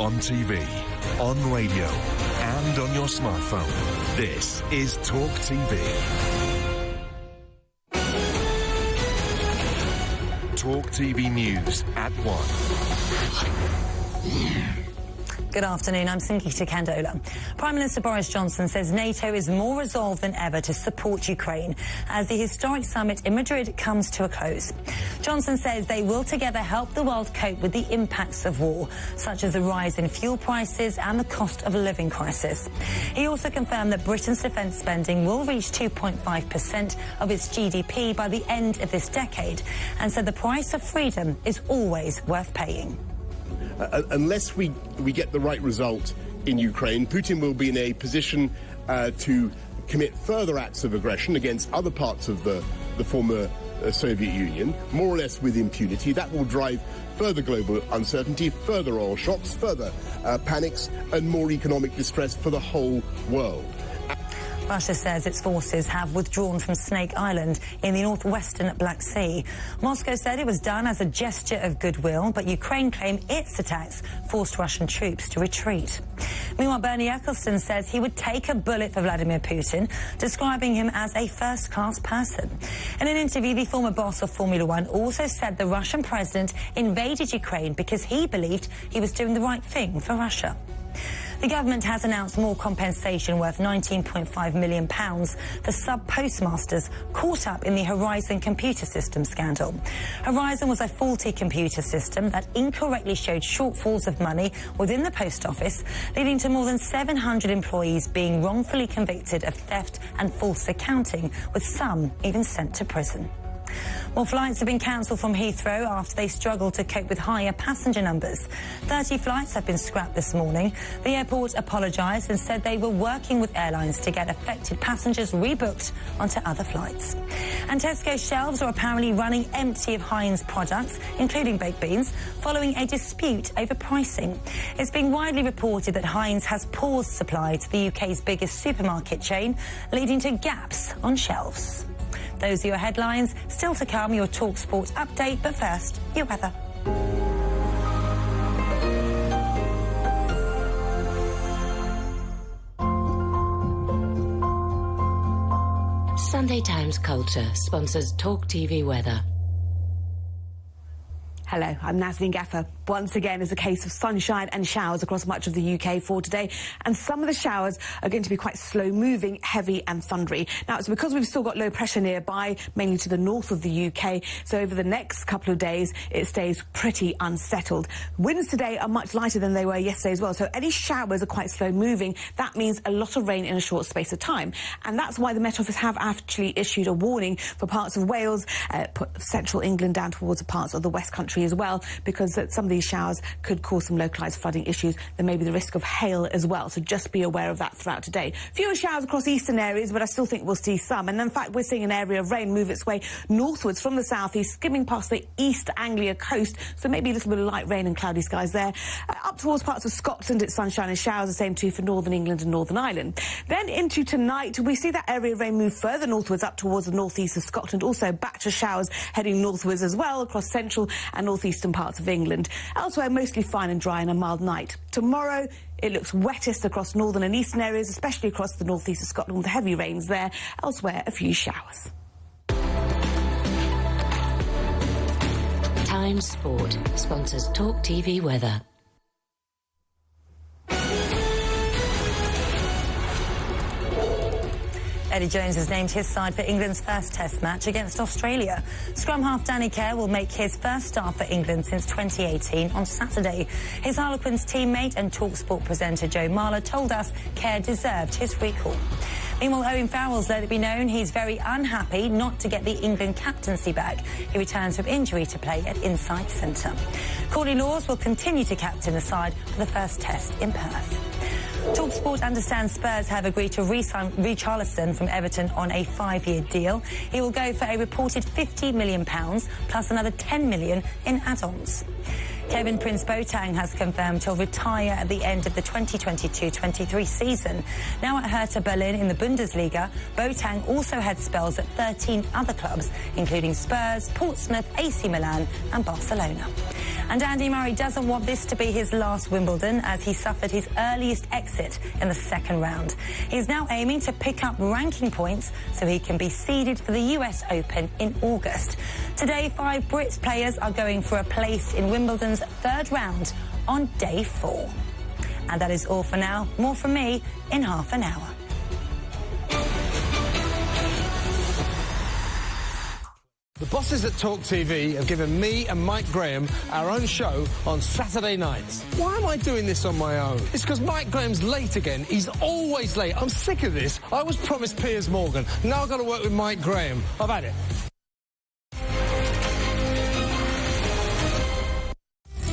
on TV, on radio, and on your smartphone. This is Talk TV. Talk TV News at 1. Good afternoon, I'm Sangeeta Kandola. Prime Minister Boris Johnson says NATO is more resolved than ever to support Ukraine as the historic summit in Madrid comes to a close. Johnson says they will together help the world cope with the impacts of war, such as the rise in fuel prices and the cost of living crisis. He also confirmed that Britain's defence spending will reach 2.5% of its GDP by the end of this decade, and said the price of freedom is always worth paying. Unless we get the right result in Ukraine, Putin will be in a position to commit further acts of aggression against other parts of the former Soviet Union, more or less with impunity. That will drive further global uncertainty, further oil shocks, further panics, and more economic distress for the whole world. Russia says its forces have withdrawn from Snake Island in the northwestern Black Sea. Moscow said it was done as a gesture of goodwill, but Ukraine claimed its attacks forced Russian troops to retreat. Meanwhile, Bernie Ecclestone says he would take a bullet for Vladimir Putin, describing him as a first-class person. In an interview, the former boss of Formula One also said the Russian president invaded Ukraine because he believed he was doing the right thing for Russia. The government has announced more compensation worth £19.5 million for sub-postmasters caught up in the Horizon computer system scandal. Horizon was a faulty computer system that incorrectly showed shortfalls of money within the post office, leading to more than 700 employees being wrongfully convicted of theft and false accounting, with some even sent to prison. More flights have been cancelled from Heathrow after they struggled to cope with higher passenger numbers. 30 flights have been scrapped this morning. The airport apologised and said they were working with airlines to get affected passengers rebooked onto other flights. And Tesco shelves are apparently running empty of Heinz products, including baked beans, following a dispute over pricing. It's been widely reported that Heinz has paused supply to the UK's biggest supermarket chain, leading to gaps on shelves. Those are your headlines. Still to come, your Talk Sport update, but first, your weather. Sunday Times Culture sponsors Talk TV weather. Hello, I'm Nazanin Gaffer. Once again, is a case of sunshine and showers across much of the UK for today, and some of the showers are going to be quite slow-moving, heavy and thundery. Now, it's because we've still got low pressure nearby, mainly to the north of the UK, so over the next couple of days, it stays pretty unsettled. Winds today are much lighter than they were yesterday as well, so any showers are quite slow-moving. That means a lot of rain in a short space of time, and that's why the Met Office have actually issued a warning for parts of Wales, central England down towards parts of the West Country as well, because some of these showers could cause some localised flooding issues. There may be the risk of hail as well, so just be aware of that throughout today. Fewer showers across eastern areas, but I still think we'll see some. And in fact, we're seeing an area of rain move its way northwards from the southeast, skimming past the East Anglia coast, so maybe a little bit of light rain and cloudy skies there. Up towards parts of Scotland, it's sunshine and showers, the same too for northern England and Northern Ireland. Then into tonight, we see that area of rain move further northwards up towards the northeast of Scotland, also back to showers heading northwards as well across central and northeastern parts of England. Elsewhere, mostly fine and dry and a mild night. Tomorrow, it looks wettest across northern and eastern areas, especially across the northeast of Scotland with heavy rains there. Elsewhere, a few showers. Times Sport sponsors Talk TV weather. Eddie Jones has named his side for England's first Test match against Australia. Scrum half Danny Care will make his first start for England since 2018 on Saturday. His Harlequins teammate and TalkSport presenter Joe Marler told us Care deserved his recall. Meanwhile, Owen Farrell's let it be known he's very unhappy not to get the England captaincy back. He returns from injury to play at Insight Centre. Courtney Lawes will continue to captain the side for the first Test in Perth. TalkSport understands Spurs have agreed to re-sign Richarlison from Everton on a 5-year deal. He will go for a reported £50 million plus another £10 million in add-ons. Kevin Prince Boateng has confirmed he'll retire at the end of the 2022-23 season. Now at Hertha Berlin in the Bundesliga, Boateng also had spells at 13 other clubs, including Spurs, Portsmouth, AC Milan and Barcelona. And Andy Murray doesn't want this to be his last Wimbledon, as he suffered his earliest exit in the second round. He's now aiming to pick up ranking points so he can be seeded for the US Open in August. Today, 5 Brit players are going for a place in Wimbledon's third round on day 4. And that is all for now. More from me in half an hour. The bosses at Talk TV have given me and Mike Graham our own show on Saturday nights. Why am I doing this on my own? It's because Mike Graham's late again. He's always late. I'm sick of this. I was promised Piers Morgan. Now I've got to work with Mike Graham. I've had it.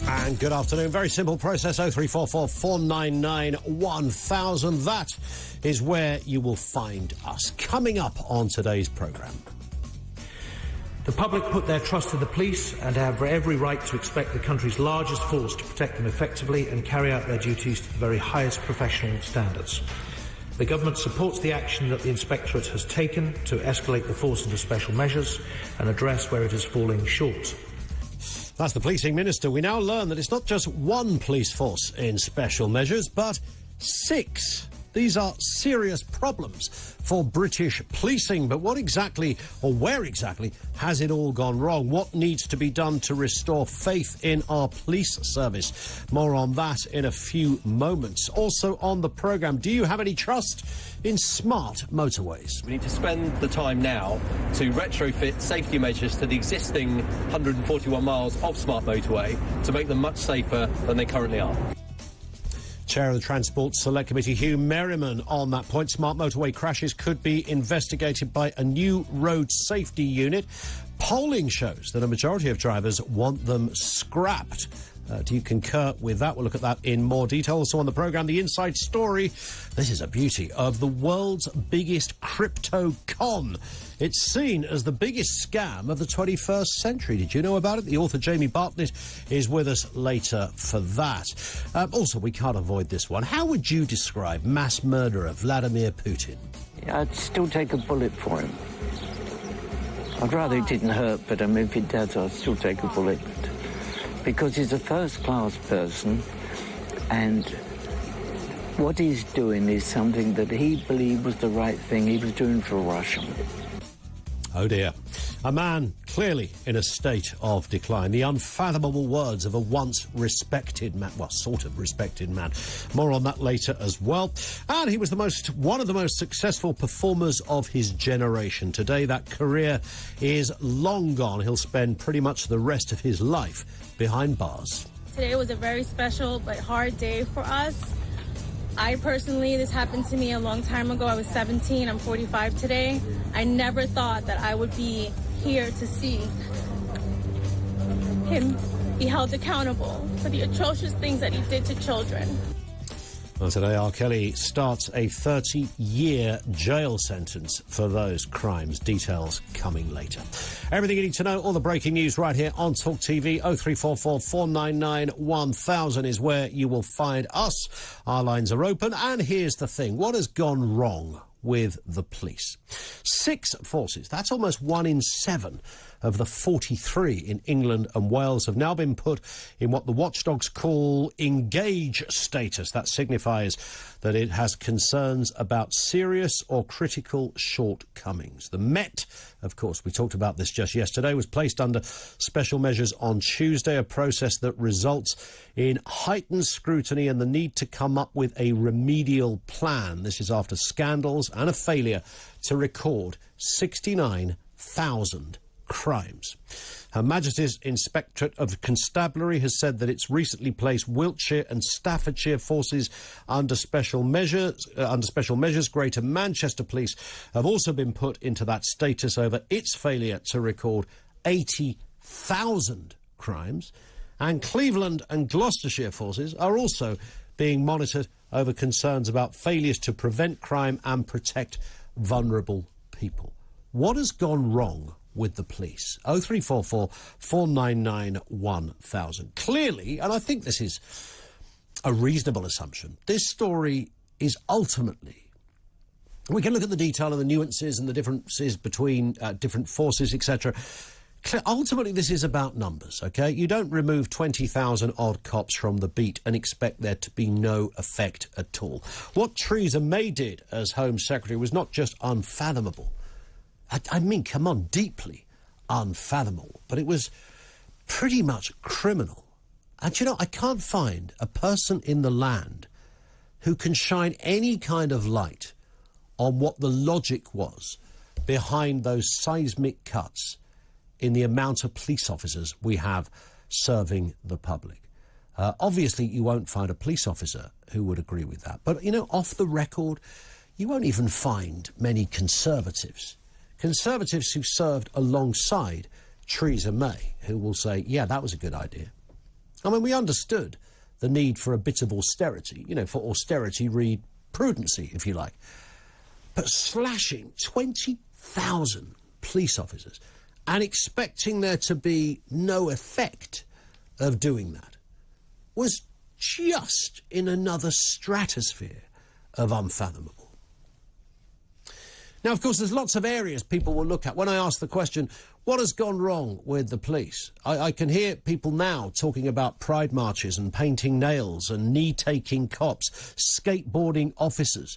And good afternoon. Very simple process, 0344 499 1000. That is where you will find us. Coming up on today's programme. The public put their trust in the police and have every right to expect the country's largest force to protect them effectively and carry out their duties to the very highest professional standards. The government supports the action that the Inspectorate has taken to escalate the force into special measures and address where it is falling short. That's the policing minister. We now learn that it's not just one police force in special measures, but 6. These are serious problems for British policing. But what exactly, or where exactly, has it all gone wrong? What needs to be done to restore faith in our police service? More on that in a few moments. Also on the programme, do you have any trust in smart motorways? We need to spend the time now to retrofit safety measures to the existing 141 miles of smart motorway to make them much safer than they currently are. Chair of the Transport Select Committee, Hugh Merriman, on that point. Smart motorway crashes could be investigated by a new road safety unit. Polling shows that a majority of drivers want them scrapped. Do you concur with that? We'll look at that in more detail. Also on the programme, the inside story. This is a beauty of the world's biggest crypto con. It's seen as the biggest scam of the 21st century. Did you know about it? The author Jamie Bartlett is with us later for that. Also, we can't avoid this one. How would you describe mass murderer Vladimir Putin? Yeah, I'd still take a bullet for him. I'd rather it didn't hurt, but if it does, I'd still take a bullet. Because he's a first-class person, and what he's doing is something that he believed was the right thing he was doing for Russia. Oh dear. A man clearly in a state of decline. The unfathomable words of a once respected man. Well, sort of respected man. More on that later as well. And he was one of the most successful performers of his generation. Today, that career is long gone. He'll spend pretty much the rest of his life behind bars. Today was a very special but hard day for us. I personally, this happened to me a long time ago. I was 17, I'm 45 today. I never thought that I would be here to see him be held accountable for the atrocious things that he did to children. Well, today, R. Kelly starts a 30-year jail sentence for those crimes. Details coming later. Everything you need to know, all the breaking news right here on Talk TV. 0344 499 1000 is where you will find us. Our lines are open. And here's the thing. What has gone wrong with the police? 6 forces, that's almost 1 in 7 of the 43 in England and Wales, have now been put in what the watchdogs call engage status. That signifies that it has concerns about serious or critical shortcomings. The Met, of course, we talked about this just yesterday, was placed under special measures on Tuesday, a process that results in heightened scrutiny and the need to come up with a remedial plan. This is after scandals and a failure to record 69,000 crimes. Her Majesty's Inspectorate of Constabulary has said that it's recently placed Wiltshire and Staffordshire forces under special measures. Greater Manchester Police have also been put into that status over its failure to record 80,000 crimes. And Cleveland and Gloucestershire forces are also being monitored over concerns about failures to prevent crime and protect vulnerable people. What has gone wrong with the police. 0344 499 1000. Clearly, and I think this is a reasonable assumption, this story is ultimately, we can look at the detail and the nuances and the differences between different forces, etc. Ultimately, this is about numbers, OK? You don't remove 20,000 odd cops from the beat and expect there to be no effect at all. What Theresa May did as Home Secretary was not just unfathomable. I mean, come on, deeply unfathomable. But it was pretty much criminal. And, you know, I can't find a person in the land who can shine any kind of light on what the logic was behind those seismic cuts in the amount of police officers we have serving the public. Obviously, you won't find a police officer who would agree with that. But, you know, off the record, you won't even find many Conservatives who served alongside Theresa May, who will say, yeah, that was a good idea. I mean, we understood the need for a bit of austerity. You know, for austerity, read prudency, if you like. But slashing 20,000 police officers and expecting there to be no effect of doing that was just in another stratosphere of unfathomable. Now, of course, there's lots of areas people will look at. When I ask the question, what has gone wrong with the police? I can hear people now talking about pride marches and painting nails and knee-taking cops, skateboarding officers,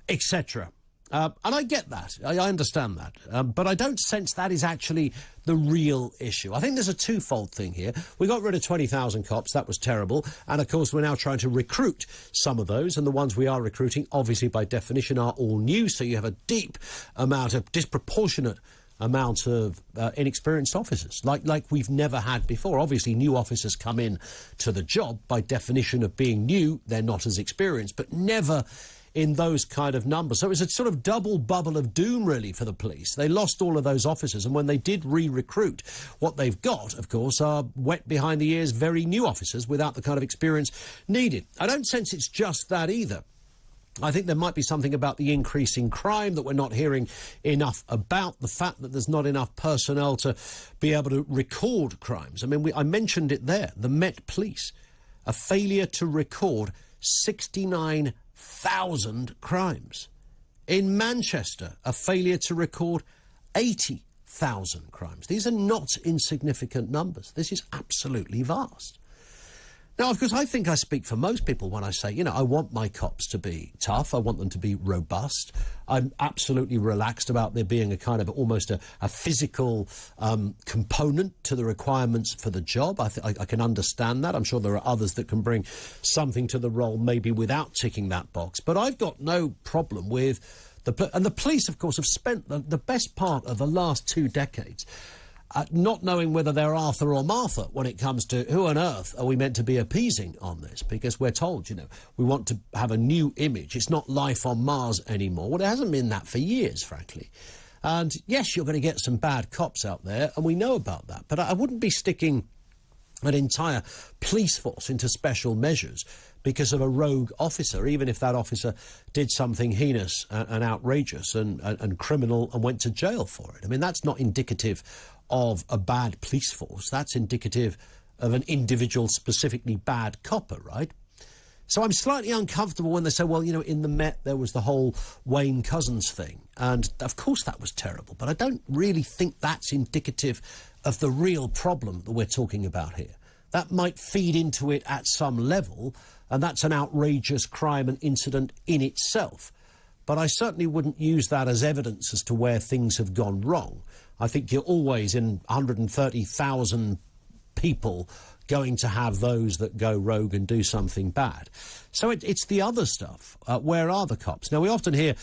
etc. And I get that. I understand that. But I don't sense that is actually the real issue. I think there's a twofold thing here. We got rid of 20,000 cops. That was terrible. And, of course, we're now trying to recruit some of those. And the ones we are recruiting, obviously, by definition, are all new. So you have a disproportionate amount of inexperienced officers, like we've never had before. Obviously, new officers come in to the job. By definition of being new, they're not as experienced, but never in those kind of numbers. So it was a sort of double bubble of doom, really, for the police. They lost all of those officers, and when they did re-recruit, what they've got, of course, are wet behind the ears, very new officers without the kind of experience needed. I don't sense it's just that either. I think there might be something about the increase in crime that we're not hearing enough about, the fact that there's not enough personnel to be able to record crimes. I mean, I mentioned it there, the Met Police, a failure to record 69,000 crimes. In Manchester, a failure to record 80,000 crimes. These are not insignificant numbers. This is absolutely vast. Now, of course, I think I speak for most people when I say, you know, I want my cops to be tough. I want them to be robust. I'm absolutely relaxed about there being a kind of almost a physical component to the requirements for the job. I can understand that. I'm sure there are others that can bring something to the role maybe without ticking that box. But I've got no problem with and the police, of course, have spent the best part of the last 2 decades not knowing whether they're Arthur or Martha when it comes to who on earth are we meant to be appeasing on this, because we're told, you know, we want to have a new image. It's not life on Mars anymore. Well, it hasn't been that for years, frankly. And yes, you're going to get some bad cops out there, and we know about that. But I wouldn't be sticking an entire police force into special measures because of a rogue officer, even if that officer did something heinous and outrageous and criminal and went to jail for it. I mean, that's not indicative of a bad police force. That's indicative of an individual specifically bad copper, right? So I'm slightly uncomfortable when they say, well, you know, in the Met there was the whole Wayne Couzens thing. And, of course, that was terrible. But I don't really think that's indicative of the real problem that we're talking about here. That might feed into it at some level, and that's an outrageous crime and incident in itself. But I certainly wouldn't use that as evidence as to where things have gone wrong. I think you're always in 130,000 people going to have those that go rogue and do something bad. So it's the other stuff. Where are the cops? Now, we often hear,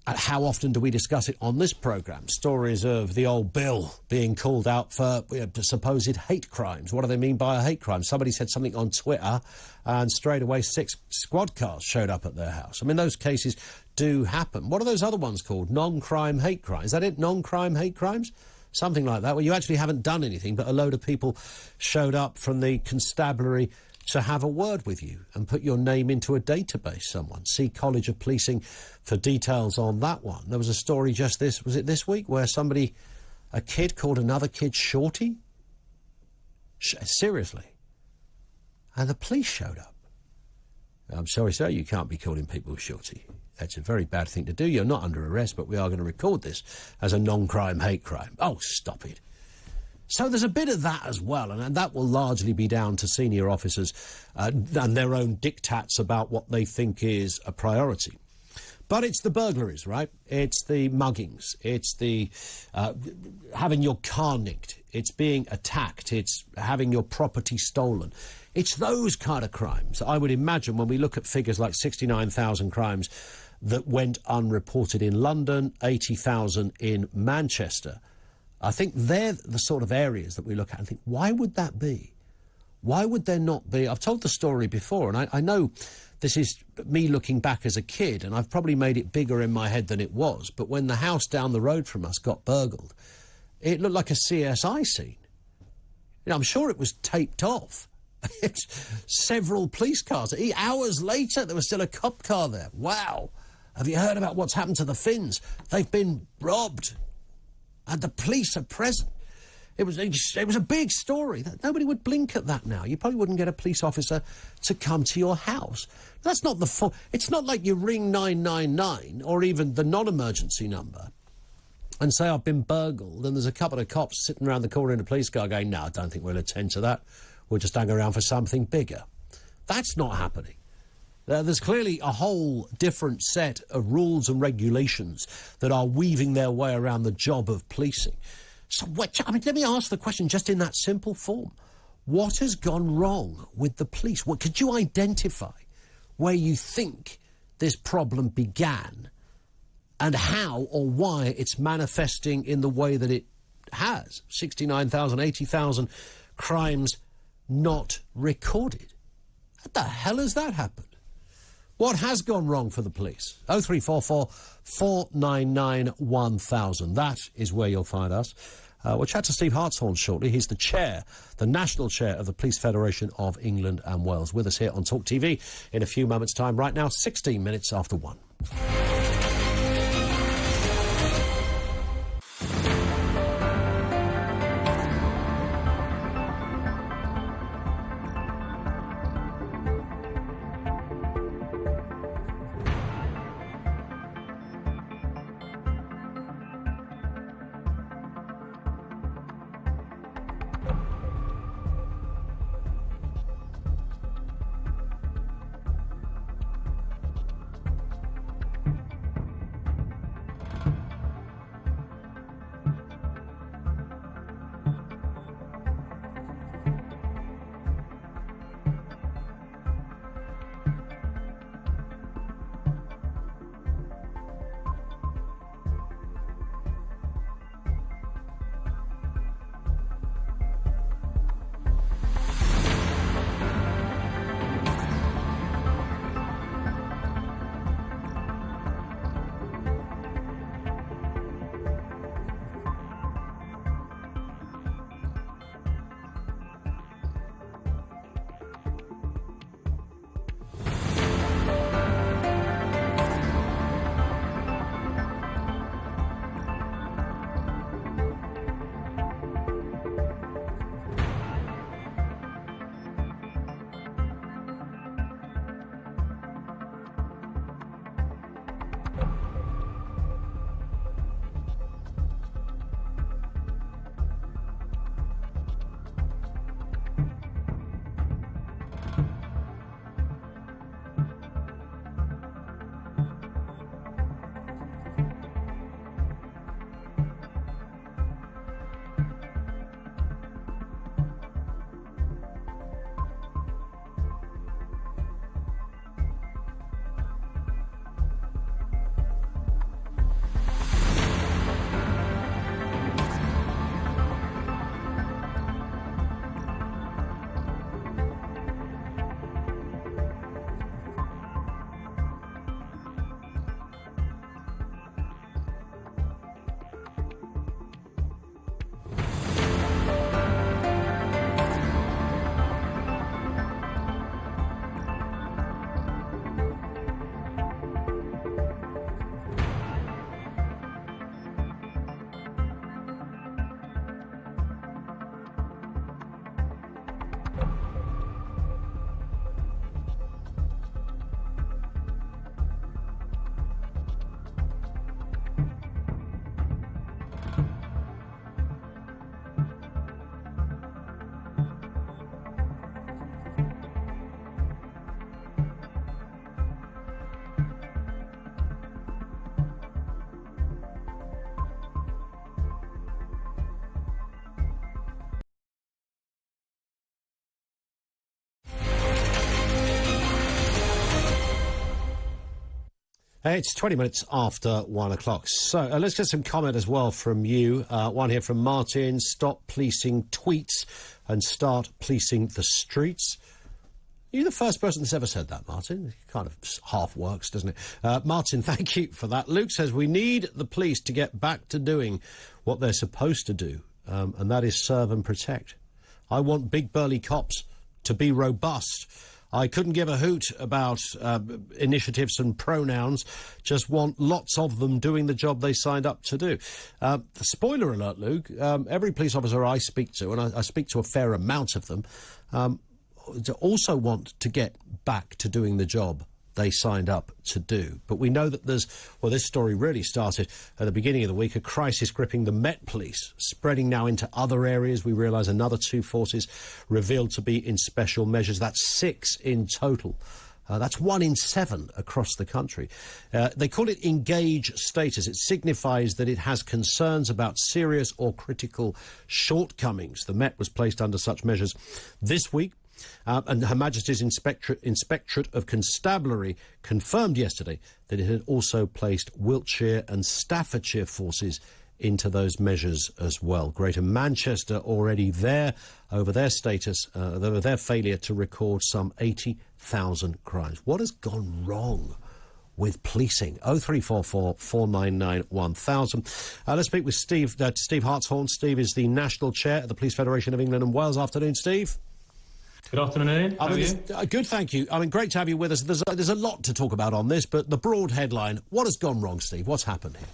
how often do we discuss it on this programme, stories of the old Bill being called out for supposed hate crimes. What do they mean by a hate crime? Somebody said something on Twitter and straight away 6 squad cars showed up at their house. I mean, those cases do happen. What are those other ones called? Non-crime hate crimes. Is that it? Non-crime hate crimes? Something like that, where you actually haven't done anything, but a load of people showed up from the constabulary to have a word with you and put your name into a database, someone. See College of Policing for details on that one. There was a story just this week, where somebody A kid called another kid Shorty? Seriously? And the police showed up. I'm sorry, sir, you can't be calling people Shorty. That's a very bad thing to do. You're not under arrest, but we are going to record this as a non-crime hate crime. Oh, stop it. So there's a bit of that as well, and that will largely be down to senior officers and their own diktats about what they think is a priority. But it's the burglaries, right? It's the muggings. It's the having your car nicked. It's being attacked. It's having your property stolen. It's those kind of crimes. I would imagine when we look at figures like 69,000 crimes that went unreported in London, 80,000 in Manchester, I think they're the sort of areas that we look at and think, why would that be? Why would there not be? I've told the story before, and I know this is me looking back as a kid, and I've probably made it bigger in my head than it was, but when the house down the road from us got burgled, it looked like a CSI scene. You know, I'm sure it was taped off. It's several police cars. Hours later, there was still a cop car there. Wow. Have you heard about what's happened to the Finns? They've been robbed. And the police are present. It was a big story. Nobody would blink at that now. You probably wouldn't get a police officer to come to your house. That's not the fault. It's not like you ring 999 or even the non-emergency number and say, I've been burgled, and there's a couple of cops sitting around the corner in a police car going, no, I don't think we'll attend to that. We'll just hang around for something bigger. That's not happening. There's clearly a whole different set of rules and regulations that are weaving their way around the job of policing. So, let me ask the question just in that simple form. What has gone wrong with the police? Could you identify where you think this problem began and how or why it's manifesting in the way that it has? 69,000, 80,000 crimes not recorded. How the hell has that happened? What has gone wrong for the police? 0344 499 1000. That is where you'll find us. We'll chat to Steve Hartshorn shortly. He's the chair, the national chair of the Police Federation of England and Wales. With us here on Talk TV in a few moments' time. Right now, 16 minutes after 1. It's 20 minutes after 1 o'clock. So let's get some comment as well from you. One here from Martin. Stop policing tweets and start policing the streets. You're the first person that's ever said that, Martin. It kind of half works, doesn't it? Martin, thank you for that. Luke says we need the police to get back to doing what they're supposed to do, and that is serve and protect. I want big burly cops to be robust. I couldn't give a hoot about initiatives and pronouns, just want lots of them doing the job they signed up to do. Spoiler alert, Luke, every police officer I speak to, and I speak to a fair amount of them, also want to get back to doing the job they signed up to do. But we know that there's, well, this story really started at the beginning of the week, a crisis gripping the Met Police, spreading now into other areas. We realise another 2 forces revealed to be in special measures. That's 6 in total. That's 1 in 7 across the country. They call it engage status. It signifies that it has concerns about serious or critical shortcomings. The Met was placed under such measures this week. And Her Majesty's Inspectorate of Constabulary confirmed yesterday that it had also placed Wiltshire and Staffordshire forces into those measures as well. Greater Manchester already there over their status, over their failure to record some 80,000 crimes. What has gone wrong with policing? 0344 499 1000. Let's speak with Steve Hartshorn. Steve is the National Chair of the Police Federation of England and Wales. Afternoon, Steve. Good afternoon, How are you? Good, thank you. I mean, great to have you with us. There's a lot to talk about on this, but the broad headline, what has gone wrong, Steve? What's happened here?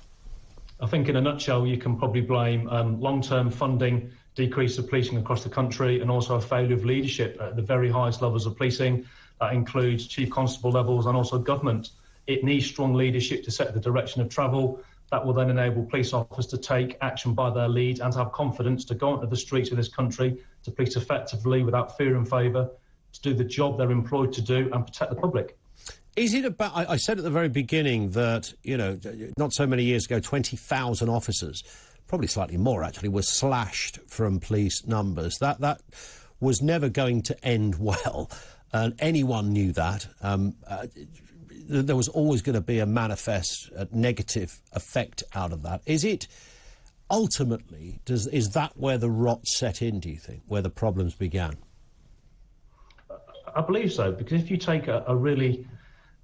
I think in a nutshell, you can probably blame long-term funding, decrease of policing across the country, and also a failure of leadership at the very highest levels of policing. That includes chief constable levels and also government. It needs strong leadership to set the direction of travel. That will then enable police officers to take action by their lead and to have confidence to go onto the streets of this country to police effectively without fear and favour, to do the job they're employed to do and protect the public. Is it about... I said at the very beginning that, you know, not so many years ago, 20,000 officers, probably slightly more actually, were slashed from police numbers. That was never going to end well, and anyone knew that. There was always going to be a manifest negative effect out of that. Is it ultimately, is that where the rot set in, do you think, where the problems began? I believe so, because if you take a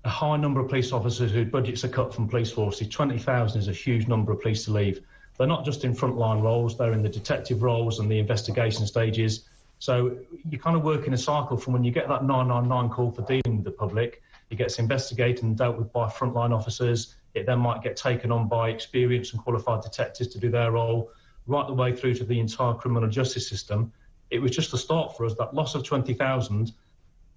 high number of police officers whose budgets are cut from police forces, 20,000 is a huge number of police to leave. They're not just in frontline roles, they're in the detective roles and the investigation stages. So you kind of work in a cycle from when you get that 999 call for dealing with the public. It gets investigated and dealt with by frontline officers. It then might get taken on by experienced and qualified detectives to do their role, right the way through to the entire criminal justice system. It was just a start for us, that loss of 20,000,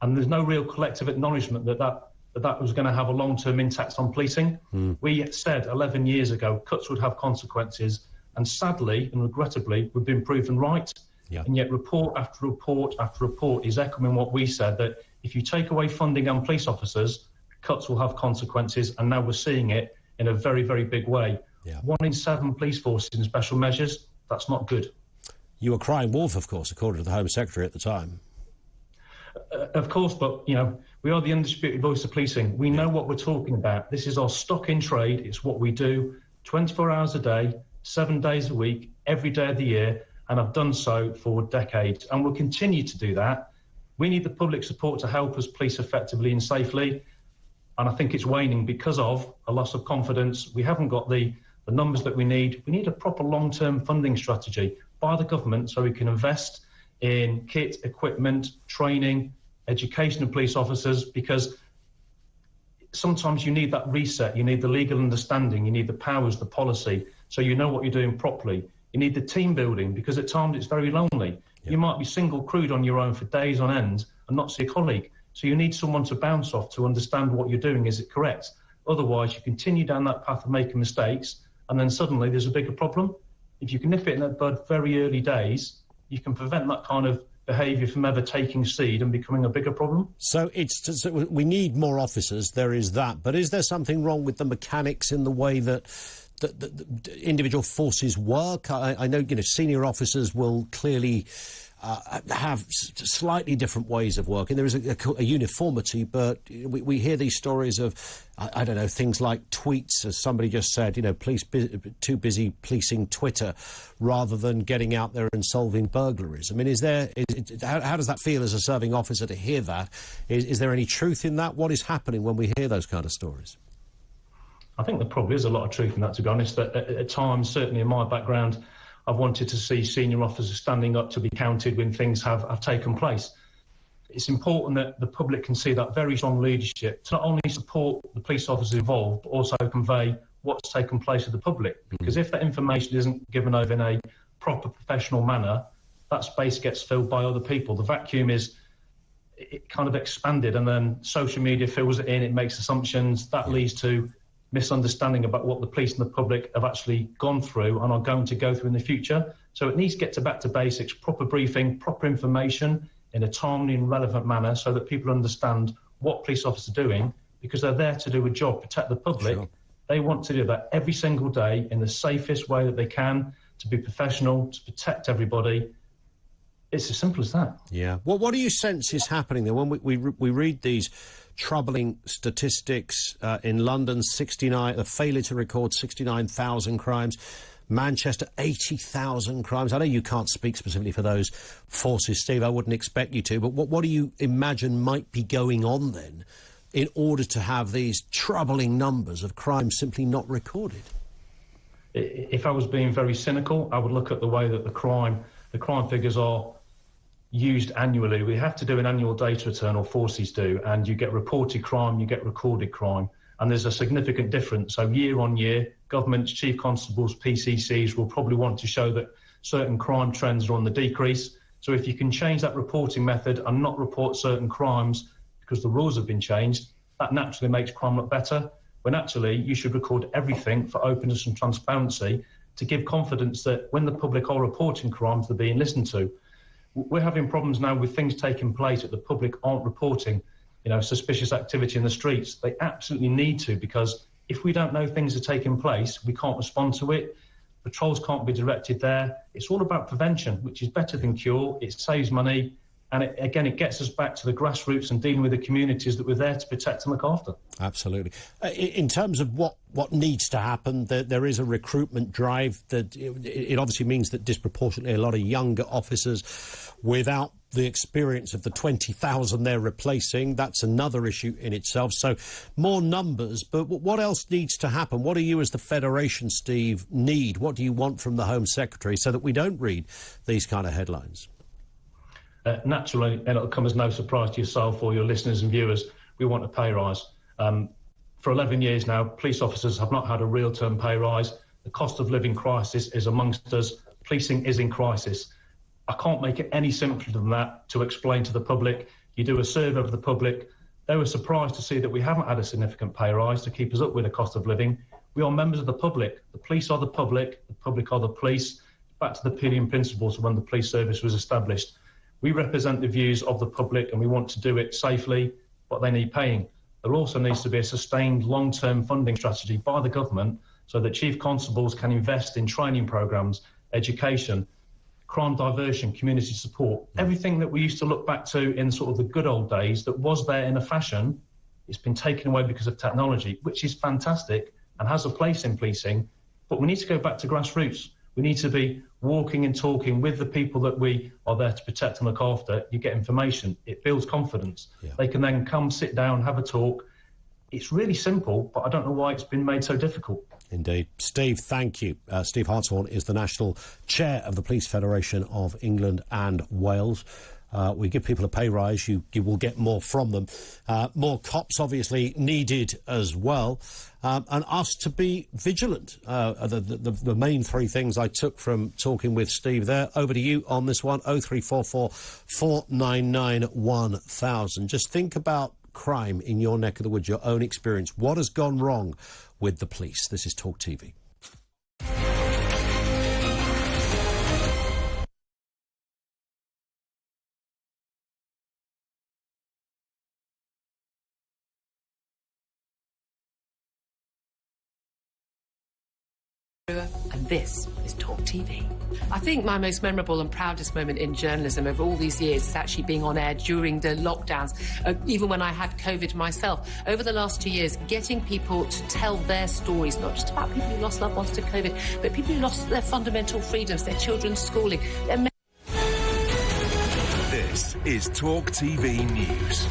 and there's no real collective acknowledgement that was going to have a long-term impact on policing. We said 11 years ago cuts would have consequences, and sadly and regrettably, we've been proven right. Yeah. And yet report after report after report is echoing what we said, that if you take away funding on police officers, cuts will have consequences, and now we're seeing it in a very, very big way. Yeah. 1 in 7 police forces in special measures, that's not good. You were crying wolf, of course, according to the Home Secretary at the time. Of course, but, you know, we are the undisputed voice of policing. We know what we're talking about. This is our stock in trade. It's what we do 24 hours a day, 7 days a week, every day of the year, and I've done so for decades, and will continue to do that. We need the public support to help us police effectively and safely, and I think it's waning because of a loss of confidence. We haven't got the numbers that we need. We need a proper long-term funding strategy by the government so we can invest in kit, equipment, training, education of police officers, because sometimes you need that reset, you need the legal understanding, you need the powers, the policy, so you know what you're doing properly. You need the team building, because at times it's very lonely. Yep. You might be single crewed on your own for days on end and not see a colleague. So you need someone to bounce off to understand what you're doing. Is it correct? Otherwise, you continue down that path of making mistakes, and then suddenly there's a bigger problem. If you can nip it in the bud very early days, you can prevent that kind of behaviour from ever taking seed and becoming a bigger problem. So we need more officers, there is that, but is there something wrong with the mechanics in the way that the individual forces work? I know, you know, senior officers will clearly have slightly different ways of working. There is a uniformity, but we hear these stories of, I don't know, things like tweets, as somebody just said, you know, police too busy policing Twitter rather than getting out there and solving burglaries. I mean, how does that feel as a serving officer to hear that? Is there any truth in that? What is happening when we hear those kind of stories? I think there probably is a lot of truth in that, to be honest. At times, certainly in my background, I've wanted to see senior officers standing up to be counted when things have taken place. It's important that the public can see that very strong leadership to not only support the police officers involved, but also convey what's taken place to the public. Because if that information isn't given over in a proper professional manner, that space gets filled by other people. The vacuum is it kind of expanded, and then social media fills it in, it makes assumptions, that leads to misunderstanding about what the police and the public have actually gone through and are going to go through in the future. So it needs to get back to basics, proper briefing, proper information in a timely and relevant manner so that people understand what police officers are doing, because they're there to do a job, protect the public. Sure. They want to do that every single day in the safest way that they can, to be professional, to protect everybody. It's as simple as that. Yeah. Well, what do you sense is happening there? When we read these troubling statistics in London, the failure to record 69,000 crimes. Manchester, 80,000 crimes. I know you can't speak specifically for those forces, Steve. I wouldn't expect you to. But what do you imagine might be going on then in order to have these troubling numbers of crimes simply not recorded? If I was being very cynical, I would look at the way that the crime figures are used annually. We have to do an annual data return, or forces do, and you get reported crime, you get recorded crime, and there's a significant difference. So year on year, governments, chief constables, PCCs will probably want to show that certain crime trends are on the decrease. So if you can change that reporting method and not report certain crimes because the rules have been changed, that naturally makes crime look better, when actually you should record everything for openness and transparency to give confidence that when the public are reporting crimes, they're being listened to. We're having problems now with things taking place that the public aren't reporting, you know, suspicious activity in the streets. They absolutely need to, because if we don't know things are taking place, we can't respond to it. Patrols can't be directed there. It's all about prevention, which is better than cure. It saves money. And it gets us back to the grassroots and dealing with the communities that we're there to protect and look after. Absolutely. In terms of what needs to happen, there is a recruitment drive that it obviously means that disproportionately a lot of younger officers without the experience of the 20,000 they're replacing. That's another issue in itself. So more numbers, but what else needs to happen? What do you as the Federation, Steve, need? What do you want from the Home Secretary so that we don't read these kind of headlines? Naturally, and it'll come as no surprise to yourself or your listeners and viewers, we want a pay rise. For 11 years now, police officers have not had a real-term pay rise. The cost of living crisis is amongst us. Policing is in crisis. I can't make it any simpler than that to explain to the public. You do a survey of the public. They were surprised to see that we haven't had a significant pay rise to keep us up with the cost of living. We are members of the public. The police are the public are the police. Back to the Pelion principles when the police service was established. We represent the views of the public and we want to do it safely, but they need paying. There also needs to be a sustained long-term funding strategy by the government so that chief constables can invest in training programmes, education, crime diversion, community support. Everything that we used to look back to in sort of the good old days that was there in a fashion, it's been taken away because of technology, which is fantastic and has a place in policing, but we need to go back to grassroots. We need to be walking and talking with the people that we are there to protect and look after. You get information. It builds confidence. Yeah. They can then come, sit down, have a talk. It's really simple, but I don't know why it's been made so difficult. Indeed. Steve, thank you. Steve Hartshorn is the National Chair of the Police Federation of England and Wales. We give people a pay rise, you will get more from them. More cops obviously needed as well, and us to be vigilant. The main three things I took from talking with Steve there. Over to you on this one, 0344 499 1000. Just think about crime in your neck of the woods, your own experience. What has gone wrong with the police? This is Talk TV. And this is Talk TV. I think my most memorable and proudest moment in journalism over all these years is actually being on air during the lockdowns, even when I had COVID myself. Over the last 2 years, getting people to tell their stories, not just about people who lost loved ones to COVID, but people who lost their fundamental freedoms, their children's schooling. This is Talk TV News.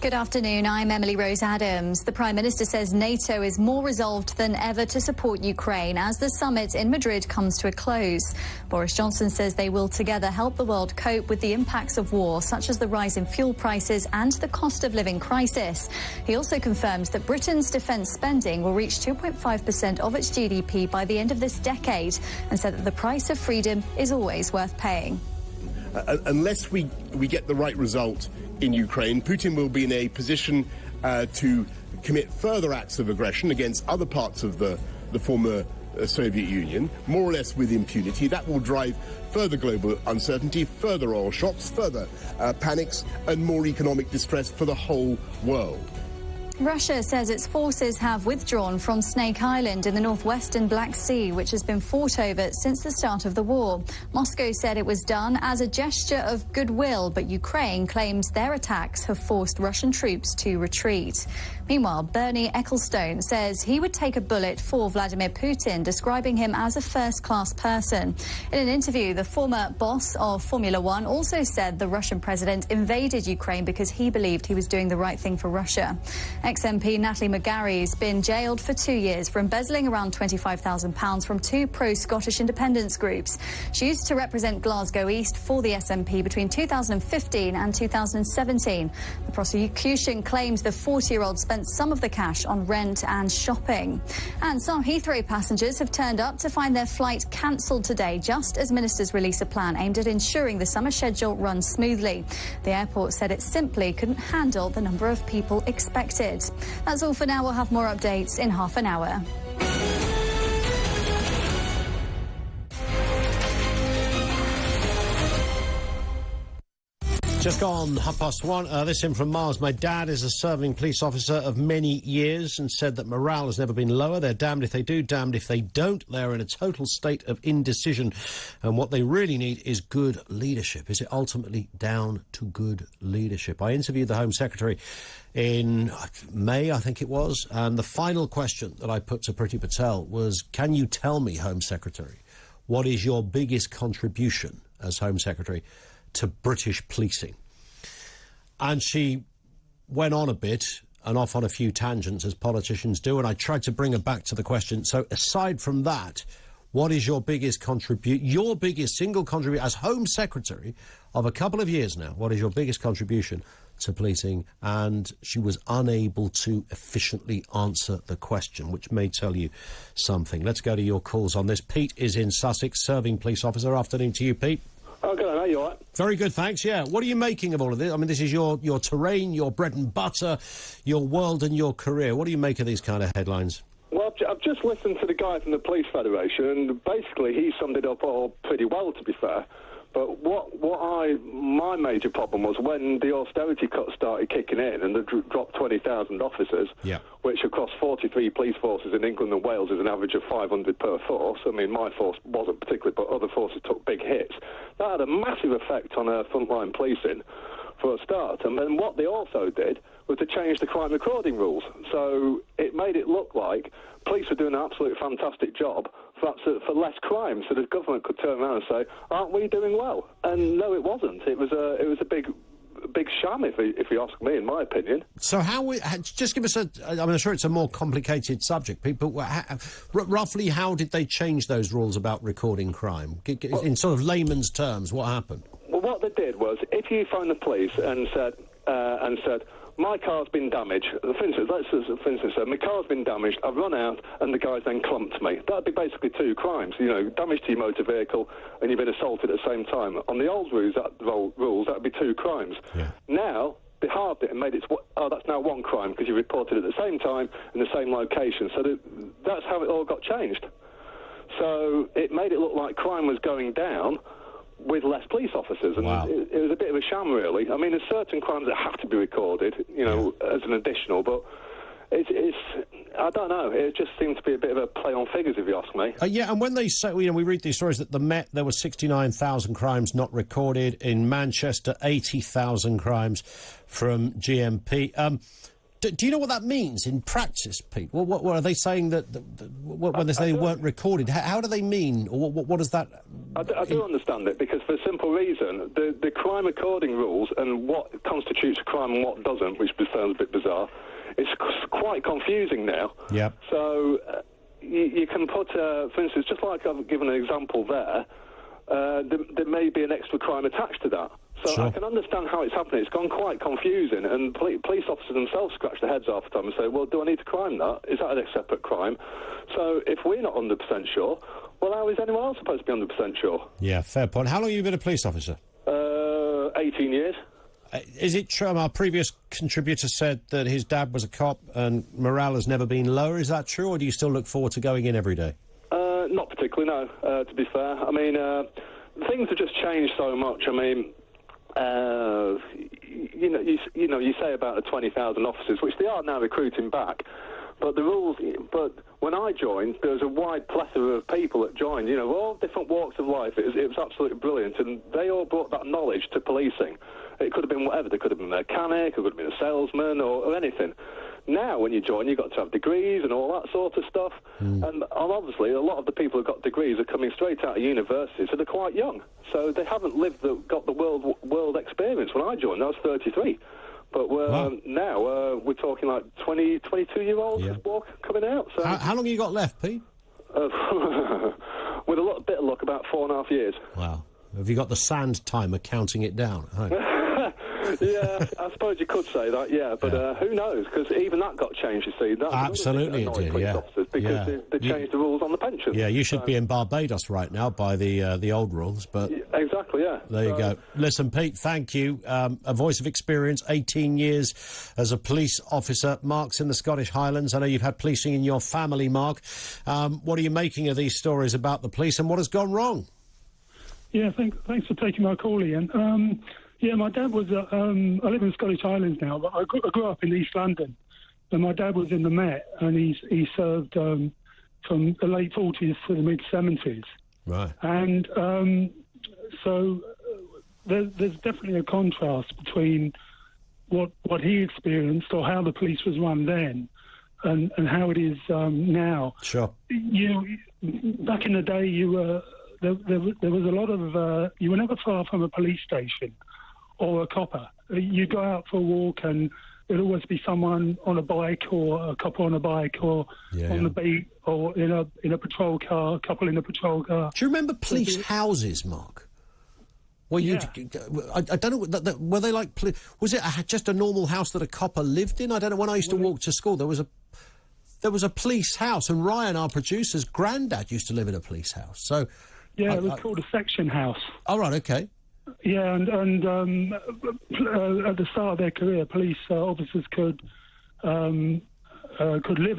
Good afternoon, I'm Emily Rose Adams. The Prime Minister says NATO is more resolved than ever to support Ukraine as the summit in Madrid comes to a close. Boris Johnson says they will together help the world cope with the impacts of war, such as the rise in fuel prices and the cost of living crisis. He also confirmed that Britain's defence spending will reach 2.5% of its GDP by the end of this decade, and said that the price of freedom is always worth paying. Unless we get the right result in Ukraine, Putin will be in a position to commit further acts of aggression against other parts of the former Soviet Union, more or less with impunity. That will drive further global uncertainty, further oil shocks, further panics, and more economic distress for the whole world. Russia says its forces have withdrawn from Snake Island in the northwestern Black Sea, which has been fought over since the start of the war. Moscow said it was done as a gesture of goodwill, but Ukraine claims their attacks have forced Russian troops to retreat. Meanwhile, Bernie Ecclestone says he would take a bullet for Vladimir Putin, describing him as a first-class person. In an interview, the former boss of Formula One also said the Russian president invaded Ukraine because he believed he was doing the right thing for Russia. Ex-MP Natalie McGarry's been jailed for 2 years for embezzling around £25,000 from two pro-Scottish independence groups. She used to represent Glasgow East for the SNP between 2015 and 2017. The prosecution claims the 40-year-old spent some of the cash on rent and shopping. And some Heathrow passengers have turned up to find their flight cancelled today, just as ministers release a plan aimed at ensuring the summer schedule runs smoothly. The airport said it simply couldn't handle the number of people expected. That's all for now. We'll have more updates in half an hour. Just gone 1:30. This in from Mars. My dad is a serving police officer of many years and said that morale has never been lower. They're damned if they do, damned if they don't. They're in a total state of indecision. And what they really need is good leadership. Is it ultimately down to good leadership? I interviewed the Home Secretary in May, I think it was. And the final question that I put to Priti Patel was, can you tell me, Home Secretary, what is your biggest contribution as Home Secretary to British policing? And she went on a bit and off on a few tangents, as politicians do, and I tried to bring her back to the question. So aside from that, what is your biggest single contribution as Home Secretary of a couple of years now? What is your biggest contribution to policing? And she was unable to efficiently answer the question, which may tell you something. Let's go to your calls on this. Pete is in Sussex, serving police officer. Afternoon to you, Pete. Oh, good, are you all right? Very good, thanks, yeah. What are you making of all of this? I mean, this is your terrain, your bread and butter, your world and your career. What do you make of these kind of headlines? Well, I've just listened to the guy from the Police Federation, and basically he summed it up all pretty well, to be fair. But my major problem was when the austerity cuts started kicking in and they dropped 20,000 officers, which across 43 police forces in England and Wales is an average of 500 per force. I mean, my force wasn't particularly, but other forces took big hits. That had a massive effect on frontline policing for a start. And then what they also did was to change the crime recording rules. So it made it look like police were doing an absolutely fantastic job for less crime, so the government could turn around and say, aren't we doing well? And no, it wasn't. It was a big sham, if you ask me, in my opinion. So just give us I'm sure it's a more complicated subject. Roughly how did they change those rules about recording crime? In sort of layman's terms, what happened? Well, what they did was, if you phoned the police and said, my car's been damaged, for instance, my car's been damaged, I've run out, and the guy's then clumped me. That'd be basically two crimes, damage to your motor vehicle, and you've been assaulted at the same time. On the old rules, that'd be two crimes. Yeah. Now, they halved it and made it, that's now one crime, because you reported it at the same time in the same location. So that's how it all got changed. So it made it look like crime was going down with less police officers, and it was a bit of a sham, really. I mean, there's certain crimes that have to be recorded, as an additional, but I don't know. It just seems to be a bit of a play on figures, if you ask me. Yeah, and when they say, you know, we read these stories that the Met, there were 69,000 crimes not recorded. In Manchester, 80,000 crimes from GMP. Do you know what that means in practice, Pete? What are they saying that when they say they weren't recorded? How do they mean? Or what does that... I do understand it, because for a simple reason, the crime recording rules and what constitutes a crime and what doesn't, which sounds a bit bizarre, it's quite confusing now. Yeah. So you can put, for instance, just like I've given an example there, there may be an extra crime attached to that. So sure. I can understand how it's happening. It's gone quite confusing, and police officers themselves scratch their heads half the time and say, well, do I need to crime that? Is that a separate crime? So if we're not 100% sure, well, how is anyone else supposed to be 100% sure? Yeah, fair point. How long have you been a police officer? 18 years. Is it true? Our previous contributor said that his dad was a cop and morale has never been lower. Is that true, or do you still look forward to going in every day? Not particularly, no, to be fair. I mean, things have just changed so much. I mean... you say about the 20,000 officers, which they are now recruiting back, but the rules. But when I joined, there was a wide plethora of people that joined. You know, all different walks of life. It was absolutely brilliant, and they all brought that knowledge to policing. It could have been whatever. There could have been a mechanic, it could have been a salesman, or anything. Now, when you join, you've got to have degrees and all that sort of stuff. And obviously, a lot of the people who've got degrees are coming straight out of university, so they're quite young. So they haven't got the world experience. When I joined, I was 33. But now we're talking like 20, 22-year-olds coming out. So how long have you got left, Pete? With a bit of luck, about 4.5 years. Wow. Have you got the sand timer counting it down at home? Yeah, I suppose you could say that, yeah, but who knows, because even that got changed, you see. That's absolutely it did, yeah. Because they changed the rules on the pension. Yeah, you should be in Barbados right now by the old rules, but... Yeah, exactly, yeah. There you go. Listen, Pete, thank you. A voice of experience, 18 years as a police officer. Mark's in the Scottish Highlands. I know you've had policing in your family, Mark. What are you making of these stories about the police, and what has gone wrong? Yeah, thanks for taking my call, Ian. Yeah, my dad was... I live in the Scottish Islands now, but I grew up in East London, and my dad was in the Met, and he served from the late 40s to the mid-70s. Right. And so there's definitely a contrast between what he experienced, or how the police was run then, and how it is now. Sure. Back in the day, there was a lot of... you were never far from a police station or a copper. You go out for a walk and there'd always be someone on a bike, or a couple on a bike, or on the beat, or in a patrol car, a couple in a patrol car. Do you remember police houses, Mark? Well, I don't know, were they like... Was it just a normal house that a copper lived in? I don't know. When I used to walk to school, there was a police house, and Ryan, our producer's granddad, used to live in a police house. So... Yeah, it was called a section house. Oh, right, OK. Yeah, and at the start of their career, police officers could live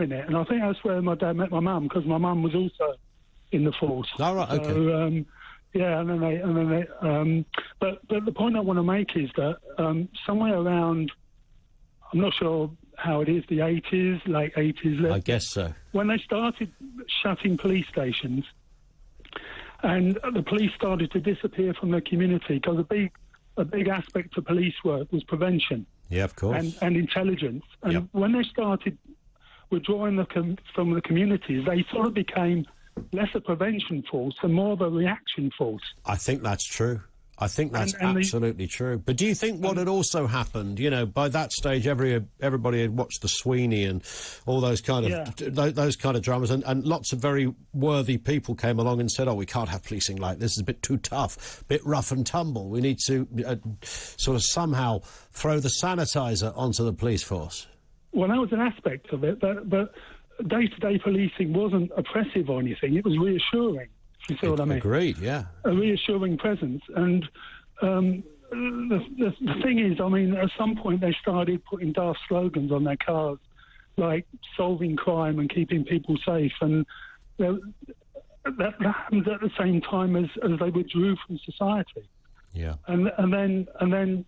in it. And I think that's where my dad met my mum, because my mum was also in the force. Oh, right, OK. So, yeah, and then but the point I want to make is that somewhere around, I'm not sure how it is, the 80s, late 80s. I guess so. When they started shutting police stations, and the police started to disappear from the community, because a big aspect of police work was prevention. Yeah, of course. And intelligence. And when they started withdrawing from the communities, they sort of became less a prevention force and more of a reaction force. I think that's true. I think that's absolutely true. But do you think what had also happened, you know, by that stage everybody had watched the Sweeney and all those kind of those kind of dramas, and lots of very worthy people came along and said, oh, we can't have policing like this, it's a bit too tough, a bit rough and tumble, we need to sort of somehow throw the sanitizer onto the police force? Well, that was an aspect of it, but day-to-day policing wasn't oppressive or anything, it was reassuring. You see what I mean? Agreed, yeah. A reassuring presence. And the thing is, I mean, at some point they started putting daft slogans on their cars, like solving crime and keeping people safe. And that happened at the same time as they withdrew from society. Yeah. And then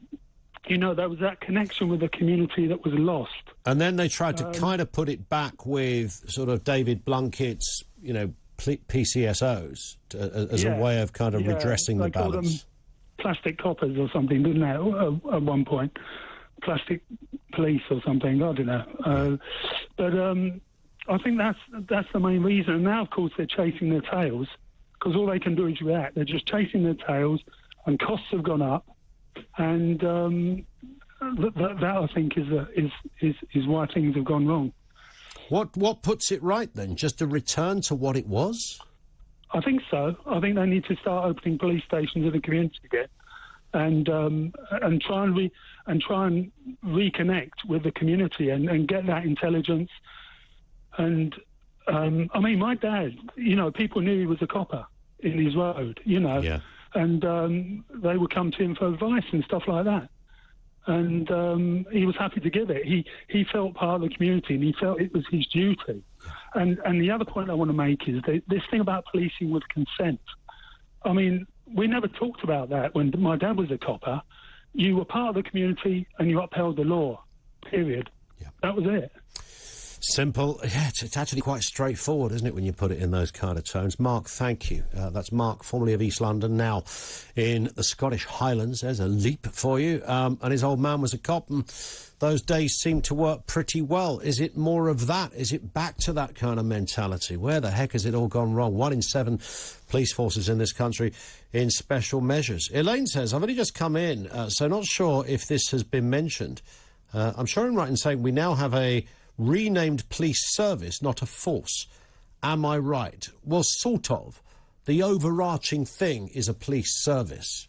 You know, there was that connection with the community that was lost. And then they tried to kind of put it back with sort of David Blunkett's, you know, PCSOs as a way of kind of redressing the balance. They called them plastic coppers or something, didn't they, at one point? Plastic police or something, I don't know. But I think that's the main reason. And now, of course, they're chasing their tails, because all they can do is react. They're just chasing their tails, and costs have gone up. And that I think is why things have gone wrong. What puts it right then? Just a return to what it was? I think so. I think they need to start opening police stations in the community again, and try and reconnect with the community and get that intelligence. And I mean, my dad, you know, people knew he was a copper in his road, you know. Yeah. And they would come to him for advice and stuff like that. And he was happy to give it. He felt part of the community, and he felt it was his duty. And the other point I want to make is this thing about policing with consent. I mean, we never talked about that when my dad was a copper. You were part of the community and you upheld the law, period. Yeah. That was it. Simple. Yeah, it's actually quite straightforward, isn't it, when you put it in those kind of tones? Mark, thank you. That's Mark, formerly of East London, now in the Scottish Highlands. There's a leap for you. And his old man was a cop, and those days seem to work pretty well. Is it more of that? Is it back to that kind of mentality? Where the heck has it all gone wrong? 1 in 7 police forces in this country in special measures. Elaine says, I've only just come in, so not sure if this has been mentioned. I'm sure I'm right in saying we now have a renamed police service, not a force. Am I right? Well, sort of. The overarching thing is a police service.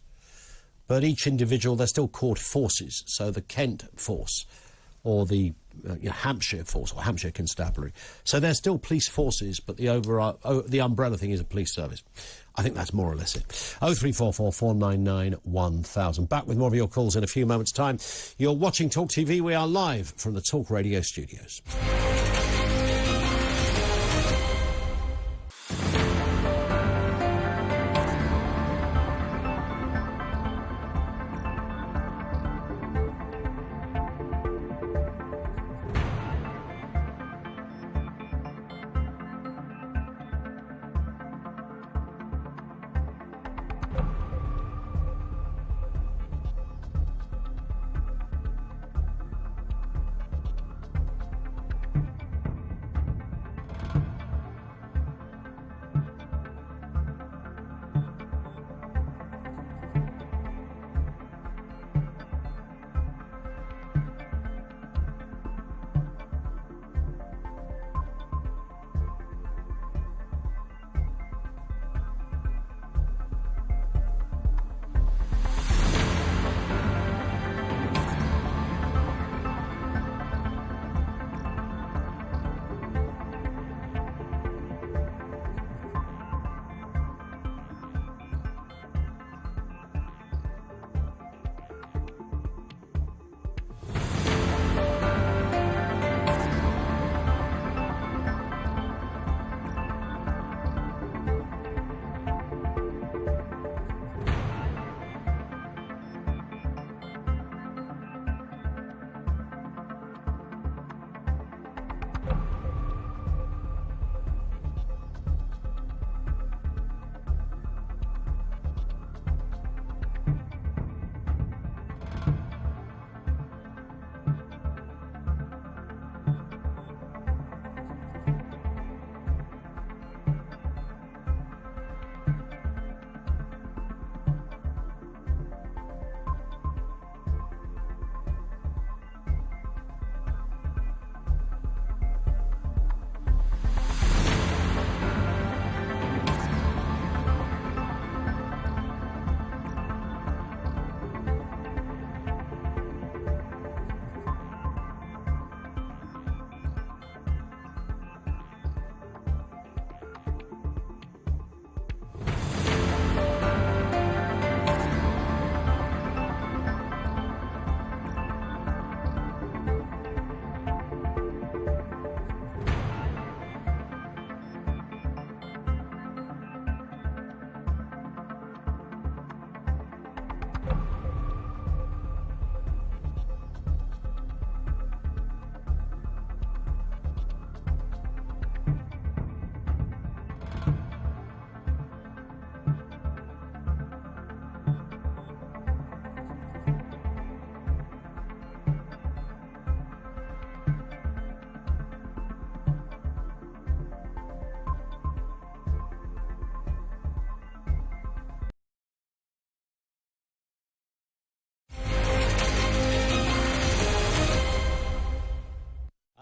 But each individual, they're still called forces. So the Kent force or the Hampshire force or Hampshire Constabulary. So they're still police forces, but the umbrella thing is a police service. I think that's more or less it. 0344 499 1000. Back with more of your calls in a few moments' time. You're watching Talk TV. We are live from the Talk Radio studios.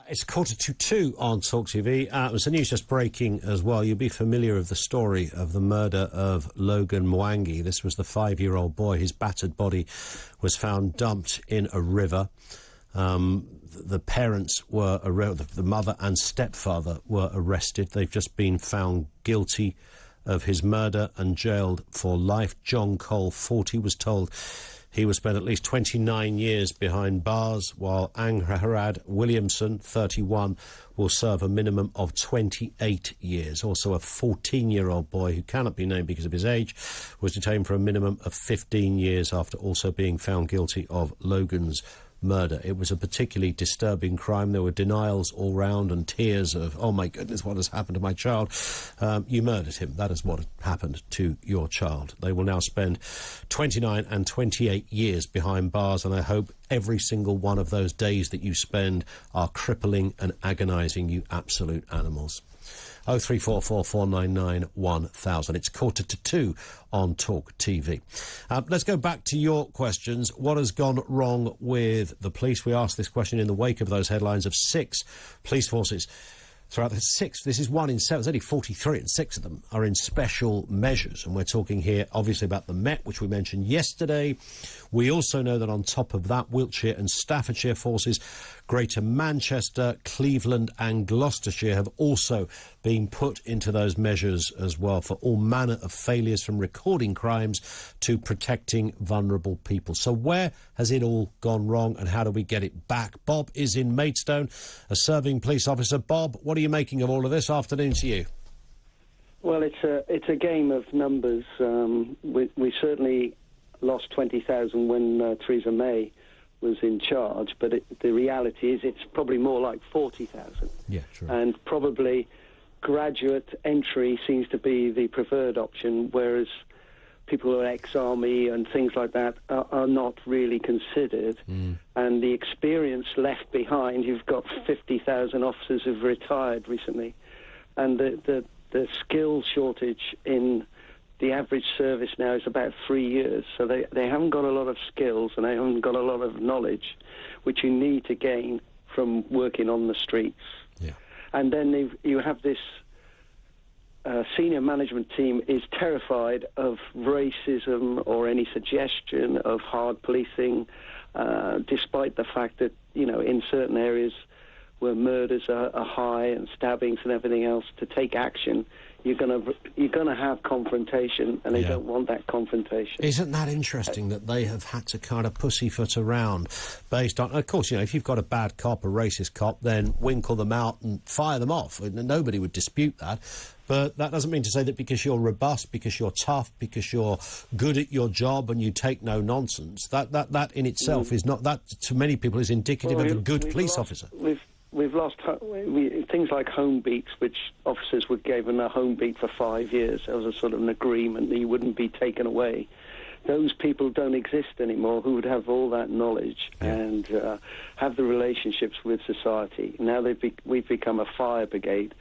It's 1:45 on Talk TV. There's the news just breaking as well. You'll be familiar with the story of the murder of Logan Mwangi. This was the 5-year-old boy. His battered body was found dumped in a river. The parents were arrested. The mother and stepfather were arrested. They've just been found guilty of his murder and jailed for life. John Cole, 40, was told he will spend at least 29 years behind bars, while Angharad Williamson, 31, will serve a minimum of 28 years. Also, a 14-year-old boy who cannot be named because of his age was detained for a minimum of 15 years after also being found guilty of Logan's murder. It was a particularly disturbing crime. There were denials all round and tears of, oh my goodness, what has happened to my child? You murdered him. That is what happened to your child. They will now spend 29 and 28 years behind bars, and I hope every single one of those days that you spend are crippling and agonising, you absolute animals. 03444991000. It's 1:45 on Talk TV. Let's go back to your questions. What has gone wrong with the police? We asked this question in the wake of those headlines of 6 police forces throughout the 6. This is 1 in 7. There's only 43, and 6 of them are in special measures. And we're talking here, obviously, about the Met, which we mentioned yesterday. We also know that on top of that, Wiltshire and Staffordshire forces, Greater Manchester, Cleveland and Gloucestershire have also been put into those measures as well for all manner of failures, from recording crimes to protecting vulnerable people. So where has it all gone wrong, and how do we get it back? Bob is in Maidstone, a serving police officer. Bob, what are you making of all of this? Afternoon to you. Well, it's a game of numbers. We certainly lost 20,000 when Theresa May was in charge, but the reality is it's probably more like 40,000. Yeah, true. And probably graduate entry seems to be the preferred option, whereas people who are ex-army and things like that are not really considered. And the experience left behind, you've got 50,000 officers who've retired recently, and the skill shortage in the average service now is about 3 years, so they haven't got a lot of skills and they haven't got a lot of knowledge, which you need to gain from working on the streets. Yeah. And then you have this senior management team is terrified of racism or any suggestion of hard policing, despite the fact that, you know, in certain areas where murders are high and stabbings and everything else, to take action, you're gonna have confrontation, and they don't want that confrontation. Isn't that interesting that they have had to kind of pussyfoot around based on, of course, you know, if you've got a bad cop, a racist cop, then winkle them out and fire them off. Nobody would dispute that. But that doesn't mean to say that because you're robust, because you're tough, because you're good at your job and you take no nonsense, that in itself is not, that to many people is indicative of a good police officer. We've lost things like home beats, which officers were given a home beat for 5 years. There was a sort of an agreement that you wouldn't be taken away. Those people don't exist anymore who would have all that knowledge and have the relationships with society. Now we've become a fire brigade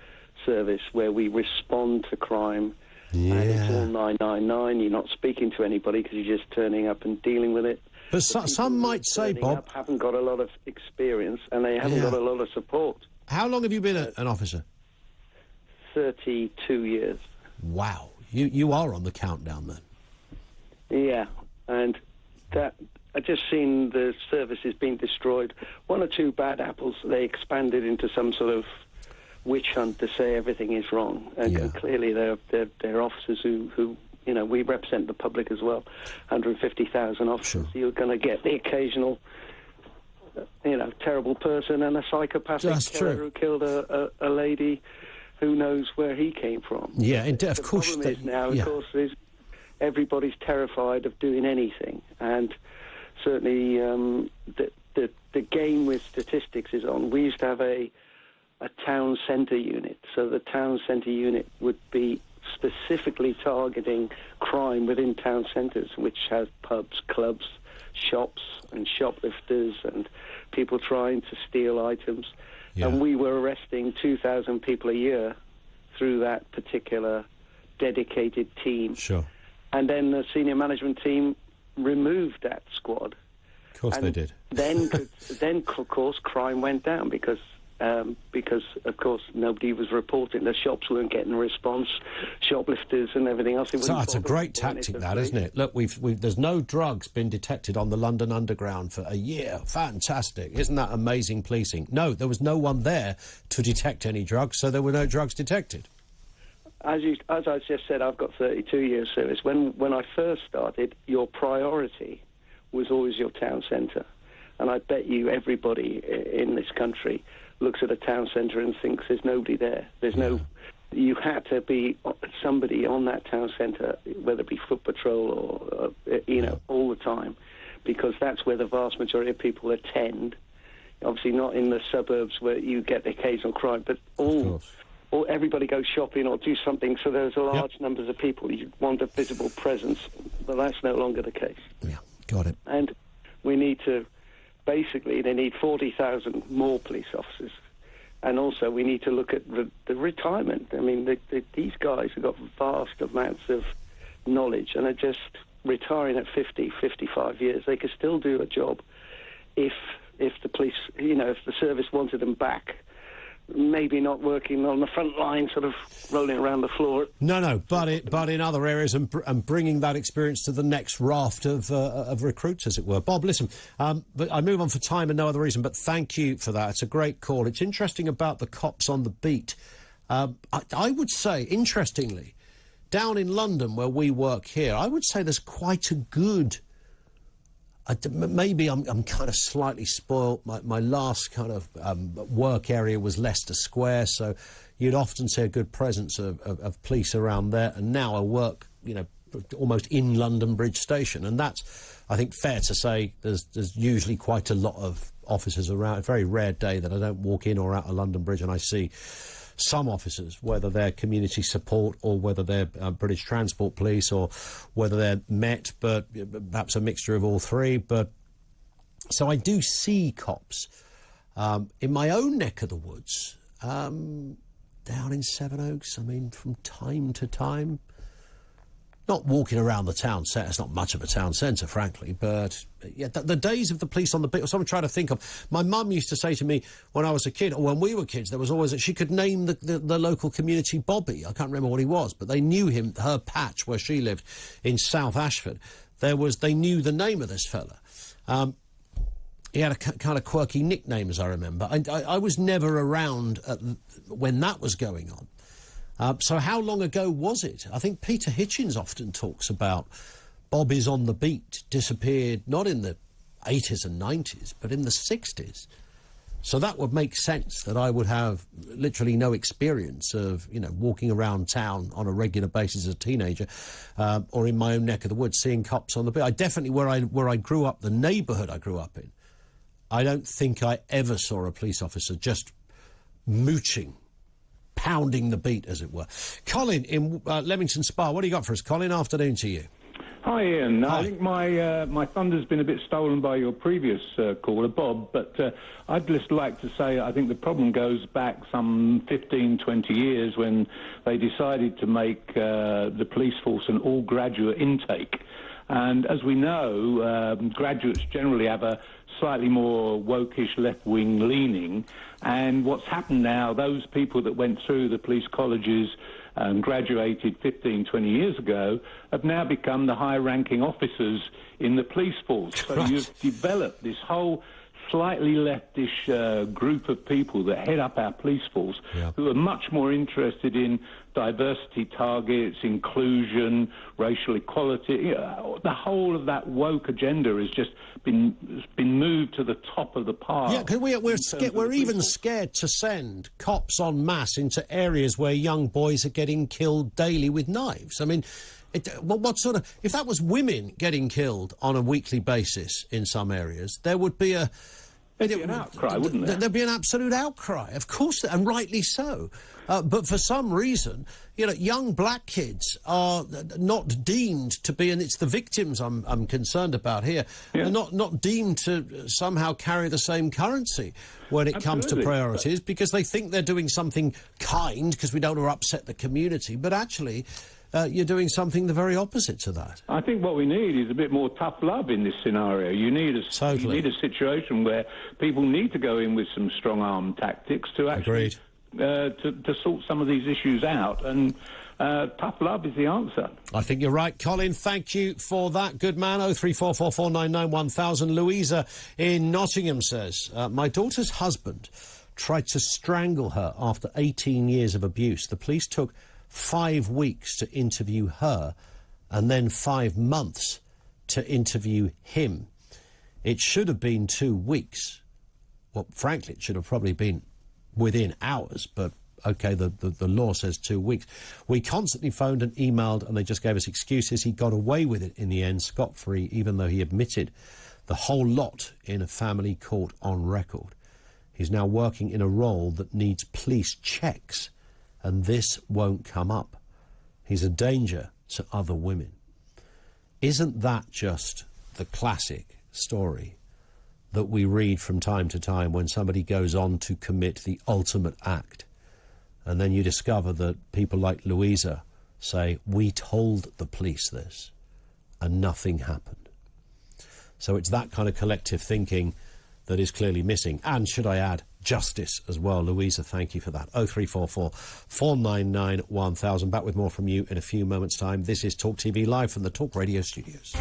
service where we respond to crime. And it's all 999. You're not speaking to anybody because you're just turning up and dealing with it. But some might say, Bob, haven't got a lot of experience and they haven't got a lot of support. How long have you been an officer? 32 years. Wow. You are on the countdown then. Yeah, and that I just seen the services being destroyed. 1 or 2 bad apples, they expanded into some sort of witch hunt to say everything is wrong. And clearly they're officers who you know, we represent the public as well. 150,000 officers. Sure. You're going to get the occasional, you know, terrible person and a psychopathic killer who killed a lady who knows where he came from. Yeah, of course. The problem is now, of course, is everybody's terrified of doing anything. And certainly the game with statistics is on. We used to have a town centre unit. So the town centre unit would be specifically targeting crime within town centres, which has pubs, clubs, shops and shoplifters and people trying to steal items. And we were arresting 2,000 people a year through that particular dedicated team. Sure. And then the senior management team removed that squad. Of course they did. Then, of course, crime went down because because, of course, nobody was reporting. The shops weren't getting a response, shoplifters and everything else. So it's a great tactic, that, isn't it? Look, there's no drugs been detected on the London Underground for a year. Fantastic. Isn't that amazing policing? No, there was no one there to detect any drugs, so there were no drugs detected. As I just said, I've got 32 years service. When I first started, your priority was always your town centre. And I bet you everybody in this country looks at a town centre and thinks there's nobody there. You had to be somebody on that town centre, whether it be foot patrol or, all the time, because that's where the vast majority of people attend. Obviously not in the suburbs where you get the occasional crime, but everybody goes shopping or do something, so there's large numbers of people. You want a visible presence, but that's no longer the case. Yeah, got it. And we need to... Basically, they need 40,000 more police officers. And also, we need to look at the retirement. I mean, these guys have got vast amounts of knowledge and are just retiring at 50, 55 years. They could still do a job if the police, if the service wanted them back. Maybe not working on the front line, sort of rolling around the floor. No, but in other areas and bringing that experience to the next raft of recruits, as it were. Bob, listen, but I move on for time and no other reason, but thank you for that. It's a great call. It's interesting about the cops on the beat. I would say, interestingly, down in London where we work here, I would say there's quite a good... maybe I'm kind of slightly spoilt. My last kind of work area was Leicester Square, so you'd often see a good presence of police around there. And now I work, almost in London Bridge Station, and that's, I think, fair to say. There's usually quite a lot of officers around. A very rare day that I don't walk in or out of London Bridge and I see some officers, whether they're community support or whether they're British Transport Police or whether they're Met, but perhaps a mixture of all three. But so I do see cops in my own neck of the woods, down in Sevenoaks. I mean, from time to time. Not walking around the town centre. It's not much of a town centre, frankly, but yeah, the days of the police on the beat, so I'm trying to think of. My mum used to say to me when I was a kid, or when we were kids, there was always she could name the local community Bobby. I can't remember what he was, but they knew him, her patch where she lived in South Ashford. They knew the name of this fella. He had a kind of quirky nickname, as I remember. I was never around when that was going on. So how long ago was it? I think Peter Hitchens often talks about Bobbies on the beat disappeared not in the 80s and 90s, but in the 60s. So that would make sense that I would have literally no experience of, walking around town on a regular basis as a teenager, or in my own neck of the woods seeing cops on the beat. I definitely, where I grew up, the neighbourhood I grew up in, I don't think I ever saw a police officer just mooching, pounding the beat, as it were. Colin in Leamington Spa, what do you got for us, Colin? Afternoon to you. Hi, Ian. Hi. I think my thunder's been a bit stolen by your previous caller, Bob, but I'd just like to say I think the problem goes back some 15, 20 years when they decided to make the police force an all-graduate intake. And as we know, graduates generally have a slightly more wokish left-wing leaning. And what's happened now, those people that went through the police colleges and graduated 15, 20 years ago have now become the high-ranking officers in the police force. So you've developed this whole slightly leftish group of people that head up our police force who are much more interested in diversity targets, inclusion, racial equality. The whole of that woke agenda has just been moved to the top of the pile. Yeah, because we're even scared to send cops en masse into areas where young boys are getting killed daily with knives. I mean, what sort of... If that was women getting killed on a weekly basis in some areas, there would be a... There'd be an outcry, wouldn't there? There'd be an absolute outcry, of course, and rightly so. But for some reason, young black kids are not deemed to be, and it's the victims I'm concerned about here, are not deemed to somehow carry the same currency when it comes to priorities, because they think they're doing something kind, because we don't want to upset the community, but actually... you're doing something the very opposite to that. I think what we need is a bit more tough love in this scenario. You need a situation where people need to go in with some strong-arm tactics to actually to sort some of these issues out, and tough love is the answer. I think you're right, Colin. Thank you for that. Good man. 03444991000. Louisa in Nottingham says, my daughter's husband tried to strangle her after 18 years of abuse. The police took 5 weeks to interview her and then 5 months to interview him. It should have been 2 weeks. Well, frankly, it should have probably been within hours, but OK, the law says 2 weeks. We constantly phoned and emailed, and they just gave us excuses. He got away with it in the end, scot-free, even though he admitted the whole lot in a family court on record. He's now working in a role that needs police checks, and this won't come up. He's a danger to other women. Isn't that just the classic story that we read from time to time when somebody goes on to commit the ultimate act? And then you discover that people like Louisa say, we told the police this, and nothing happened. So it's that kind of collective thinking that is clearly missing. And, should I add, justice as well. Louisa, thank you for that. 0344 499 1000. Back with more from you in a few moments' time. This is Talk TV live from the Talk Radio studios.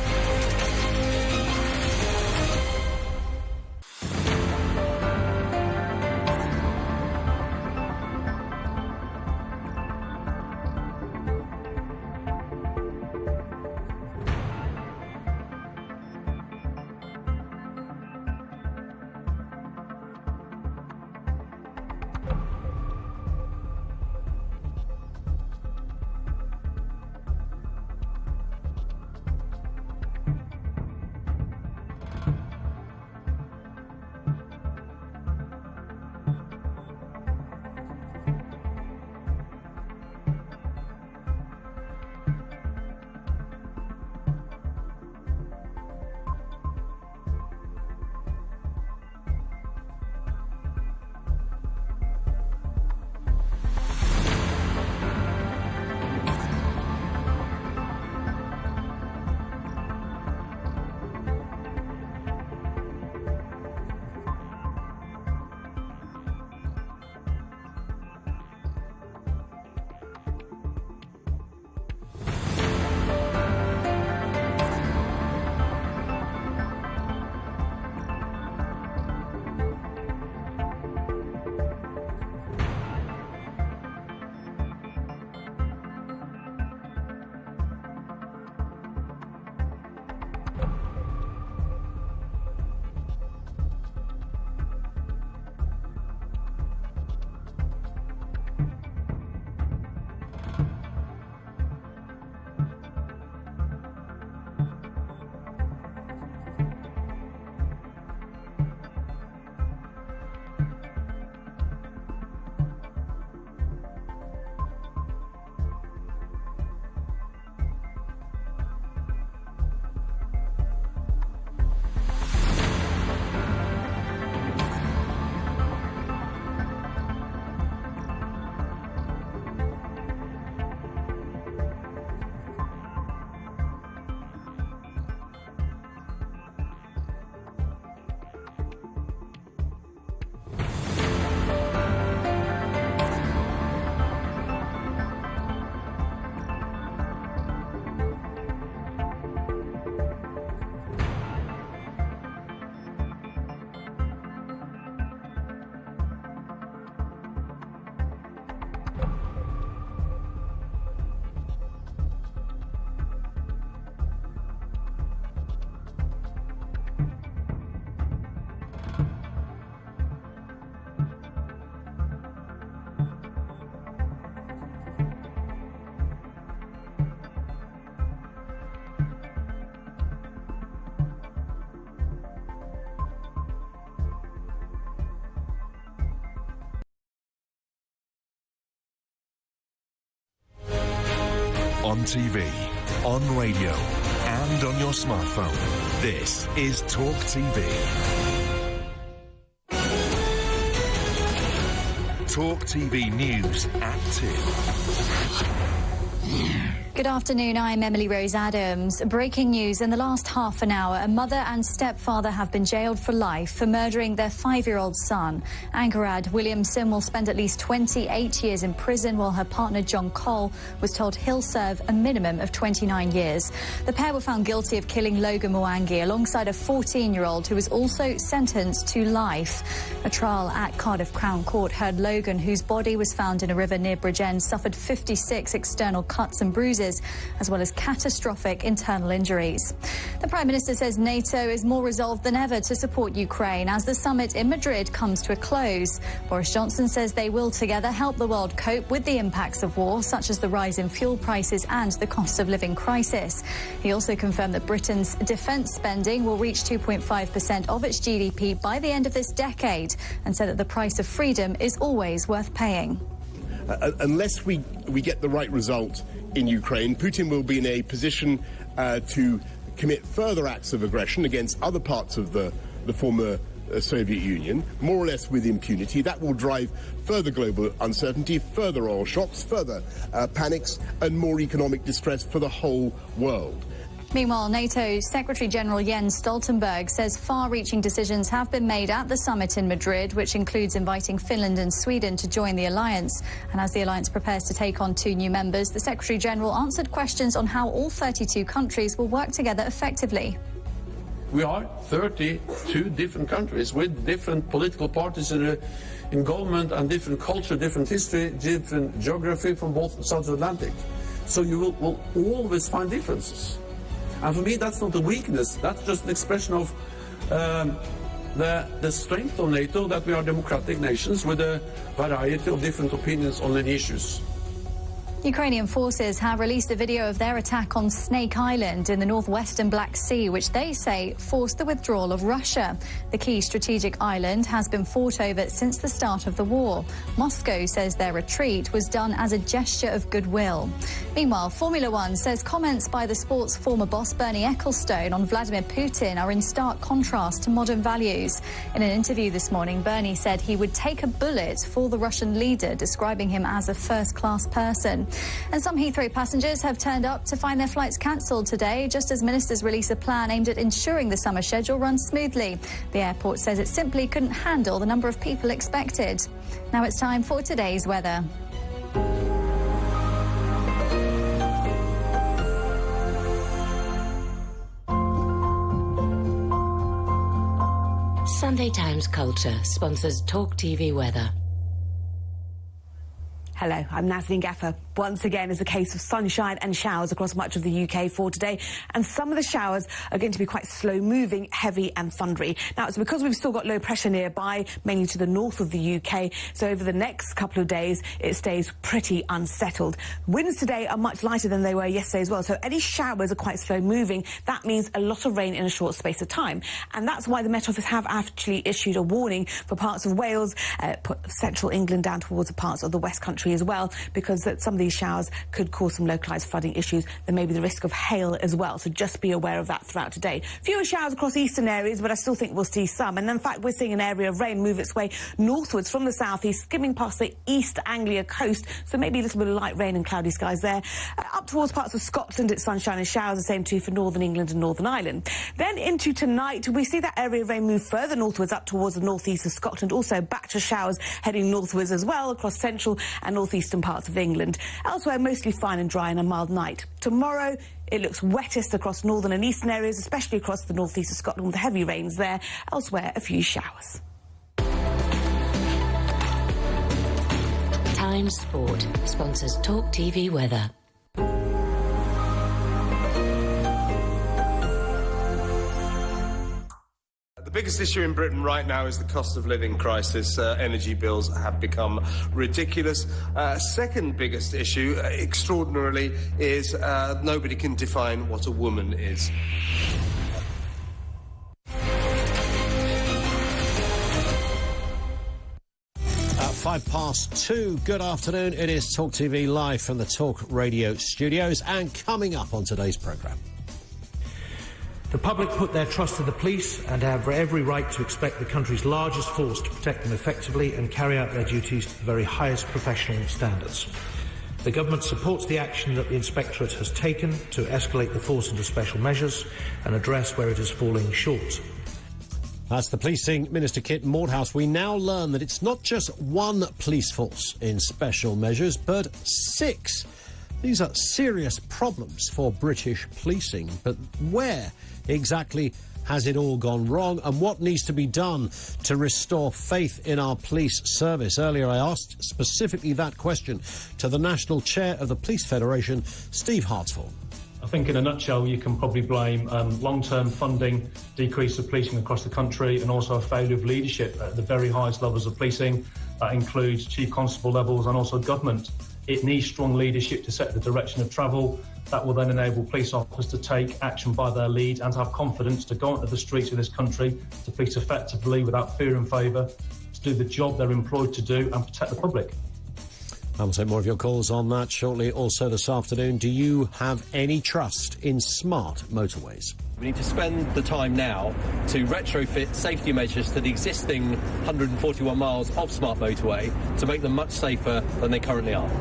On TV, on radio, and on your smartphone. This is Talk TV. Talk TV News at 2. Good afternoon, I'm Emily Rose Adams. Breaking news in the last half an hour, a mother and stepfather have been jailed for life for murdering their 5-year-old son. Ankarad Williamson will spend at least 28 years in prison, while her partner John Cole was told he'll serve a minimum of 29 years. The pair were found guilty of killing Logan Mwangi alongside a 14-year-old who was also sentenced to life. A trial at Cardiff Crown Court heard Logan, whose body was found in a river near Bridgend, suffered 56 external cuts and bruises, as well as catastrophic internal injuries. The Prime Minister says NATO is more resolved than ever to support Ukraine as the summit in Madrid comes to a close. Boris Johnson says they will together help the world cope with the impacts of war, such as the rise in fuel prices and the cost of living crisis. He also confirmed that Britain's defence spending will reach 2.5% of its GDP by the end of this decade, and said that the price of freedom is always worth paying. Unless we get the right result in Ukraine, Putin will be in a position to commit further acts of aggression against other parts of the former Soviet Union, more or less with impunity. That will drive further global uncertainty, further oil shocks, further panics, and more economic distress for the whole world. Meanwhile, NATO Secretary-General Jens Stoltenberg says far-reaching decisions have been made at the summit in Madrid, which includes inviting Finland and Sweden to join the alliance. And as the alliance prepares to take on 2 new members, the Secretary-General answered questions on how all 32 countries will work together effectively. We are 32 different countries with different political parties in government and different culture, different history, different geography from both sides of the Atlantic. So you will always find differences. And for me, that's not a weakness. That's just an expression of the strength of NATO, that we are democratic nations with a variety of different opinions on many issues. Ukrainian forces have released a video of their attack on Snake Island in the northwestern Black Sea, which they say forced the withdrawal of Russia. The key strategic island has been fought over since the start of the war. Moscow says their retreat was done as a gesture of goodwill. Meanwhile, Formula One says comments by the sport's former boss Bernie Ecclestone on Vladimir Putin are in stark contrast to modern values. In an interview this morning, Bernie said he would take a bullet for the Russian leader, describing him as a first-class person. And some Heathrow passengers have turned up to find their flights cancelled today, just as ministers release a plan aimed at ensuring the summer schedule runs smoothly. The airport says it simply couldn't handle the number of people expected. Now it's time for today's weather. Sunday Times Culture sponsors Talk TV Weather. Hello, I'm Nazanin Gaffer. Once again, is a case of sunshine and showers across much of the UK for today, and some of the showers are going to be quite slow-moving, heavy and thundery. Now, it's because we've still got low pressure nearby, mainly to the north of the UK, so over the next couple of days, it stays pretty unsettled. Winds today are much lighter than they were yesterday as well, so any showers are quite slow-moving. That means a lot of rain in a short space of time, and that's why the Met Office have actually issued a warning for parts of Wales, central England down towards the parts of the West Country as well, because some of these showers could cause some localised flooding issues. There may be the risk of hail as well, so just be aware of that throughout today. Fewer showers across eastern areas, but I still think we'll see some. And in fact, we're seeing an area of rain move its way northwards from the southeast, skimming past the East Anglia coast, so maybe a little bit of light rain and cloudy skies there. Up towards parts of Scotland, it's sunshine and showers, the same too for northern England and Northern Ireland. Then into tonight, we see that area of rain move further northwards up towards the northeast of Scotland, also back to showers heading northwards as well across central and northeastern parts of England. Elsewhere, mostly fine and dry and a mild night. Tomorrow, it looks wettest across northern and eastern areas, especially across the northeast of Scotland with heavy rains there. Elsewhere, a few showers. Times Sport sponsors Talk TV Weather. The biggest issue in Britain right now is the cost of living crisis. Energy bills have become ridiculous. Second biggest issue, extraordinarily, is nobody can define what a woman is. 2:05. Good afternoon. It is Talk TV live from the Talk Radio studios, and coming up on today's programme. The public put their trust in the police and have every right to expect the country's largest force to protect them effectively and carry out their duties to the very highest professional standards. The government supports the action that the Inspectorate has taken to escalate the force into special measures and address where it is falling short. That's the Policing Minister, Kit Mordhouse. We now learn that it's not just one police force in special measures, but 6. These are serious problems for British policing. But where exactly has it all gone wrong, and what needs to be done to restore faith in our police service? Earlier I asked specifically that question to the National Chair of the Police Federation, Steve Hartsford. I think in a nutshell you can probably blame long-term funding, decrease of policing across the country, and also a failure of leadership at the very highest levels of policing. That includes chief constable levels and also government. It needs strong leadership to set the direction of travel. That will then enable police officers to take action by their lead and to have confidence to go onto the streets of this country, to police effectively without fear and favour, to do the job they're employed to do and protect the public. I will take more of your calls on that shortly. Also this afternoon, do you have any trust in smart motorways? We need to spend the time now to retrofit safety measures to the existing 141 miles of smart motorway to make them much safer than they currently are.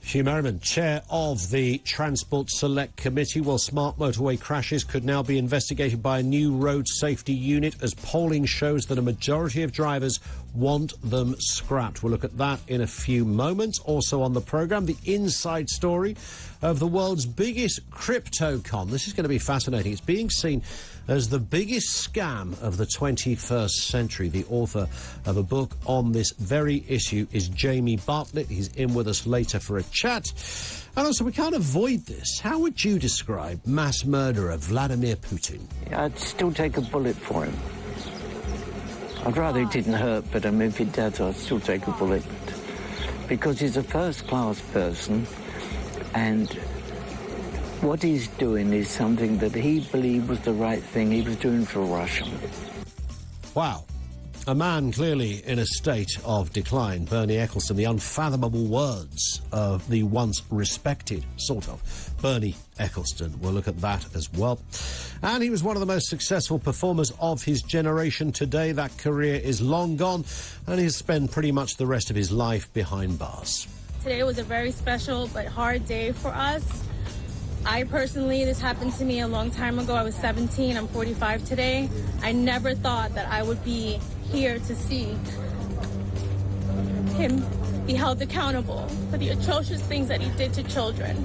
Hugh Merriman, chair of the Transport Select Committee. Well, smart motorway crashes could now be investigated by a new road safety unit as polling shows that a majority of drivers want them scrapped. We'll look at that in a few moments. Also on the programme, the inside story of the world's biggest crypto-con. This is going to be fascinating. It's being seen as the biggest scam of the 21st century. The author of a book on this very issue is Jamie Bartlett. He's in with us later for a chat. And also, we can't avoid this. How would you describe mass murderer Vladimir Putin? I'd still take a bullet for him. I'd rather it didn't hurt, but if it does, I'd still take a bullet. Because he's a first-class person, and what he's doing is something that he believed was the right thing he was doing for Russia. Wow. A man clearly in a state of decline. Bernie Ecclestone, the unfathomable words of the once respected, sort of, Bernie Ecclestone. We'll look at that as well. And he was one of the most successful performers of his generation. Today, that career is long gone, and he'll spend pretty much the rest of his life behind bars. Today was a very special but hard day for us. I personally, this happened to me a long time ago. I was 17, I'm 45 today. I never thought that I would be here to see him be held accountable for the atrocious things that he did to children.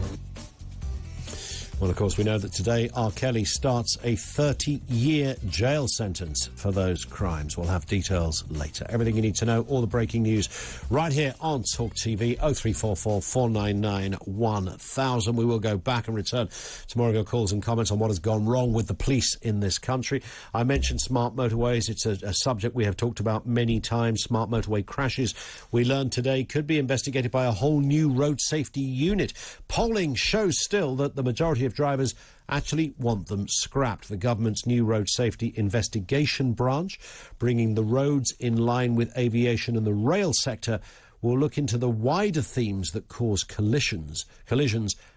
Well, of course, we know that today R. Kelly starts a 30-year jail sentence for those crimes. We'll have details later. Everything you need to know, all the breaking news, right here on Talk TV, 0344 499 1000. We will go back and return to more of your calls and comments on what has gone wrong with the police in this country. I mentioned smart motorways. It's a subject we have talked about many times. Smart motorway crashes, we learned today, could be investigated by a whole new road safety unit. Polling shows still that the majority of drivers actually want them scrapped. The government's new road safety investigation branch, bringing the roads in line with aviation and the rail sector, will look into the wider themes that cause collisions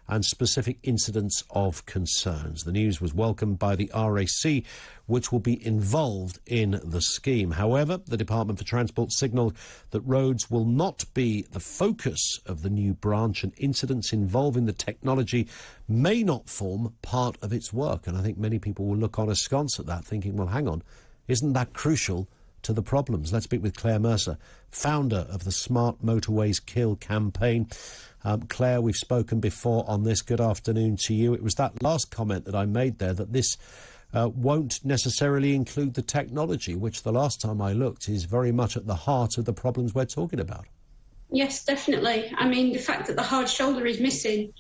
and specific incidents of concerns. The news was welcomed by the RAC, which will be involved in the scheme. However, the Department for Transport signalled that roads will not be the focus of the new branch, and incidents involving the technology may not form part of its work. And I think many people will look on askance at that, thinking, well, hang on, isn't that crucial to the problems? Let's speak with Claire Mercer, founder of the Smart Motorways Kill campaign. Claire, we've spoken before on this. Good afternoon to you. It was that last comment that I made there, that this won't necessarily include the technology, which the last time I looked is very much at the heart of the problems we're talking about. Yes, definitely. I mean, the fact that the hard shoulder is missing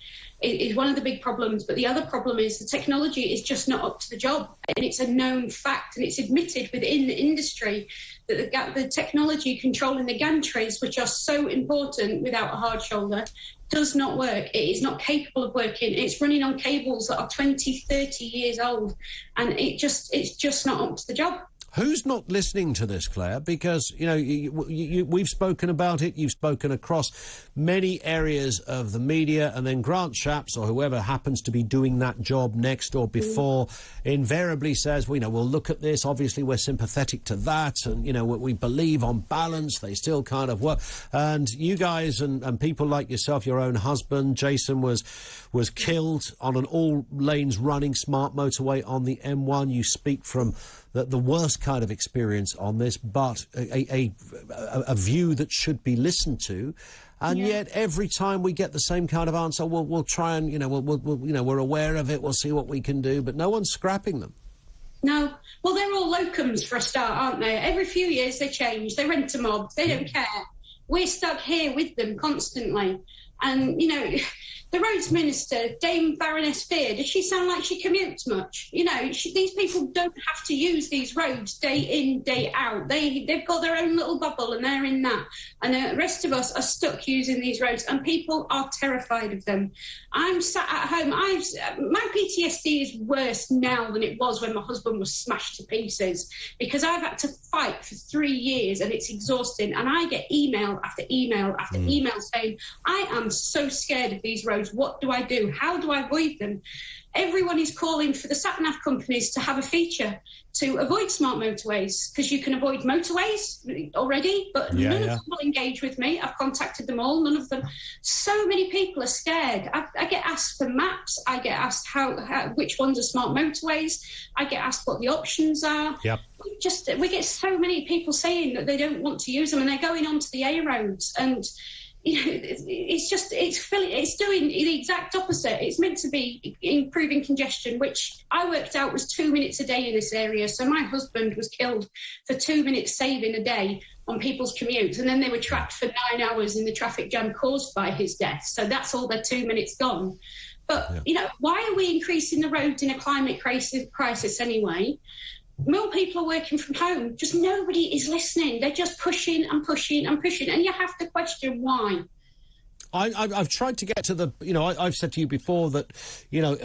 is one of the big problems, but the other problem is the technology is just not up to the job, and it's a known fact, and it's admitted within the industry that the technology controlling the gantries, which are so important without a hard shoulder, does not work. It is not capable of working. It's running on cables that are 20, 30 years old, and it's just not up to the job. Who's not listening to this, Claire? Because, you know, we've spoken about it. You've spoken across many areas of the media, and then Grant Shapps or whoever happens to be doing that job next or before invariably says, well, you know, we'll look at this. Obviously, we're sympathetic to that. And, you know, we believe on balance. They still kind of work. And you guys and people like yourself, your own husband, Jason, was killed on an all-lanes running smart motorway on the M1. You speak from the worst kind of experience on this, but a view that should be listened to, and yet every time we get the same kind of answer, we'll try and, you know, we're aware of it, we'll see what we can do, but no one's scrapping them. No. Well, they're all locums for a start, aren't they? Every few years they change, they rent a mob, they don't care. We're stuck here with them constantly. And, you know, the roads minister, Dame Baroness Fear, does she sound like she commutes much? You know, these people don't have to use these roads day in, day out. They've got their own little bubble and they're in that. And the rest of us are stuck using these roads, and people are terrified of them. I'm sat at home. My PTSD is worse now than it was when my husband was smashed to pieces, because I've had to fight for 3 years and it's exhausting. And I get email after email after email saying, I am so scared of these roads. What do I do? How do I avoid them? Everyone is calling for the sat-nav companies to have a feature to avoid smart motorways, because you can avoid motorways already, but none of them will engage with me. I've contacted them all, none of them. So many people are scared. I get asked for maps. I get asked which ones are smart motorways. I get asked what the options are. Yep. We get so many people saying that they don't want to use them, and they're going onto the A roads, and you know, it's doing the exact opposite. It's meant to be improving congestion, which I worked out was 2 minutes a day in this area. So my husband was killed for 2 minutes saving a day on people's commutes, and then they were trapped for 9 hours in the traffic jam caused by his death. So that's all their 2 minutes gone. But, you know, why are we increasing the roads in a climate crisis anyway? More people are working from home. Just nobody is listening. They're just pushing and pushing and pushing. And you have to question why. I've tried to get to the, you know, I've said to you before that, you know,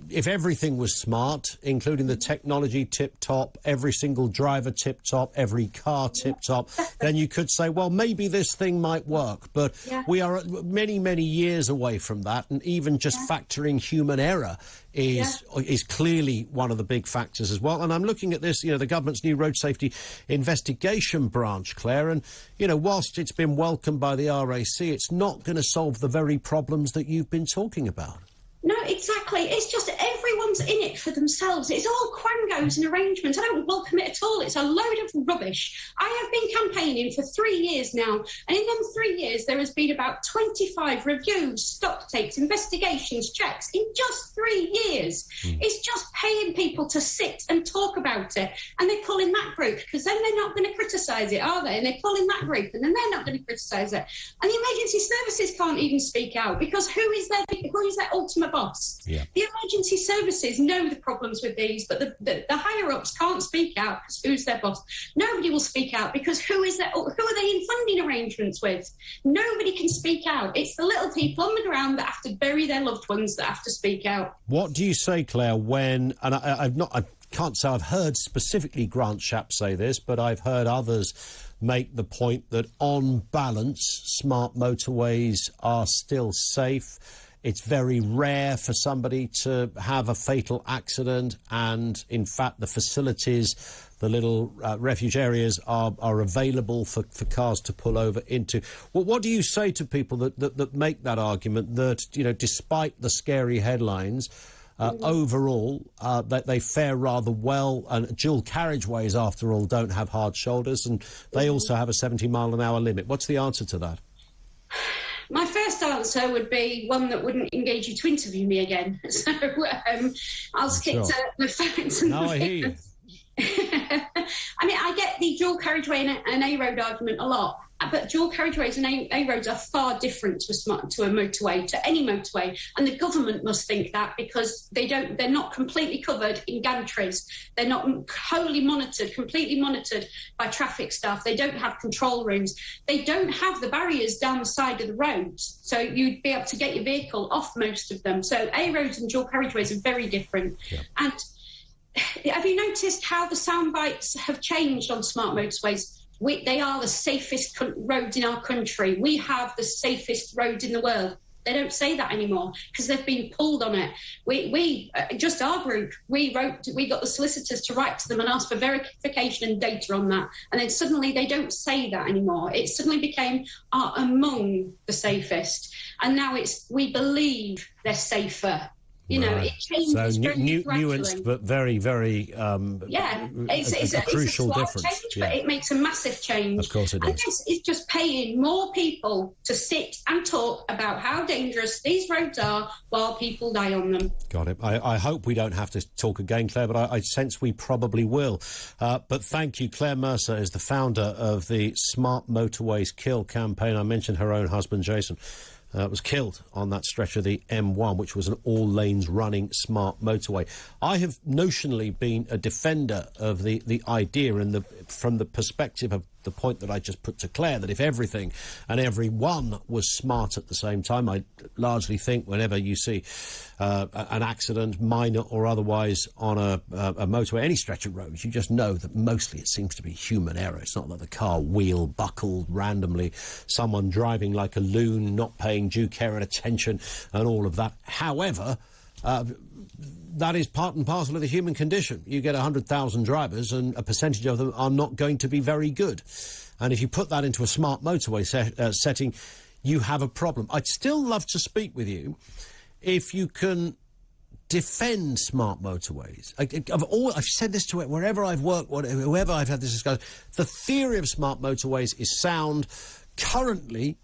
if everything was smart, including the technology tip-top, every single driver tip-top, every car tip-top, then you could say, well, maybe this thing might work. But we are many, many years away from that. And even just factoring human error is clearly one of the big factors as well. And I'm looking at this, you know, the government's new road safety investigation branch, Claire, and, you know, whilst it's been welcomed by the RAC, it's not going to solve the very problems that you've been talking about. No, exactly. It's just everyone's in it for themselves. It's all quangos and arrangements. I don't welcome it at all. It's a load of rubbish. I have been campaigning for 3 years now, and in them 3 years there has been about 25 reviews, stock takes, investigations, checks in just 3 years. It's just paying people to sit and talk about it, and they pull in that group, because then they're not going to criticise it, are they? And they pull in that group, and then they're not going to criticise it. And the emergency services can't even speak out, because who is their ultimate boss? The emergency services know the problems with these, but the higher-ups can't speak out, because who's their boss? Nobody will speak out, because who are they in funding arrangements with? Nobody can speak out. It's the little people on the ground that have to bury their loved ones that have to speak out. What do you say, Claire, when, and I can't say I've heard specifically Grant Shapps say this, but I've heard others make the point that on balance, smart motorways are still safe. It's very rare for somebody to have a fatal accident, and in fact the facilities, the little refuge areas are available for cars to pull over into. Well, what do you say to people that make that argument, that, you know, despite the scary headlines, overall that they fare rather well, and dual carriageways, after all, don't have hard shoulders, and they also have a 70-mile-an-hour limit? What's the answer to that? My first answer would be one that wouldn't engage you to interview me again. So I'll stick to the facts. And I hear you. I mean, I get the dual carriageway and A road argument a lot, but dual carriageways and A roads are far different to a motorway, to any motorway, and the government must think that, because they're not completely covered in gantries. They're not completely monitored by traffic staff. They don't have control rooms. They don't have the barriers down the side of the roads, so you'd be able to get your vehicle off most of them. So A roads and dual carriageways are very different. And have you noticed how the sound bites have changed on smart motorways? They are the safest roads in our country. We have the safest roads in the world. They don't say that anymore because they've been pulled on it. We just our group, we got the solicitors to write to them and ask for verification and data on that. And then suddenly they don't say that anymore. It suddenly became among the safest. And now we believe they're safer. You know, it changes. So nuanced, but very, very it's a crucial slight difference. change, but it makes a massive change. Of course it and does. this is just paying more people to sit and talk about how dangerous these roads are while people die on them. Got it. I hope we don't have to talk again, Claire, but I sense we probably will. But thank you. Claire Mercer is the founder of the Smart Motorways Kill campaign. I mentioned her own husband, Jason. Was killed on that stretch of the M1, which was an all-lanes running smart motorway. I have notionally been a defender of the idea and from the perspective of the point that I just put to Claire, that if everything and everyone was smart at the same time, I largely think whenever you see an accident, minor or otherwise, on a motorway, any stretch of roads, you just know that mostly it seems to be human error. It's not that the car wheel buckled randomly, someone driving like a loon, not paying due care and attention, and all of that. However, that is part and parcel of the human condition. You get 100,000 drivers and a percentage of them are not going to be very good. And if you put that into a smart motorway setting, you have a problem. I'd still love to speak with you if you can defend smart motorways. I've said this to it wherever I've worked, whoever I've had this discussion. The theory of smart motorways is sound. Currently,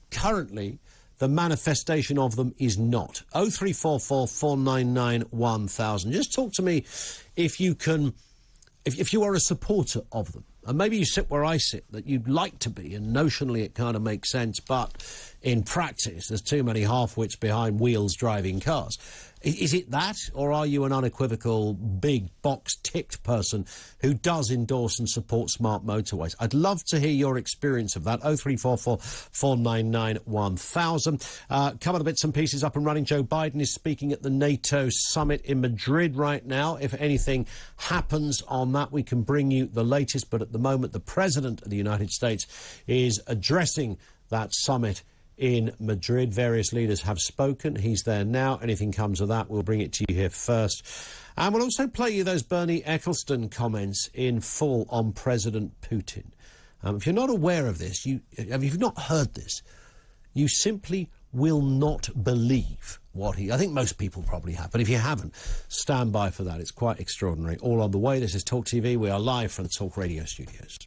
the manifestation of them is not. 0344 499 1000. Just talk to me if you can, if you are a supporter of them. And maybe you sit where I sit, that you'd like to be, and notionally it kind of makes sense, but in practice there's too many half-wits behind wheels driving cars. Is it that, or are you an unequivocal, big, box-ticked person who does endorse and support smart motorways? I'd love to hear your experience of that. 0344 499 1000. Couple of bits and pieces up and running. Joe Biden is speaking at the NATO summit in Madrid right now. If anything happens on that, we can bring you the latest. But at the moment, the President of the United States is addressing that summit in Madrid. Various leaders have spoken. He's there now. Anything comes of that, we'll bring it to you here first. And we'll also play you those Bernie Ecclestone comments in full on President Putin. If you're not aware of this, if you've not heard this, you simply will not believe what I think most people probably have. But if you haven't, stand by for that. It's quite extraordinary. All on the way. This is Talk TV. We are live from the Talk Radio studios.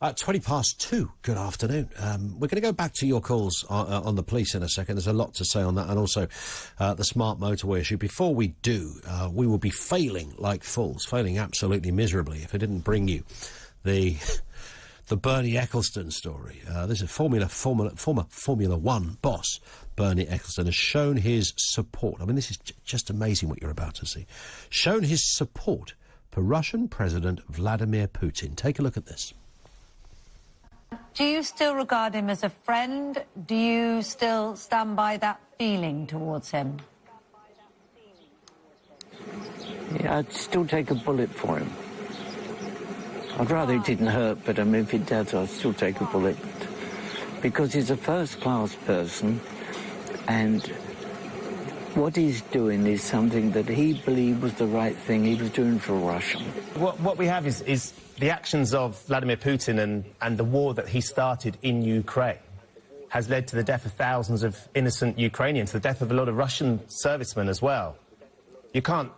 2:20. Good afternoon. We're going to go back to your calls on the police in a second. There's a lot to say on that, and also the smart motorway issue. Before we do, we will be failing like fools, failing absolutely miserably if it didn't bring you the Bernie Ecclestone story. This is former Formula One boss Bernie Ecclestone has shown his support. I mean, this is just amazing what you're about to see. Shown his support for Russian President Vladimir Putin. Take a look at this. Do you still regard him as a friend? Do you still stand by that feeling towards him? Yeah, I'd still take a bullet for him. I'd rather it didn't hurt, but I mean, if it does, I'd still take a bullet. Because he's a first-class person, and what he's doing is something that he believed was the right thing he was doing for Russia. What we have is the actions of Vladimir Putin and the war that he started in Ukraine has led to the death of thousands of innocent Ukrainians, the death of a lot of Russian servicemen as well. You can't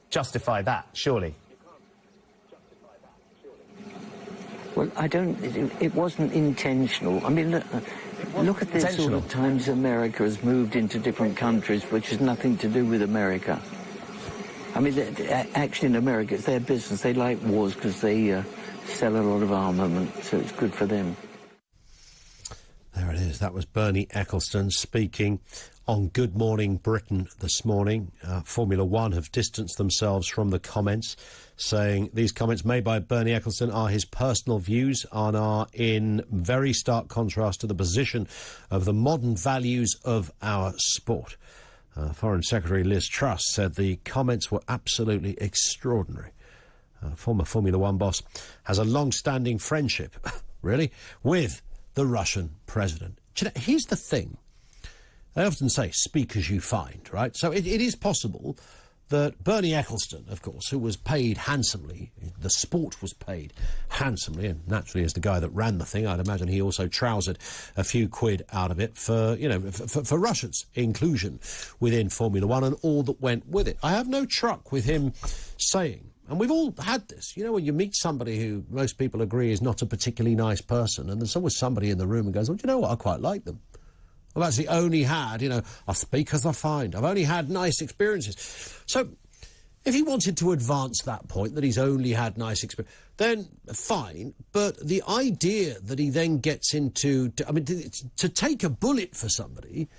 justify that, surely. Well, it wasn't intentional. I mean, look at this sort of times America has moved into different countries, which has nothing to do with America. I mean, actually in America, it's their business. They like wars because they sell a lot of armament, so it's good for them. There it is. That was Bernie Ecclestone speaking on Good Morning Britain this morning. Formula One have distanced themselves from the comments, saying these comments made by Bernie Ecclestone are his personal views and are in very stark contrast to the position of the modern values of our sport. Foreign Secretary Liz Truss said the comments were absolutely extraordinary. Former Formula One boss has a long-standing friendship, really, with the Russian president. Do you know, here's the thing. I often say, speak as you find, right? So it is possible that Bernie Ecclestone, of course, who was paid handsomely, the sport was paid handsomely, and naturally as the guy that ran the thing, I'd imagine he also trousered a few quid out of it for, you know, for Russia's inclusion within Formula One and all that went with it. I have no truck with him saying, and we've all had this, you know, when you meet somebody who most people agree is not a particularly nice person, and there's always somebody in the room who goes, well, do you know what, I quite like them. I've actually only had, you know, I speak as I find. I've only had nice experiences. So, if he wanted to advance that point, that he's only had nice experience, then fine. But the idea that he then gets into, I mean, to take a bullet for somebody,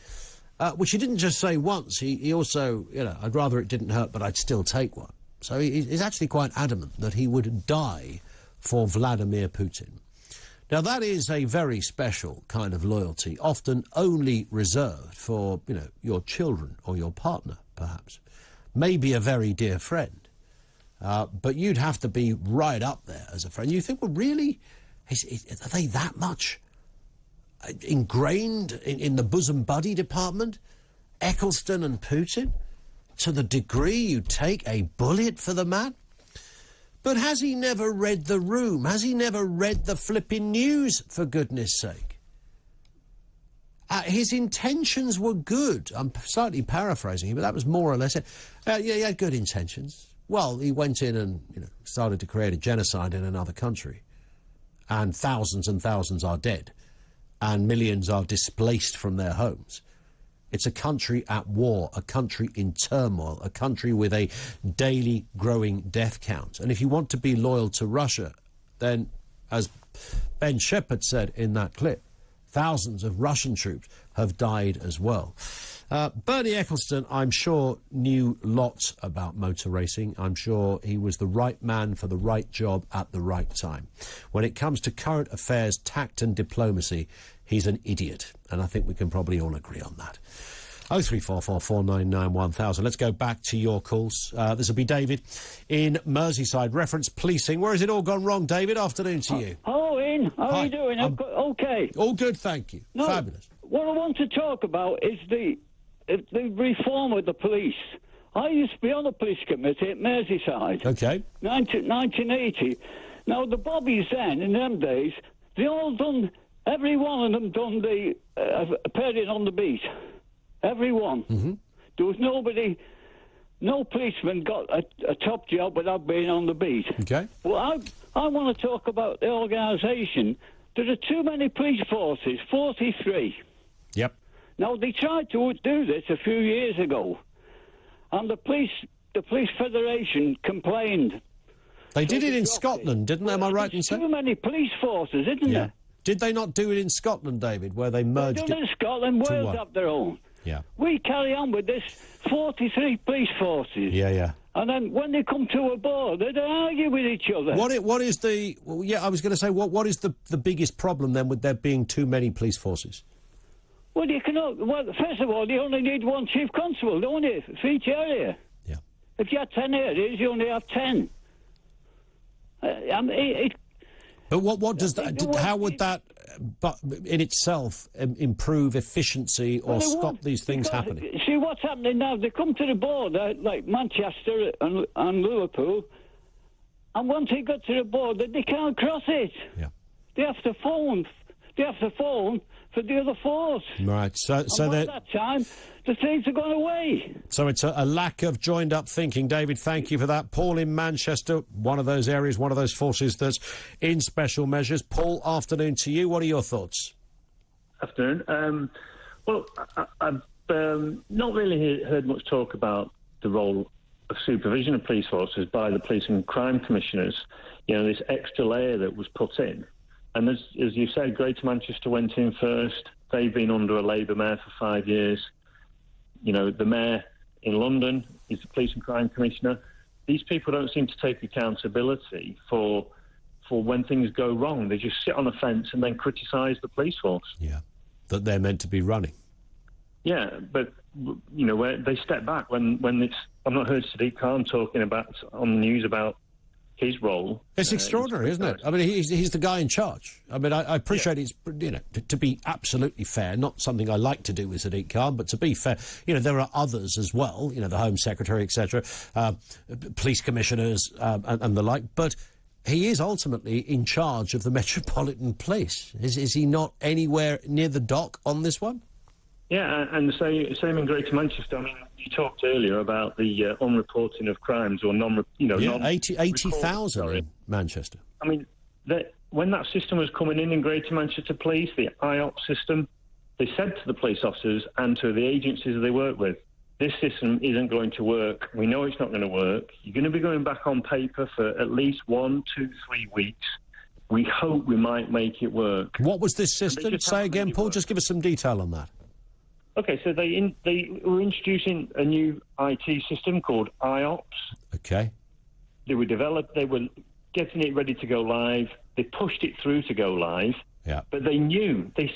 which he didn't just say once, he also, you know, I'd rather it didn't hurt, but I'd still take one. So he's actually quite adamant that he would die for Vladimir Putin. Now, that is a very special kind of loyalty, often only reserved for, you know, your children or your partner, perhaps. Maybe a very dear friend. But you'd have to be right up there as a friend. You think, well, really? Are they that much ingrained in the bosom buddy department? Ecclestone and Putin? To the degree you take a bullet for the man? But has he never read the room? Has he never read the flipping news, for goodness sake? His intentions were good. I'm slightly paraphrasing him, but that was more or less it. Yeah, he had good intentions. Well, he went in and, you know, started to create a genocide in another country. And thousands are dead. And millions are displaced from their homes. It's a country at war, a country in turmoil, a country with a daily growing death count. And if you want to be loyal to Russia, then, as Ben Shepherd said in that clip, thousands of Russian troops have died as well. Bernie Ecclestone, I'm sure, knew lots about motor racing. I'm sure he was the right man for the right job at the right time. When it comes to current affairs, tact and diplomacy, he's an idiot. And I think we can probably all agree on that. 0344 499 1000. Let's go back to your calls. This will be David in Merseyside. Reference policing. Where has it all gone wrong, David? Afternoon to you. Hello, Ian. How are you doing? Okay. All good, thank you. No, fabulous. What I want to talk about is the reform of the police. I used to be on the police committee at Merseyside. Okay. 1980. Now, the bobbies then, in them days, they all done, every one of them done the appearing on the beat. Every one. Mm-hmm. There was no policeman got a top job without being on the beat. Okay. Well, I want to talk about the organisation. There are too many police forces, 43. Yep. Now, they tried to do this a few years ago, and the police federation complained. They did it in Scotland, didn't they? Am I right in saying? Too many police forces, isn't there? Did they not do it in Scotland, David, where they merged They've done it in Scotland, Wales have their own. Yeah. We carry on with this 43 police forces. Yeah. And then when they come to a board, they argue with each other. What is the... Well, yeah, I was going to say, what is the biggest problem, then, with there being too many police forces? Well, first of all, you only need one chief constable, don't you, for each area? Yeah. If you have 10 areas, you only have 10. But what does that... How would that, but in itself, improve efficiency or stop these things happening? See, what's happening now, they come to the board, like Manchester and Liverpool, and once they get to the board, they can't cross it. Yeah. They have to phone for the other force. Right, so by that time, the things are gone away. So it's a lack of joined-up thinking. David, thank you for that. Paul in Manchester, one of those areas, one of those forces that's in special measures. Paul, afternoon to you. What are your thoughts? Afternoon. Well, I've not really heard much talk about the role of supervision of police forces by the police and crime commissioners. You know, this extra layer that was put in. And as you said, Greater Manchester went in first. They've been under a Labour mayor for 5 years. You know, the mayor in London is the police and crime commissioner. These people don't seem to take accountability for when things go wrong. They just sit on a fence and then criticise the police force. Yeah, that they're meant to be running. Yeah, but, you know, where they step back when it's... I've not heard Sadiq Khan talking about on the news about his role. It's extraordinary, isn't it? I mean, he's the guy in charge. I mean, I appreciate it's, you know, to be absolutely fair, not something I like to do with Sadiq Khan, but to be fair, you know, there are others as well, you know, the Home Secretary, etc., police commissioners and the like, but he is ultimately in charge of the Metropolitan Police. Is he not anywhere near the dock on this one? Yeah, and the same in Greater Manchester. I mean, you talked earlier about the unreporting of crimes or 80,000 in Manchester. I mean, when that system was coming in Greater Manchester Police, the IOP system, they said to the police officers and to the agencies they work with, this system isn't going to work. We know it's not going to work. You're going to be going back on paper for at least 1, 2, 3 weeks. We hope we might make it work. What was this system? Say again, Paul. Just give us some detail on that. Okay, so they were introducing a new IT system called IOPS. Okay. They were getting it ready to go live. They pushed it through to go live. Yeah. But they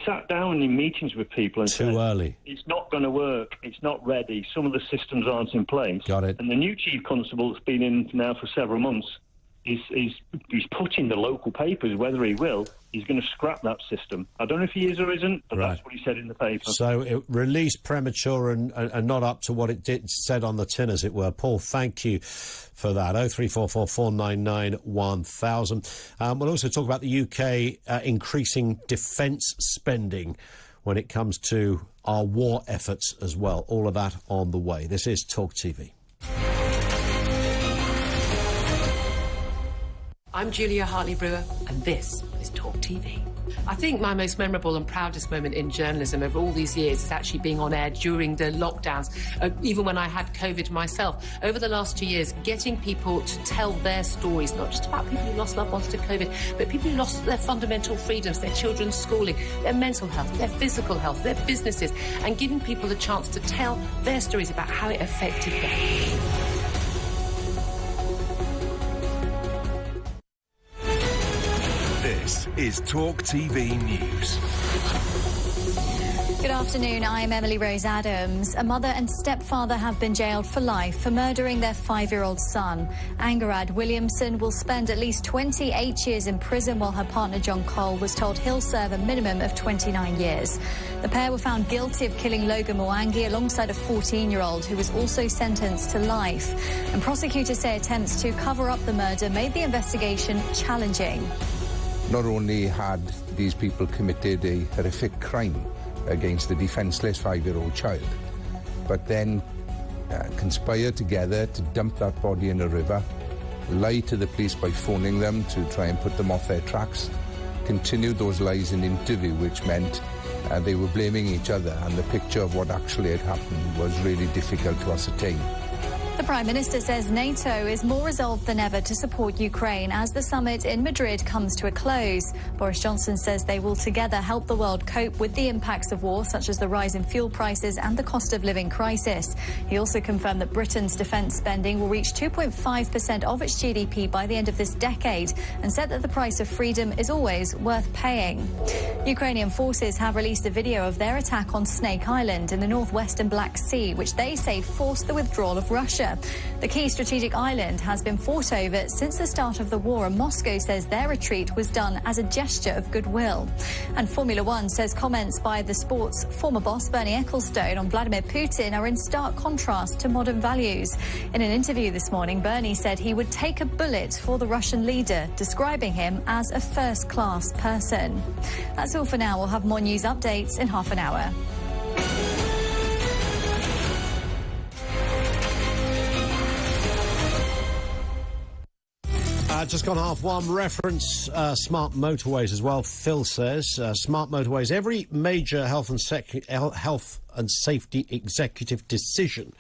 sat down in meetings with people and said, early. It's not going to work. It's not ready. Some of the systems aren't in place. Got it. And the new chief constable that's been in now for several months he's putting the local papers, whether he will, he's going to scrap that system. I don't know if he is or isn't, but that's what he said in the paper. So it released premature and not up to what it said on the tin, as it were. Paul, thank you for that. 0344 499 1000. We'll also talk about the UK increasing defence spending when it comes to our war efforts as well. All of that on the way. This is Talk TV. I'm Julia Hartley-Brewer, and this is Talk TV. I think my most memorable and proudest moment in journalism over all these years is actually being on air during the lockdowns, even when I had COVID myself. Over the last 2 years, getting people to tell their stories, not just about people who lost loved ones to COVID, but people who lost their fundamental freedoms, their children's schooling, their mental health, their physical health, their businesses, and giving people the chance to tell their stories about how it affected them. This is Talk TV News. Good afternoon, I'm Emily Rose Adams. A mother and stepfather have been jailed for life for murdering their 5-year-old son. Angarad Williamson will spend at least 28 years in prison, while her partner John Cole was told he'll serve a minimum of 29 years. The pair were found guilty of killing Logan Mwangi alongside a 14-year-old who was also sentenced to life. And prosecutors say attempts to cover up the murder made the investigation challenging. Not only had these people committed a horrific crime against a defenceless 5-year-old child, but then conspired together to dump that body in a river lied to the police by phoning them to try and put them off their tracks, continued those lies in the interview, which meant they were blaming each other, and the picture of what actually had happened was really difficult to ascertain. The Prime Minister says NATO is more resolved than ever to support Ukraine as the summit in Madrid comes to a close. Boris Johnson says they will together help the world cope with the impacts of war, such as the rise in fuel prices and the cost of living crisis. He also confirmed that Britain's defence spending will reach 2.5% of its GDP by the end of this decade, and said that the price of freedom is always worth paying. Ukrainian forces have released a video of their attack on Snake Island in the northwestern Black Sea, which they say forced the withdrawal of Russia. The key strategic island has been fought over since the start of the war, and Moscow says their retreat was done as a gesture of goodwill. And Formula One says comments by the sport's former boss Bernie Ecclestone on Vladimir Putin are in stark contrast to modern values. In an interview this morning, Bernie said he would take a bullet for the Russian leader, describing him as a first-class person. That's all for now. We'll have more news updates in half an hour. Just gone 1:30. Reference smart motorways as well. Phil says smart motorways. Every major health and safety executive decision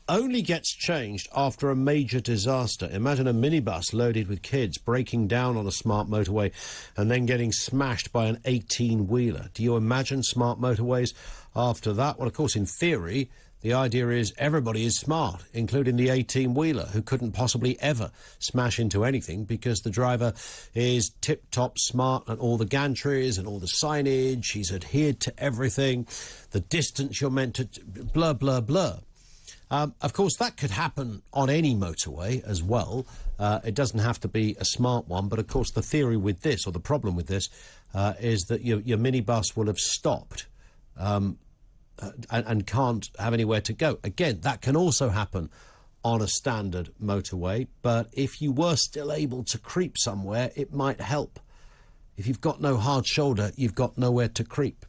only gets changed after a major disaster. Imagine a minibus loaded with kids breaking down on a smart motorway and then getting smashed by an 18-wheeler. Do you imagine smart motorways after that? Well, of course, in theory, the idea is everybody is smart, including the 18-wheeler, who couldn't possibly ever smash into anything because the driver is tip-top smart and all the gantries and all the signage, he's adhered to everything, the distance you're meant to... blah, blah, blah. Of course, that could happen on any motorway as well. It doesn't have to be a smart one, but of course the theory with this, or the problem with this, is that your minibus will have stopped and can't have anywhere to go. Again, that can also happen on a standard motorway, but if you were still able to creep somewhere, it might help. If you've got no hard shoulder, you've got nowhere to creep.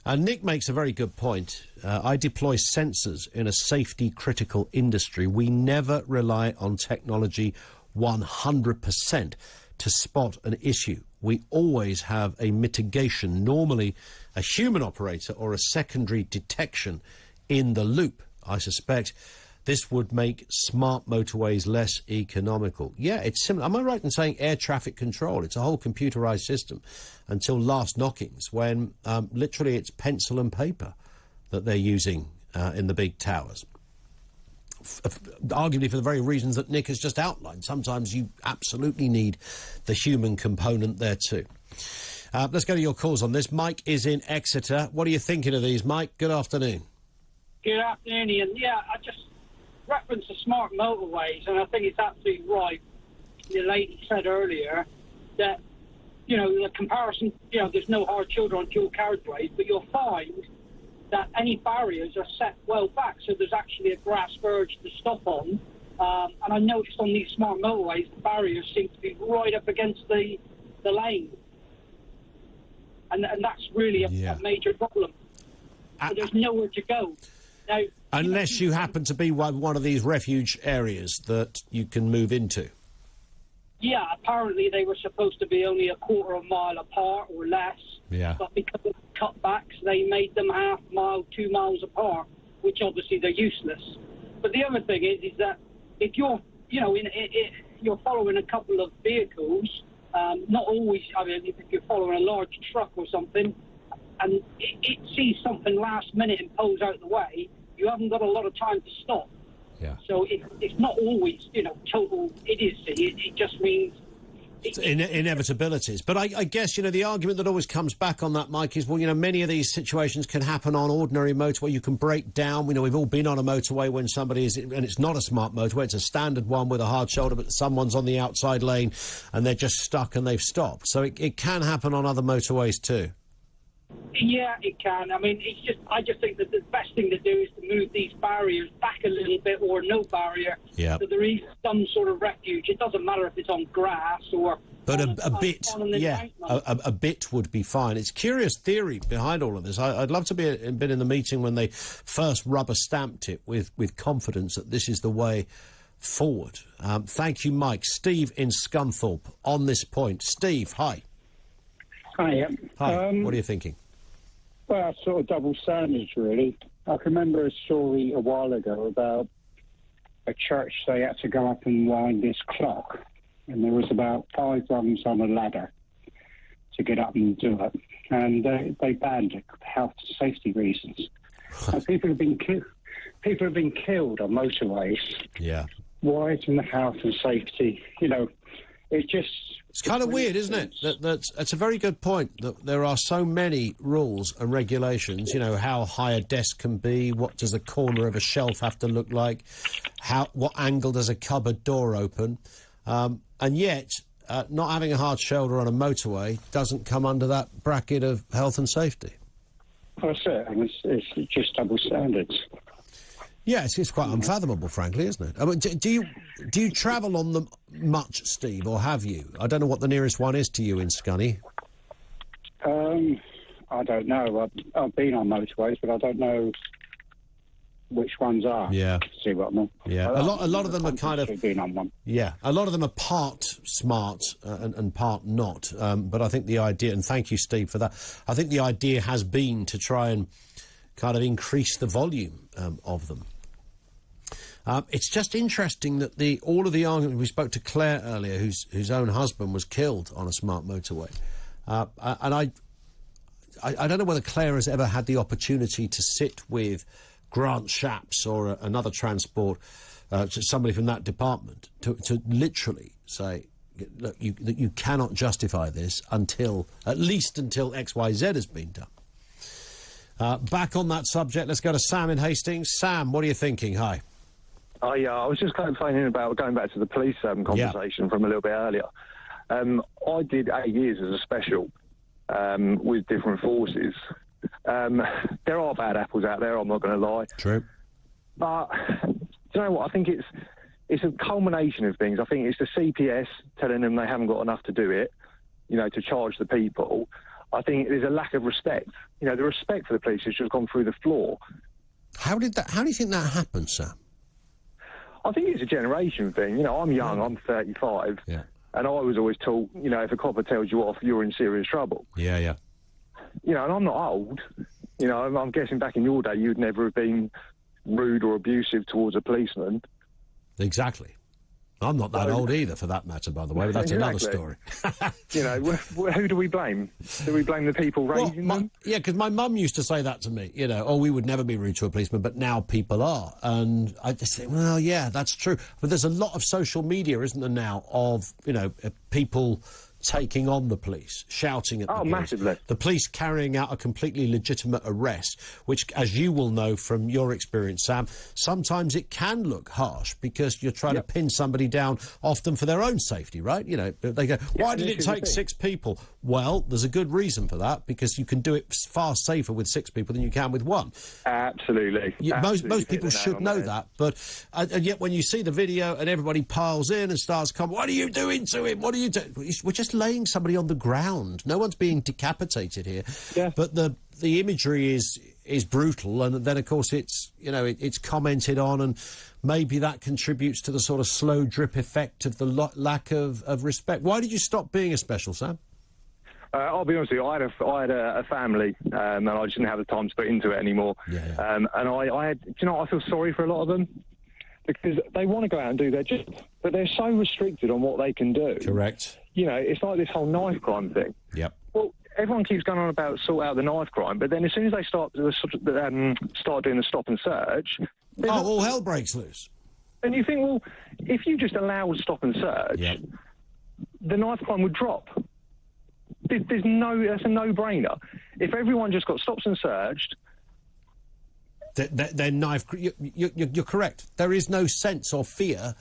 Nick makes a very good point. I deploy sensors in a safety-critical industry. We never rely on technology 100% to spot an issue. We always have a mitigation, normally a human operator or a secondary detection in the loop. I suspect this would make smart motorways less economical. Yeah, it's similar. Am I right in saying air traffic control? It's a whole computerised system until last knockings, when literally it's pencil and paper that they're using in the big towers. Arguably for the very reasons that Nick has just outlined. Sometimes you absolutely need the human component there too. Let's go to your calls on this. Mike is in Exeter. What are you thinking of these, Mike? Good afternoon. Good afternoon, Ian. Yeah, I just referenced the smart motorways, and I think it's absolutely right. The lady said earlier that, you know, the comparison, you know, there's no hard shoulder on dual carriageways, but you'll find that any barriers are set well back, so there's actually a grass verge to stop on. And I noticed on these smart motorways, the barriers seem to be right up against the lane. And that's really a major problem. So there's nowhere to go. Now, unless you happen to be one of these refuge areas that you can move into. Yeah, apparently they were supposed to be only a quarter of a mile apart or less. Yeah. But because of cutbacks, they made them half mile, 2 miles apart, which obviously they're useless. But the other thing is that if you're, you know, you're following a couple of vehicles, not always, I mean, if you're following a large truck or something, and it sees something last minute and pulls out the way, you haven't got a lot of time to stop. Yeah. So it's not always, you know, total idiocy. It just means... inevitabilities. But I guess, you know, the argument that always comes back on that, Mike, is, well, you know, many of these situations can happen on ordinary motorway. You can break down. You know, we've all been on a motorway when somebody is... And it's not a smart motorway. It's a standard one with a hard shoulder, but someone's on the outside lane and they're just stuck and they've stopped. So it can happen on other motorways too. Yeah, it can. I mean, I just think that the best thing to do is to move these barriers back a little bit, or no barrier. Yeah. So there is some sort of refuge. It doesn't matter if it's on grass or... But a bit, yeah, a bit would be fine. It's curious theory behind all of this. I'd love to been in the meeting when they first rubber stamped it with confidence that this is the way forward. Thank you, Mike. Steve in Scunthorpe on this point. Steve, hi. Hi. Hi. What are you thinking? Well, sort of double standards, really. I can remember a story a while ago about a church. They had to go up and wind this clock, and there was about 5 rungs on a ladder to get up and do it, and they banned it for health and safety reasons. And people have been killed on motorways. Yeah. Why isn't the health and safety? You know, it's kind of weird, isn't it? That's a very good point, that there are so many rules and regulations, you know, how high a desk can be, what does the corner of a shelf have to look like, what angle does a cupboard door open, and yet not having a hard shoulder on a motorway doesn't come under that bracket of health and safety. That's it, and it's just double standards. Yeah, it's quite unfathomable, frankly, isn't it? I mean, do you travel on them much, Steve, or have you? I don't know what the nearest one is to you in Scunny. I don't know. I've been on motorways, but I don't know which ones are. Yeah. See what I mean? Yeah, a lot of them are kind of... been on one. Yeah, a lot of them are part smart and part not. But I think the idea, and thank you, Steve, for that, I think the idea has been to try and kind of increase the volume of them. It's just interesting that all of the argument, we spoke to Claire earlier, whose own husband was killed on a smart motorway, and I don't know whether Claire has ever had the opportunity to sit with Grant Shapps or another transport, somebody from that department, to literally say, look, you cannot justify this at least until XYZ has been done. Back on that subject, let's go to Sam in Hastings. Sam, what are you thinking? Hi. I was just kind of finding about going back to the police conversation from a little bit earlier. I did 8 years as a special with different forces. There are bad apples out there, I'm not going to lie. True. But, do you know what, I think it's a culmination of things. I think it's the CPS telling them they haven't got enough to do it, you know, to charge the people. I think there's a lack of respect. You know, the respect for the police has just gone through the floor. How do you think that happened, Sam? I think it's a generation thing. You know, I'm young, I'm 35, and I was always taught, you know, if a copper tells you off, you're in serious trouble. Yeah, yeah. You know, and I'm not old. You know, I'm guessing back in your day you'd never have been rude or abusive towards a policeman. Exactly. I'm not that old either, for that matter, by the way, but that's another story. You know, who do we blame? Do we blame the people raising them? Yeah, because my mum used to say that to me, you know, we would never be rude to a policeman, but now people are. And I just think, well, yeah, that's true. But there's a lot of social media, isn't there now, of, you know, people taking on the police, shouting at the police. Massively. The police carrying out a completely legitimate arrest, which, as you will know from your experience, Sam, sometimes it can look harsh because you're trying to pin somebody down, often for their own safety, right? You know, they go, why did it take 6 people? Well, there's a good reason for that, because you can do it far safer with 6 people than you can with 1. Absolutely. Most people should know that, but and yet when you see the video and everybody piles in and starts coming, what are you doing to him? What are you doing? We're just laying somebody on the ground. No one's being decapitated here. Yeah. But the imagery is brutal, and then of course it's, you know, it's commented on, and maybe that contributes to the sort of slow drip effect of the lack of respect. Why did you stop being a special, Sam? I'll be honest with you, I had a family, and I just didn't have the time to put into it anymore. Yeah. And I had, do you know, I feel sorry for a lot of them, because they want to go out and do their job, but they're so restricted on what they can do. Correct. You know, it's like this whole knife crime thing. Yep. Well, everyone keeps going on about sort out the knife crime, but then as soon as they start doing the stop and search... all hell breaks loose. And you think, well, if you just allowed stop and search, the knife crime would drop. That's a no-brainer. If everyone just got stops and searched... Then knife... You're correct. There is no sense or fear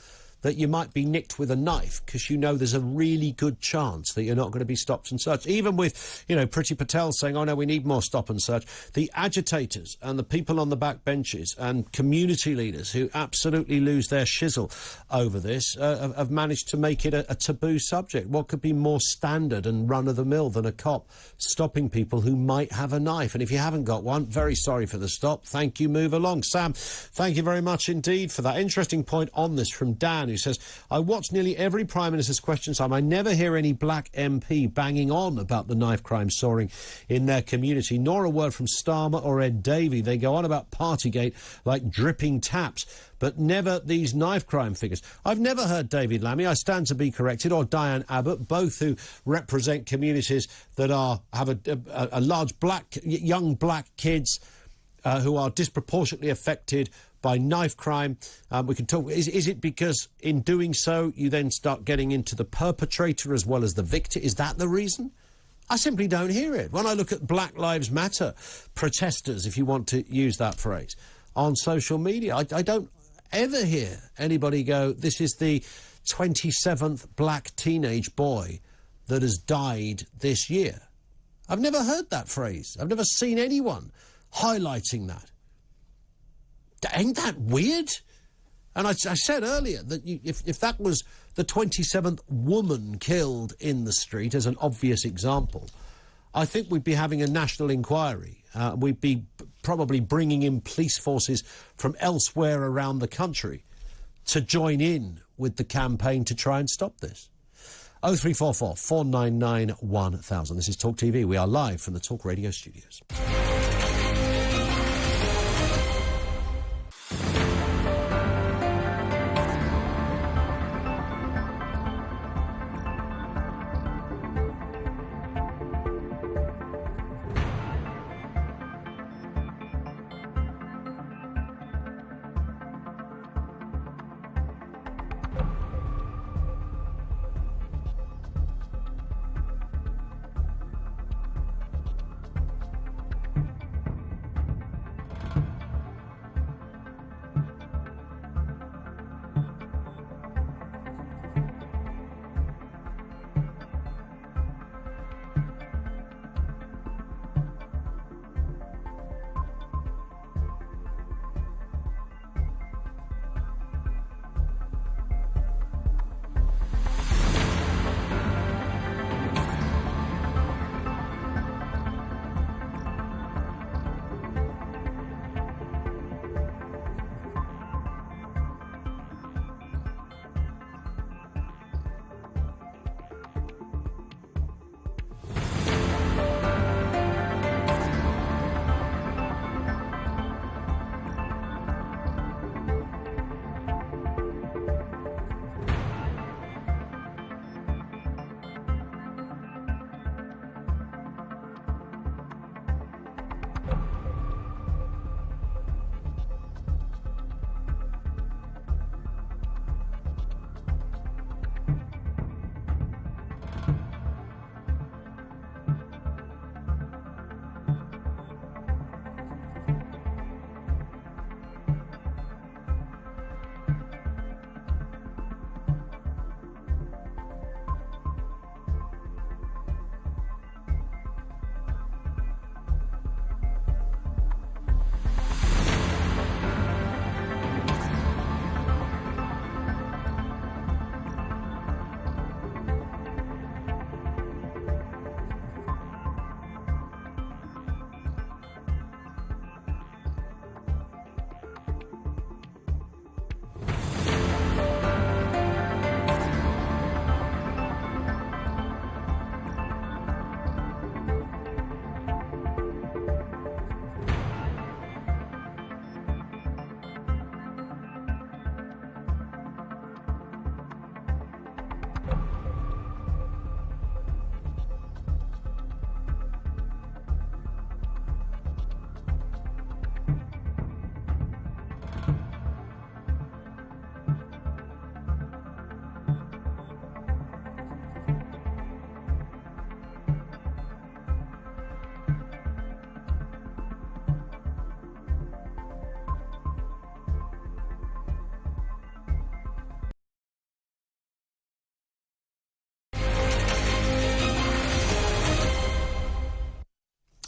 that you might be nicked with a knife because you know there's a really good chance that you're not going to be stopped and searched. Even with, you know, Priti Patel saying, oh, no, we need more stop and search, the agitators and the people on the back benches and community leaders who absolutely lose their shizzle over this have managed to make it a taboo subject. What could be more standard and run-of-the-mill than a cop stopping people who might have a knife? And if you haven't got one, very sorry for the stop. Thank you, move along. Sam, thank you very much indeed for that. Interesting point on this from Dan, who says, I watch nearly every Prime Minister's Question Time. I never hear any black MP banging on about the knife crime soaring in their community, nor a word from Starmer or Ed Davey. They go on about Partygate like dripping taps, but never these knife crime figures. I've never heard David Lammy, I stand to be corrected, or Diane Abbott, both who represent communities that have a large young black kids who are disproportionately affected by knife crime. We can talk. Is it because in doing so you then start getting into the perpetrator as well as the victim? Is that the reason? I simply don't hear it. When I look at Black Lives Matter protesters, if you want to use that phrase, on social media, I don't ever hear anybody go, this is the 27th black teenage boy that has died this year. I've never heard that phrase. I've never seen anyone highlighting that. Ain't that weird? And I said earlier that if that was the 27th woman killed in the street, as an obvious example, I think we'd be having a national inquiry. We'd be probably bringing in police forces from elsewhere around the country to join in with the campaign to try and stop this. 0344 499 1000. This is Talk TV. We are live from the Talk Radio studios.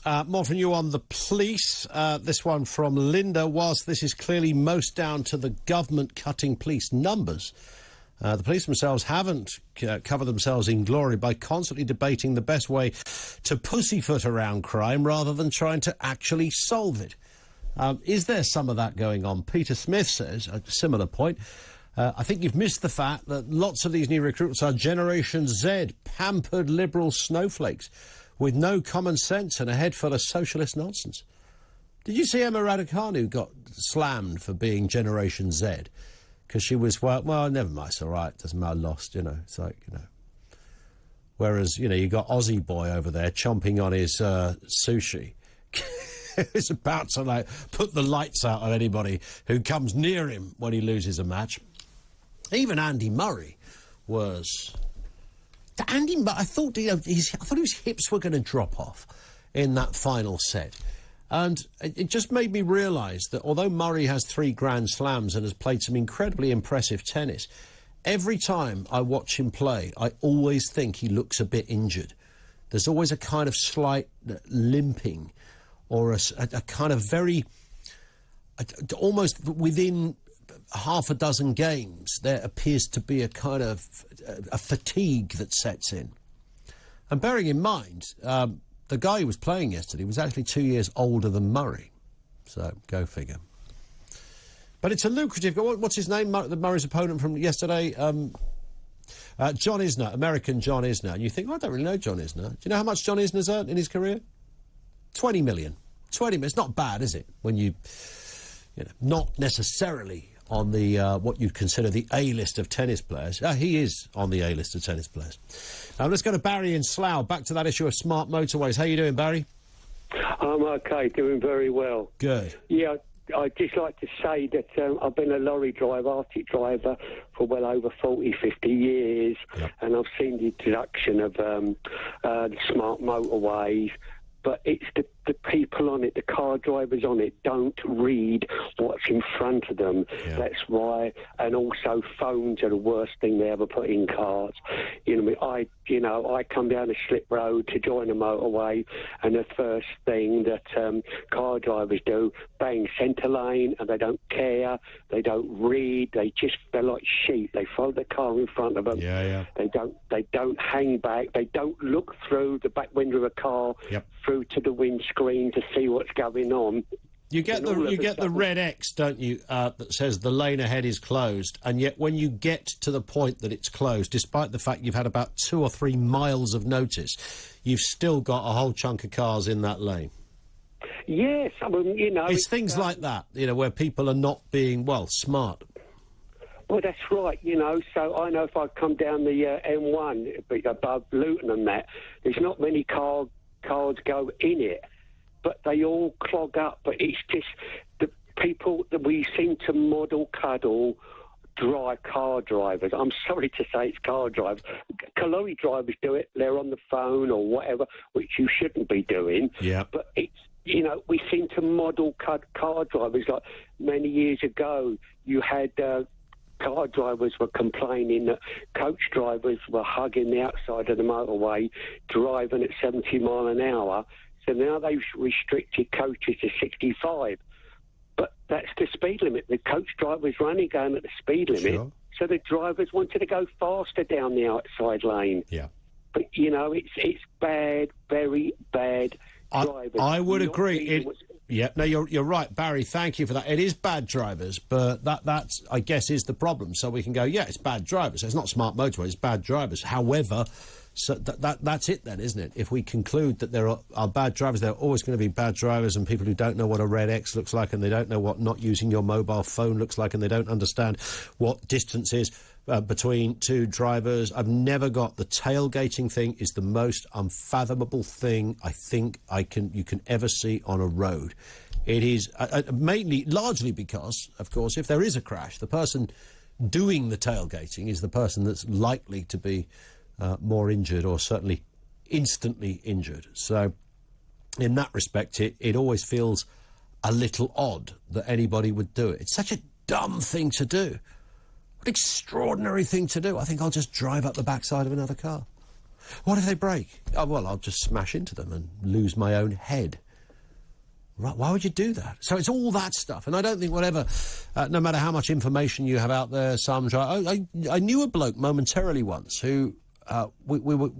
More from you on the police. This one from Linda. Whilst this is clearly most down to the government cutting police numbers, the police themselves haven't covered themselves in glory by constantly debating the best way to pussyfoot around crime rather than trying to actually solve it. Is there some of that going on? Peter Smith says, a similar point, I think you've missed the fact that lots of these new recruits are Generation Z, pampered liberal snowflakes with no common sense and a head full of socialist nonsense. Did you see Emma Raducanu got slammed for being Generation Z? Because she was, well, never mind, it's all right, doesn't matter, lost, you know, it's like, you know. Whereas, you know, you got Aussie boy over there chomping on his sushi. He's about to, like, put the lights out on anybody who comes near him when he loses a match. Even Andy Murray was... I thought, you know, I thought his hips were going to drop off in that final set. And it just made me realise that although Murray has 3 Grand Slams and has played some incredibly impressive tennis, every time I watch him play, I always think he looks a bit injured. There's always a kind of slight limping or a kind of very... almost within half a dozen games, there appears to be a kind of a fatigue that sets in. And bearing in mind... the guy who was playing yesterday was actually 2 years older than Murray. So, go figure. But it's a lucrative... What's his name? Murray's opponent from yesterday? John Isner, American John Isner. And you think, I don't really know John Isner. Do you know how much John Isner's earned in his career? 20 million. 20 million. It's not bad, is it? When you know, not necessarily on the, what you'd consider the A-list of tennis players. He is on the A-list of tennis players. Let's go to Barry in Slough. Back to that issue of smart motorways. How you doing, Barry? I'm OK, doing very well. Good. Yeah, I'd just like to say that I've been a lorry driver, Arctic driver, for well over 40, 50 years, and I've seen the introduction of the smart motorways, but it's the people on it, the car drivers on it, don't read what's in front of them. Yeah. That's why, and also phones are the worst thing they ever put in cars. I come down a slip road to join a motorway, and the first thing that car drivers do, bang, centre lane, and they don't care, they don't read, they're like sheep. They follow the car in front of them. Yeah. They don't hang back. They don't look through the back window of a car through to the windscreen to see what's going on. You get the red X, don't you, that says the lane ahead is closed, and yet when you get to the point that it's closed, despite the fact you've had about 2 or 3 miles of notice, you've still got a whole chunk of cars in that lane. Yes, I mean, it's things like that, where people are not being, smart. Well, that's right, so I know if I come down the M1 above Luton and that, there's not many cars go in it, but they all clog up. But it's just the people that we seem to model cuddle car drivers. I'm sorry to say it's car drivers. Lorry drivers do it. They're on the phone or whatever, which you shouldn't be doing. Yeah. But it's, we seem to model car drivers. Like many years ago, you had... car drivers were complaining that coach drivers were hugging the outside of the motorway, driving at 70 mile an hour. So now they've restricted coaches to 65. But that's the speed limit. The coach drivers were only going at the speed limit. Sure. So the drivers wanted to go faster down the outside lane. Yeah. But, it's bad, very bad drivers. I would agree. You're right, Barry, thank you for that. It is bad drivers, but that I guess, is the problem. So we can go, it's bad drivers. It's not smart motorways, it's bad drivers. However, so that's it then, isn't it? If we conclude that there are bad drivers, there are always going to be bad drivers and people who don't know what a red X looks like, and they don't know what not using your mobile phone looks like, and they don't understand what distance is between 2 drivers. I've never got... The tailgating thing is the most unfathomable thing I think you can ever see on a road. It is largely because, of course, if there is a crash, the person doing the tailgating is the person that's likely to be more injured, or certainly instantly injured. So in that respect, it always feels a little odd that anybody would do it. It's such a dumb thing to do. What extraordinary thing to do. I think I'll just drive up the backside of another car. What if they break? Oh, well, I'll just smash into them and lose my own head. Right, why would you do that? So it's all that stuff, and I don't think whatever, no matter how much information you have out there, some try. I knew a bloke momentarily once who we were.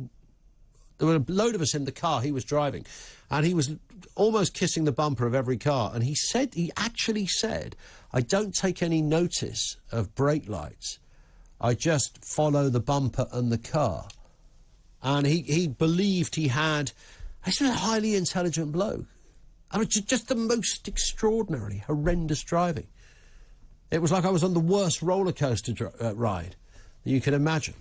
There were a load of us in the car he was driving, and he was almost kissing the bumper of every car. And he actually said, "I don't take any notice of brake lights. I just follow the bumper and the car." And he believed he had. He's a highly intelligent bloke. I mean, just the most extraordinarily horrendous driving. It was like I was on the worst roller coaster ride that you can imagine.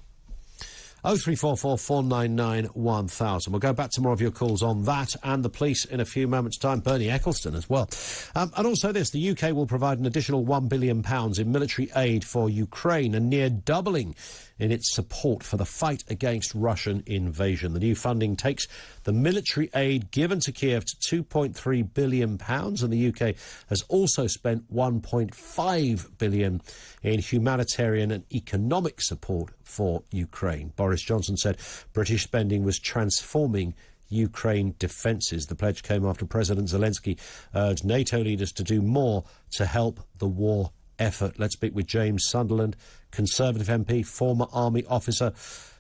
0344 499 1000. We'll go back to more of your calls on that and the police in a few moments' time. Bernie Ecclestone as well. And also this, the UK will provide an additional £1 billion in military aid for Ukraine, a near doubling in its support for the fight against Russian invasion. The new funding takes the military aid given to Kiev to £2.3 billion, and the UK has also spent £1.5 billion in humanitarian and economic support for Ukraine. Boris Johnson said British spending was transforming Ukraine defences. The pledge came after President Zelensky urged NATO leaders to do more to help the war effort. Let's speak with James Sunderland, Conservative MP, former Army officer.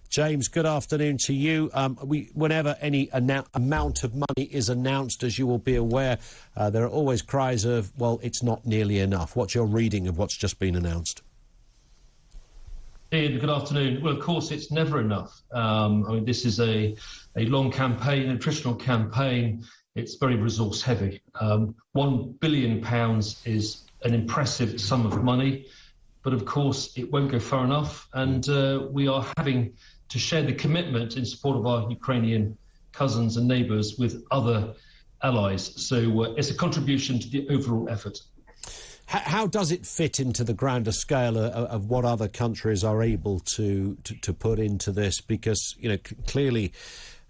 James, good afternoon to you. Whenever any amount of money is announced, as you will be aware, there are always cries of, well, it's not nearly enough. What's your reading of what's just been announced? Ian, good afternoon. Well, of course, it's never enough. I mean, this is a long campaign, a nutritional campaign. It's very resource heavy. £1 billion is an impressive sum of money, but of course it won't go far enough, and we are having to share the commitment in support of our Ukrainian cousins and neighbours with other allies. So it's a contribution to the overall effort. How does it fit into the grander scale of what other countries are able to put into this? Because, you know, clearly,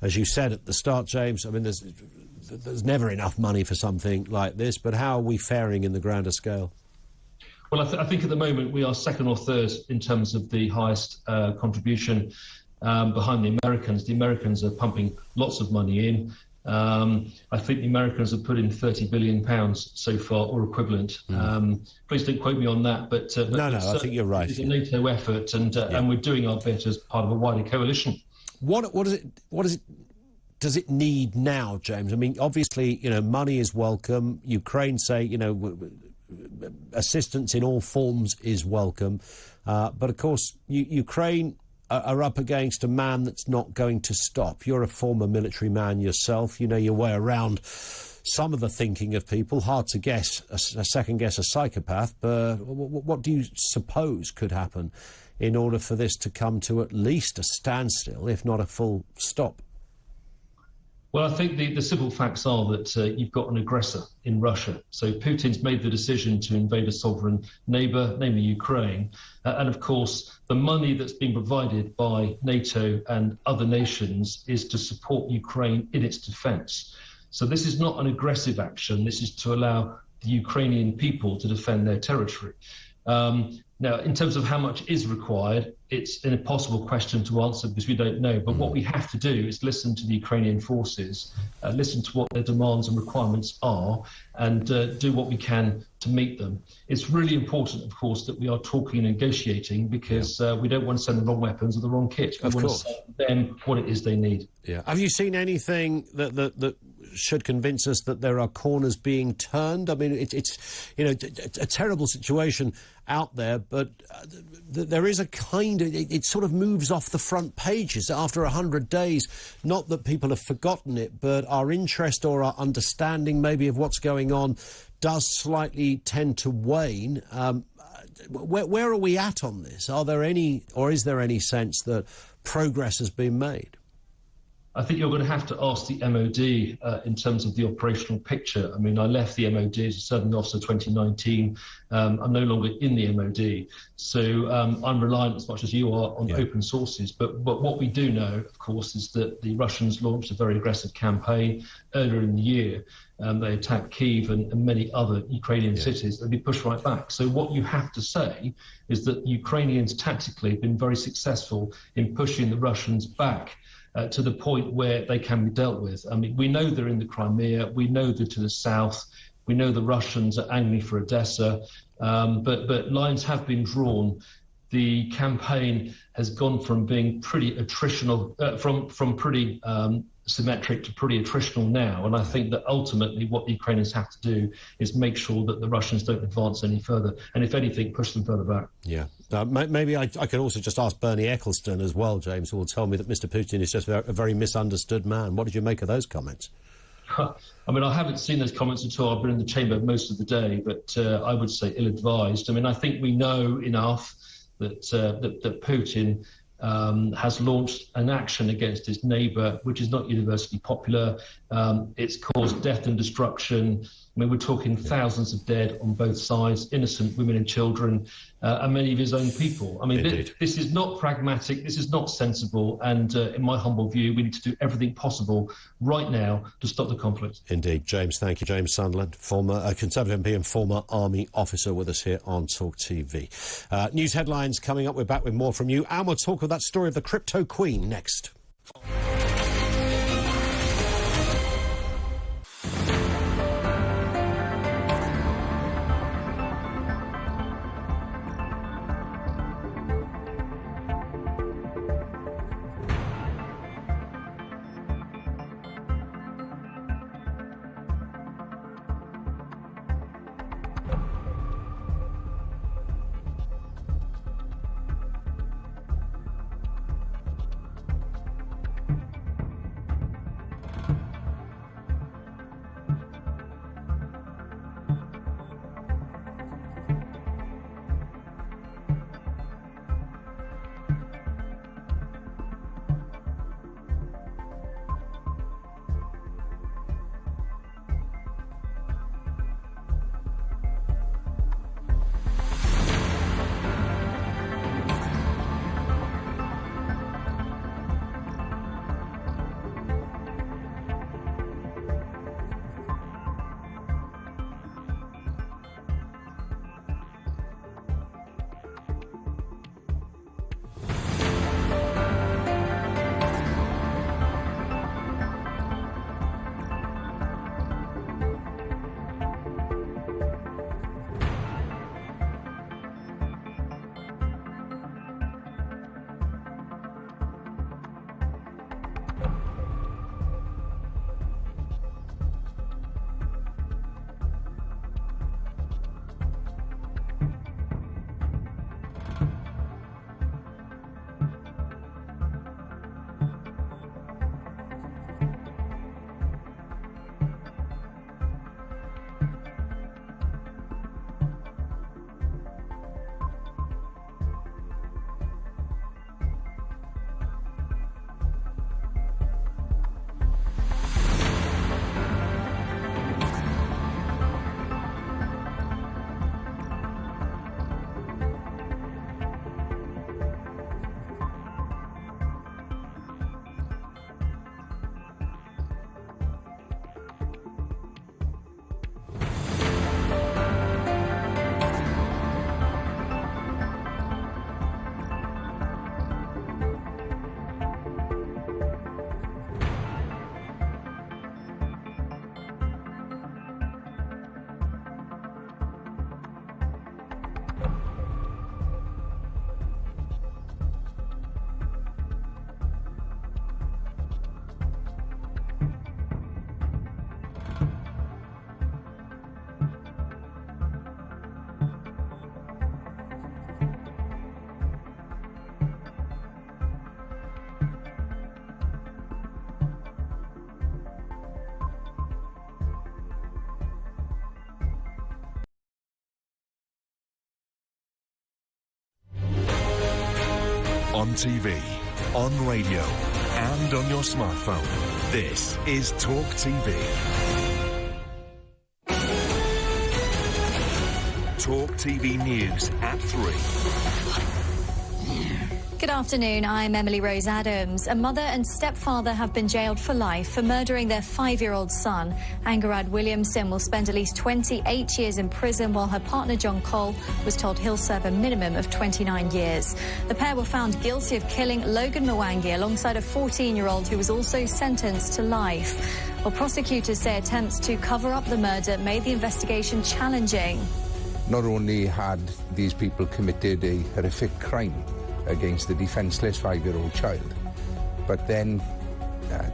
as you said at the start, James, I mean, there's never enough money for something like this, but how are we faring in the grander scale? Well, I think at the moment we are second or third in terms of the highest contribution behind the Americans. The Americans are pumping lots of money in. I think the Americans have put in £30 billion so far, or equivalent. Please don't quote me on that, but no, I think you're right. It's a NATO effort, and we're doing our bit as part of a wider coalition. What does it need now, James? I mean, obviously, you know, money is welcome. Ukraine say, you know, assistance in all forms is welcome. But, of course, Ukraine are up against a man that's not going to stop. You're a former military man yourself. You know your way around some of the thinking of people. Hard to guess, second-guess a psychopath. But what do you suppose could happen in order for this to come to at least a standstill, if not a full stop? Well, I think the simple facts are that you've got an aggressor in Russia. So Putin's made the decision to invade a sovereign neighbour, namely Ukraine. And of course, the money that's being provided by NATO and other nations is to support Ukraine in its defence. So this is not an aggressive action. This is to allow the Ukrainian people to defend their territory. Now, in terms of how much is required, it's an impossible question to answer because we don't know. But what we have to do is listen to the Ukrainian forces, listen to what their demands and requirements are, and do what we can to meet them. It's really important, of course, that we are talking and negotiating because we don't want to send the wrong weapons or the wrong kit. We want to send them what it is they need. Yeah. Have you seen anything that should convince us that there are corners being turned? I mean, it's you know, a terrible situation out there, but there is a kind of, it sort of moves off the front pages after 100 days. Not that people have forgotten it, but our interest or our understanding maybe of what's going on does slightly tend to wane. Where are we at on this? Are there any, or is there any sense that progress has been made? I think you're going to have to ask the MOD in terms of the operational picture. I mean, I left the MOD as a serving officer 2019. I'm no longer in the MOD. So I'm reliant as much as you are on open sources. But what we do know, of course, is that the Russians launched a very aggressive campaign earlier in the year. They attacked Kyiv and many other Ukrainian cities. They've been pushed right back. So what you have to say is that Ukrainians tactically have been very successful in pushing the Russians back. to the point where they can be dealt with. I mean, we know they're in the Crimea, we know they're to the south, we know the Russians are angry for Odessa, but lines have been drawn. The campaign has gone from being pretty attritional, from pretty symmetric to pretty attritional now, and I think that ultimately what the Ukrainians have to do is make sure that the Russians don't advance any further, and if anything, push them further back. Yeah. Maybe I could also just ask Bernie Ecclestone as well, James, who will tell me that Mr. Putin is just a very misunderstood man. What did you make of those comments? I mean, I haven't seen those comments at all. I've been in the chamber most of the day, but I would say ill-advised. I mean, I think we know enough that Putin has launched an action against his neighbour, which is not universally popular. It's caused death and destruction. I mean, we're talking thousands of dead on both sides, innocent women and children, and many of his own people. I mean, this is not pragmatic, this is not sensible, and in my humble view, we need to do everything possible right now to stop the conflict. Indeed. James, thank you. James Sunderland, former Conservative MP and former Army officer, with us here on Talk TV. News headlines coming up. We're back with more from you, and we'll talk of that story of the crypto queen next. On TV, on radio, and on your smartphone. This is Talk TV. Talk TV News at 3. G'day, afternoon, I'm Emily Rose Adams. A mother and stepfather have been jailed for life for murdering their 5-year-old son. Angarad Williamson will spend at least 28 years in prison, while her partner John Cole was told he'll serve a minimum of 29 years. The pair were found guilty of killing Logan Mwangi alongside a 14-year-old who was also sentenced to life. Well, prosecutors say attempts to cover up the murder made the investigation challenging. Not only had these people committed a horrific crime against the defenceless 5-year-old child, but then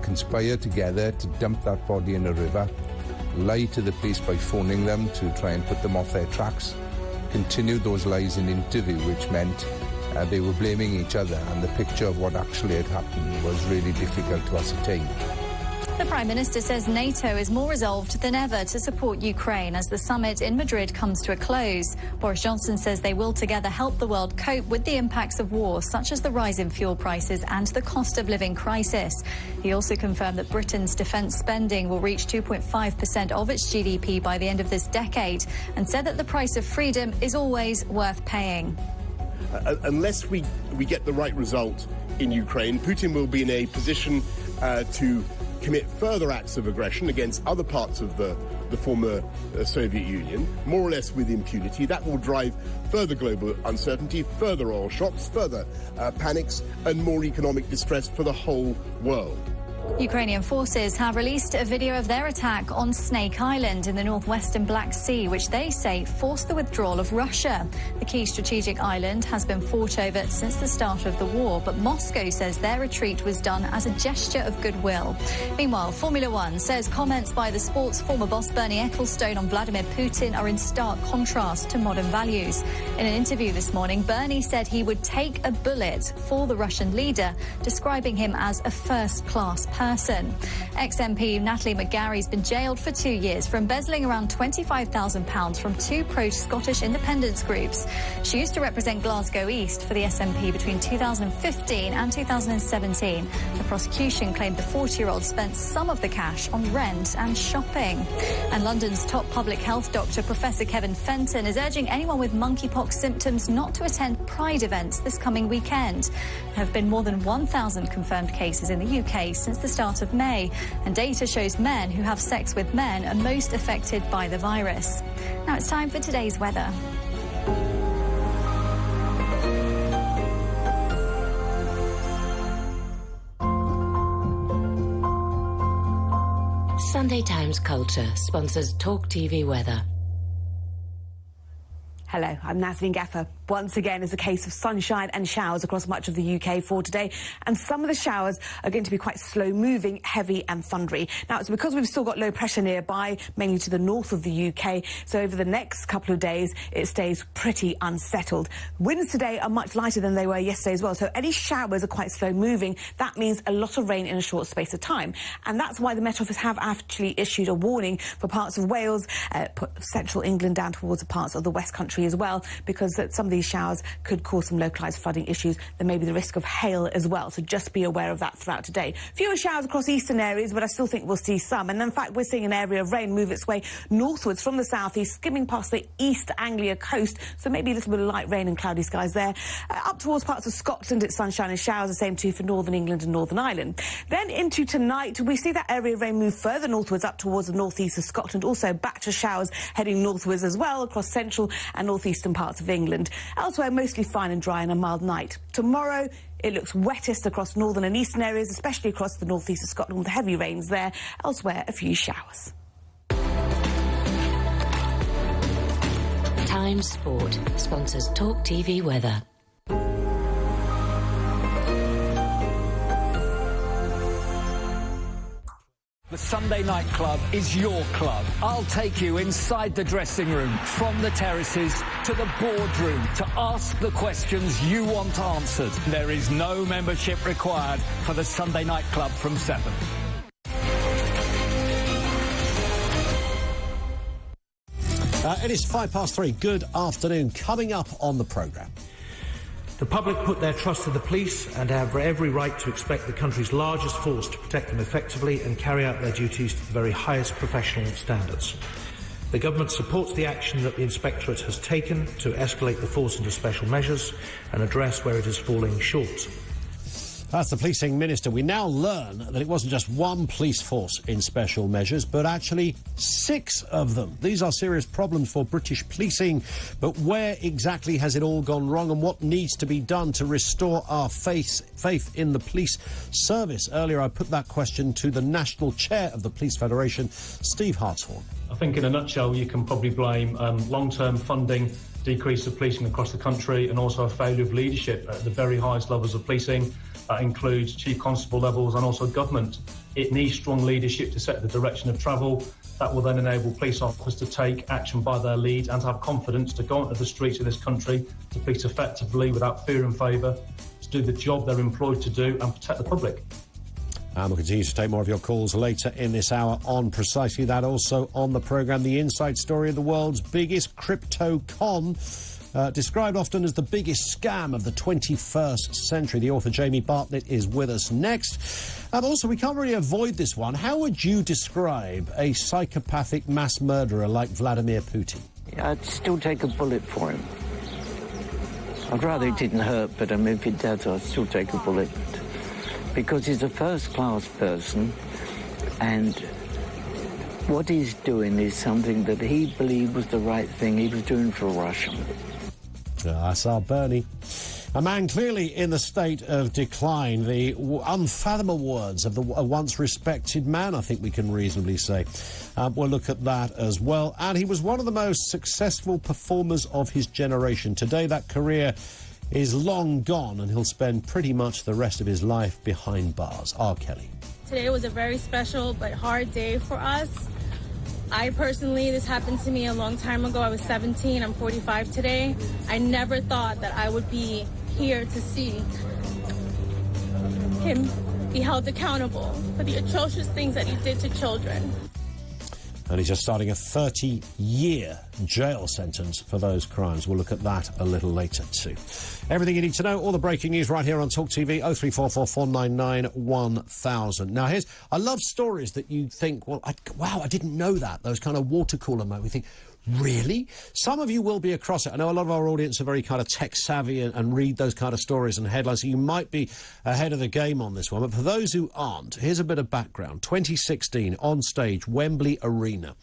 conspired together to dump that body in a river, lie to the police by phoning them to try and put them off their tracks, continued those lies in interview, which meant they were blaming each other, and the picture of what actually had happened was really difficult to ascertain. The Prime Minister says NATO is more resolved than ever to support Ukraine as the summit in Madrid comes to a close. Boris Johnson says they will together help the world cope with the impacts of war, such as the rise in fuel prices and the cost of living crisis. He also confirmed that Britain's defence spending will reach 2.5% of its GDP by the end of this decade, and said that the price of freedom is always worth paying. Unless we get the right result in Ukraine, Putin will be in a position to commit further acts of aggression against other parts of the former Soviet Union, more or less with impunity. That will drive further global uncertainty, further oil shocks, further panics, and more economic distress for the whole world. Ukrainian forces have released a video of their attack on Snake Island in the northwestern Black Sea, which they say forced the withdrawal of Russia. The key strategic island has been fought over since the start of the war, but Moscow says their retreat was done as a gesture of goodwill. Meanwhile, Formula One says comments by the sport's former boss Bernie Ecclestone on Vladimir Putin are in stark contrast to modern values. In an interview this morning, Bernie said he would take a bullet for the Russian leader, describing him as a first-class person. Ex-MP Natalie McGarry's been jailed for 2 years for embezzling around £25,000 from 2 pro-Scottish independence groups. She used to represent Glasgow East for the SNP between 2015 and 2017. The prosecution claimed the 40-year-old spent some of the cash on rent and shopping. And London's top public health doctor, Professor Kevin Fenton, is urging anyone with monkeypox symptoms not to attend Pride events this coming weekend. There have been more than 1,000 confirmed cases in the UK since the start of May, and data shows men who have sex with men are most affected by the virus. Now it's time for today's weather. Sunday Times Culture sponsors Talk TV Weather. Hello, I'm Nazanin Gaffer. Once again, is a case of sunshine and showers across much of the UK for today, and some of the showers are going to be quite slow-moving, heavy and thundery. Now, it's because we've still got low pressure nearby, mainly to the north of the UK, so over the next couple of days, it stays pretty unsettled. Winds today are much lighter than they were yesterday as well, so any showers are quite slow-moving. That means a lot of rain in a short space of time, and that's why the Met Office have actually issued a warning for parts of Wales, central England down towards the parts of the West Country as well, because some of these showers could cause some localised flooding issues. There may be the risk of hail as well, so just be aware of that throughout today. Fewer showers across eastern areas, but I still think we'll see some. And in fact, we're seeing an area of rain move its way northwards from the southeast, skimming past the East Anglia coast, so maybe a little bit of light rain and cloudy skies there. Up towards parts of Scotland, it's sunshine and showers, the same too for northern England and Northern Ireland. Then into tonight, we see that area of rain move further northwards up towards the northeast of Scotland, also back to showers heading northwards as well across central and northeastern parts of England. Elsewhere, mostly fine and dry and a mild night. Tomorrow, it looks wettest across northern and eastern areas, especially across the northeast of Scotland with heavy rains there. Elsewhere, a few showers. Times Sport sponsors Talk TV Weather. The Sunday Night Club is your club. I'll take you inside the dressing room, from the terraces to the boardroom, to ask the questions you want answered. There is no membership required for the Sunday Night Club from 7. It is 3:05. Good afternoon. Coming up on the programme. The public put their trust in the police and have every right to expect the country's largest force to protect them effectively and carry out their duties to the very highest professional standards. The government supports the action that the Inspectorate has taken to escalate the force into special measures and address where it is falling short. That's the policing minister. We now learn that it wasn't just one police force in special measures, but actually 6 of them. These are serious problems for British policing, but where exactly has it all gone wrong, and what needs to be done to restore our faith in the police service? Earlier I put that question to the National Chair of the Police Federation, Steve Hartshorn. I think in a nutshell you can probably blame long-term funding, decrease of policing across the country, and also a failure of leadership at the very highest levels of policing. That includes chief constable levels and also government. It needs strong leadership to set the direction of travel. That will then enable police officers to take action by their lead and to have confidence to go onto the streets of this country, to police effectively without fear and favour, to do the job they're employed to do and protect the public. And we'll continue to take more of your calls later in this hour on precisely that. Also on the programme, the inside story of the world's biggest crypto con, described often as the biggest scam of the 21st century. The author Jamie Bartlett is with us next. And also, we can't really avoid this one. How would you describe a psychopathic mass murderer like Vladimir Putin? I'd still take a bullet for him. I'd rather it didn't hurt, but if it does, I'd still take a bullet. Because he's a first-class person, and what he's doing is something that he believed was the right thing he was doing for Russia. That's our Bernie. A man clearly in the state of decline. The unfathomable words of a once respected man, I think we can reasonably say. We'll look at that as well. And he was one of the most successful performers of his generation. Today, that career is long gone, and he'll spend pretty much the rest of his life behind bars. R. Kelly. Today was a very special but hard day for us. I personally, this happened to me a long time ago. I was 17, I'm 45 today. I never thought that I would be here to see him be held accountable for the atrocious things that he did to children. And he's just starting a 30-year jail sentence for those crimes. We'll look at that a little later too. Everything you need to know, all the breaking news right here on Talk TV, 0344 499 1000. Now I love stories that you think, well, wow, I didn't know that. Those kind of water cooler moments. We think, really? Some of you will be across it. I know a lot of our audience are very kind of tech savvy and read those kind of stories and headlines, so you might be ahead of the game on this one. But for those who aren't, here's a bit of background. 2016, on stage, Wembley Arena.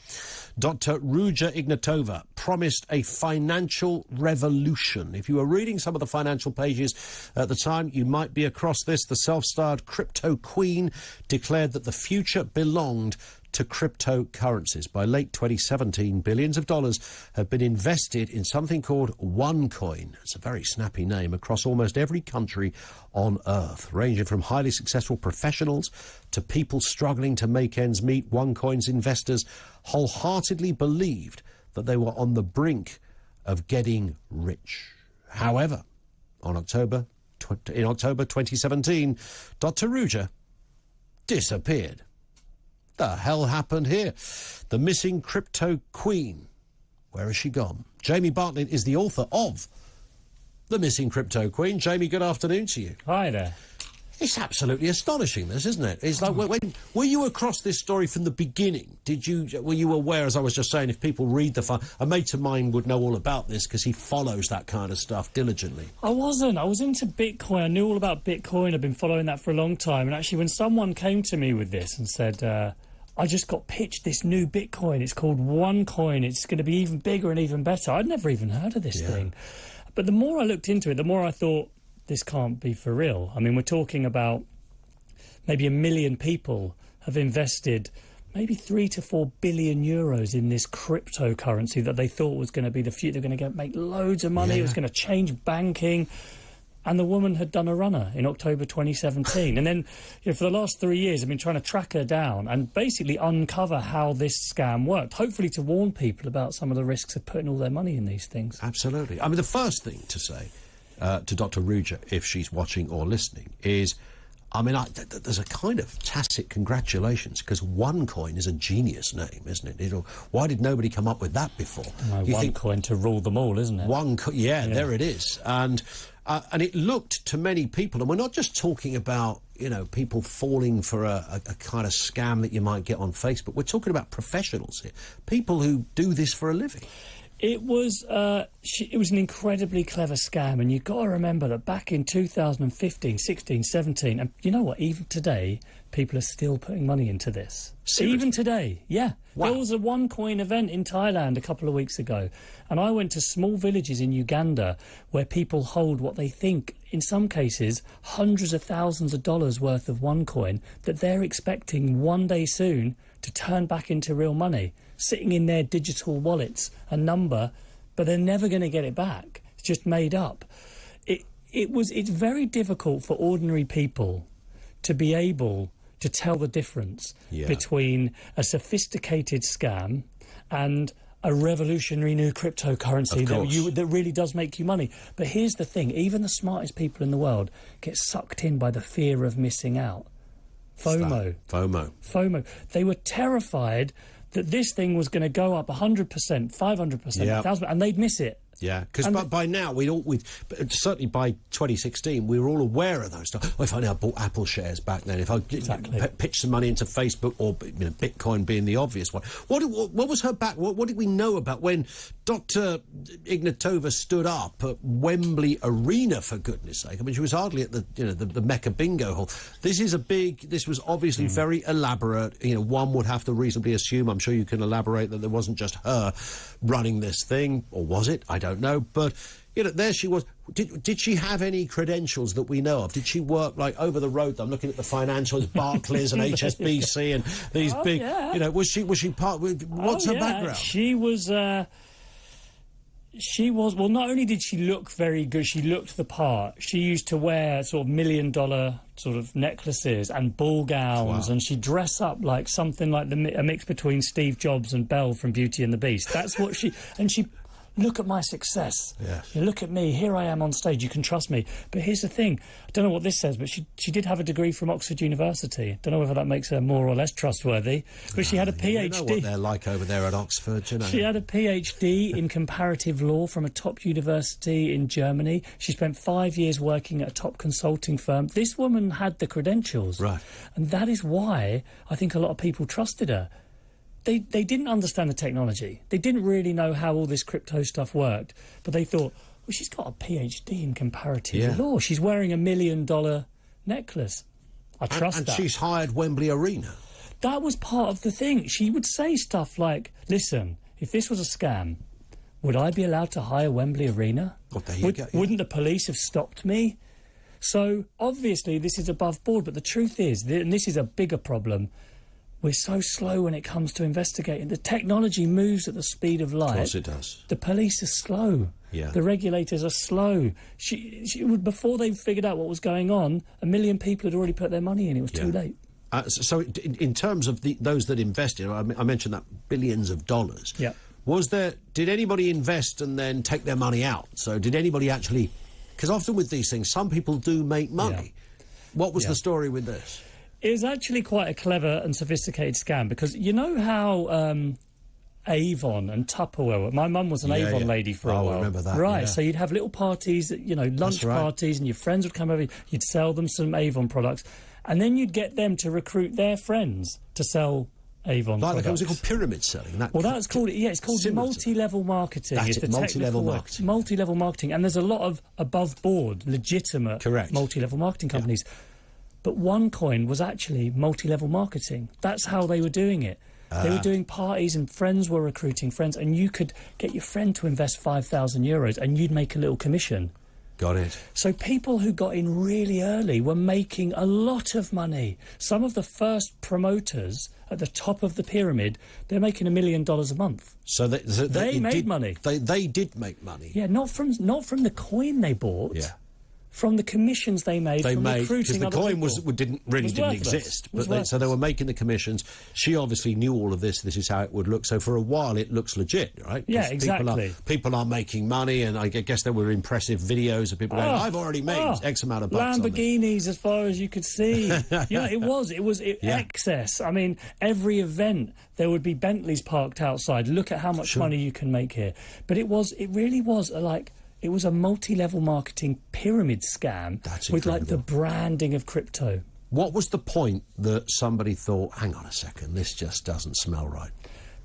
Dr. Ruja Ignatova promised a financial revolution. If you were reading some of the financial pages at the time, you might be across this. The self-styled crypto queen declared that the future belonged to cryptocurrencies. By late 2017, billions of dollars have been invested in something called OneCoin. It's a very snappy name, across almost every country on Earth, ranging from highly successful professionals to people struggling to make ends meet. OneCoin's investors wholeheartedly believed that they were on the brink of getting rich. However, in October 2017, Dr. Ruja disappeared. The hell happened here? The missing crypto queen. Where has she gone? Jamie Bartlett is the author of The Missing Crypto Queen. Jamie, good afternoon to you. Hi there. It's absolutely astonishing, this, isn't it? It's like, were you across this story from the beginning? Were you aware, as I was just saying, if people read a mate of mine would know all about this because he follows that kind of stuff diligently. I wasn't. I was into Bitcoin. I knew all about Bitcoin. I've been following that for a long time. And actually, when someone came to me with this and said, I just got pitched this new Bitcoin, it's called OneCoin, it's going to be even bigger and even better. I'd never even heard of this thing. But the more I looked into it, the more I thought, this can't be for real. I mean, we're talking about maybe 1 million people have invested maybe 3 to 4 billion euros in this cryptocurrency that they thought was going to be the future. They're going to make loads of money. It was going to change banking. And the woman had done a runner in October 2017. And then, for the last 3 years, I've been trying to track her down and basically uncover how this scam worked, hopefully to warn people about some of the risks of putting all their money in these things. Absolutely. I mean, the first thing to say to Dr. Ruja, if she's watching or listening, is, I mean, there's a kind of tacit congratulations, because OneCoin is a genius name, isn't it? Why did nobody come up with that before? OneCoin to rule them all, isn't it? Yeah, there it is. And it looked to many people, and we're not just talking about you know, people falling for a kind of scam that you might get on Facebook. We're talking about professionals here, people who do this for a living. It was an incredibly clever scam, and you've got to remember that back in 2015, 16, 17, and you know what, even today, people are still putting money into this. Seriously? Even today, yeah. Wow. There was a OneCoin event in Thailand a couple of weeks ago, and I went to small villages in Uganda where people hold what they think, in some cases, hundreds of thousands of dollars worth of OneCoin that they're expecting one day soon to turn back into real money, sitting in their digital wallets, a number, but they're never going to get it back. It's just made up. It's very difficult for ordinary people to be able to tell the difference between a sophisticated scam and a revolutionary new cryptocurrency that really does make you money. But here's the thing, even the smartest people in the world get sucked in by the fear of missing out. FOMO. FOMO. They were terrified that this thing was going to go up 100%, 500%, 1,000%, and they'd miss it. Yeah, because by now, certainly by 2016, we were all aware of those stuff. Well, if only I bought Apple shares back then, if I pitched some money into Facebook, or Bitcoin being the obvious one. What was her back? What did we know about when Dr. Ignatova stood up at Wembley Arena, for goodness sake? I mean, she was hardly at the Mecca Bingo Hall. This was obviously very elaborate. You know, one would have to reasonably assume, I'm sure you can elaborate, that there wasn't just her running this thing, or was it? I don't know, but you know, there she was. Did she have any credentials that we know of? Did she work like over the road? I'm looking at the financials, Barclays and HSBC, and these big. Yeah. You know, was she part? What's her background? She was. Well, not only did she look very good, she looked the part. She used to wear sort of $1 million sort of necklaces and ball gowns, and she'd dress up like something like a mix between Steve Jobs and Belle from Beauty and the Beast. That's what she. And she. Look at my success. Yes. You look at me. Here I am on stage. You can trust me. But here's the thing. I don't know what this says, but she did have a degree from Oxford University. Don't know whether that makes her more or less trustworthy. But she had a PhD. You know what they're like over there at Oxford, you know. She had a PhD in comparative law from a top university in Germany. She spent 5 years working at a top consulting firm. This woman had the credentials. Right. And that is why I think a lot of people trusted her. They didn't understand the technology. They didn't really know how all this crypto stuff worked. But they thought, well, she's got a PhD in comparative law. She's wearing $1 million necklace. I trust that. And she's hired Wembley Arena. That was part of the thing. She would say stuff like, listen, if this was a scam, would I be allowed to hire Wembley Arena? Well, there you go. Wouldn't the police have stopped me? So, obviously, this is above board. But the truth is, and this is a bigger problem, we're so slow when it comes to investigating. The technology moves at the speed of light. Of course it does. The police are slow. Yeah. The regulators are slow. Before they figured out what was going on, 1 million people had already put their money in. It was too late. So in terms of those that invested, I mentioned that billions of dollars. Yeah. Did anybody invest and then take their money out? So did anybody actually... Because often with these things, some people do make money. Yeah. What was the story with this? It was actually quite a clever and sophisticated scam, because you know how Avon and Tupperware... My mum was an Avon lady for a while. I remember that. Right, so you'd have little parties, you know, lunch parties, and your friends would come over, you'd sell them some Avon products, and then you'd get them to recruit their friends to sell Avon products. Was it called pyramid selling? That's called... Yeah, it's called multi-level marketing. That's it, multi-level marketing. Multi-level marketing, and there's a lot of above-board, legitimate multi-level marketing companies. Yeah. But OneCoin was actually multi-level marketing. That's how they were doing it. They were doing parties, and friends were recruiting friends, and you could get your friend to invest €5,000 and you'd make a little commission. Got it. So people who got in really early were making a lot of money. Some of the first promoters at the top of the pyramid, they're making $1 million a month. So they made money. They did make money. Yeah, not from the coin they bought. Yeah. From the commissions they made from recruiting because the coin people. didn't exist, but so they were making the commissions. She obviously knew all of this. This is how it would look. So for a while, it looks legit, right? Yeah, exactly. People are making money, and I guess there were impressive videos of people going, "I've already made X amount of bucks." Lamborghinis, as far as you could see. Yeah, it was excess. I mean, every event there would be Bentleys parked outside. Look at how much money you can make here. But it really was It was a multi-level marketing pyramid scam with like the branding of crypto. What was the point that somebody thought, hang on a second, this just doesn't smell right?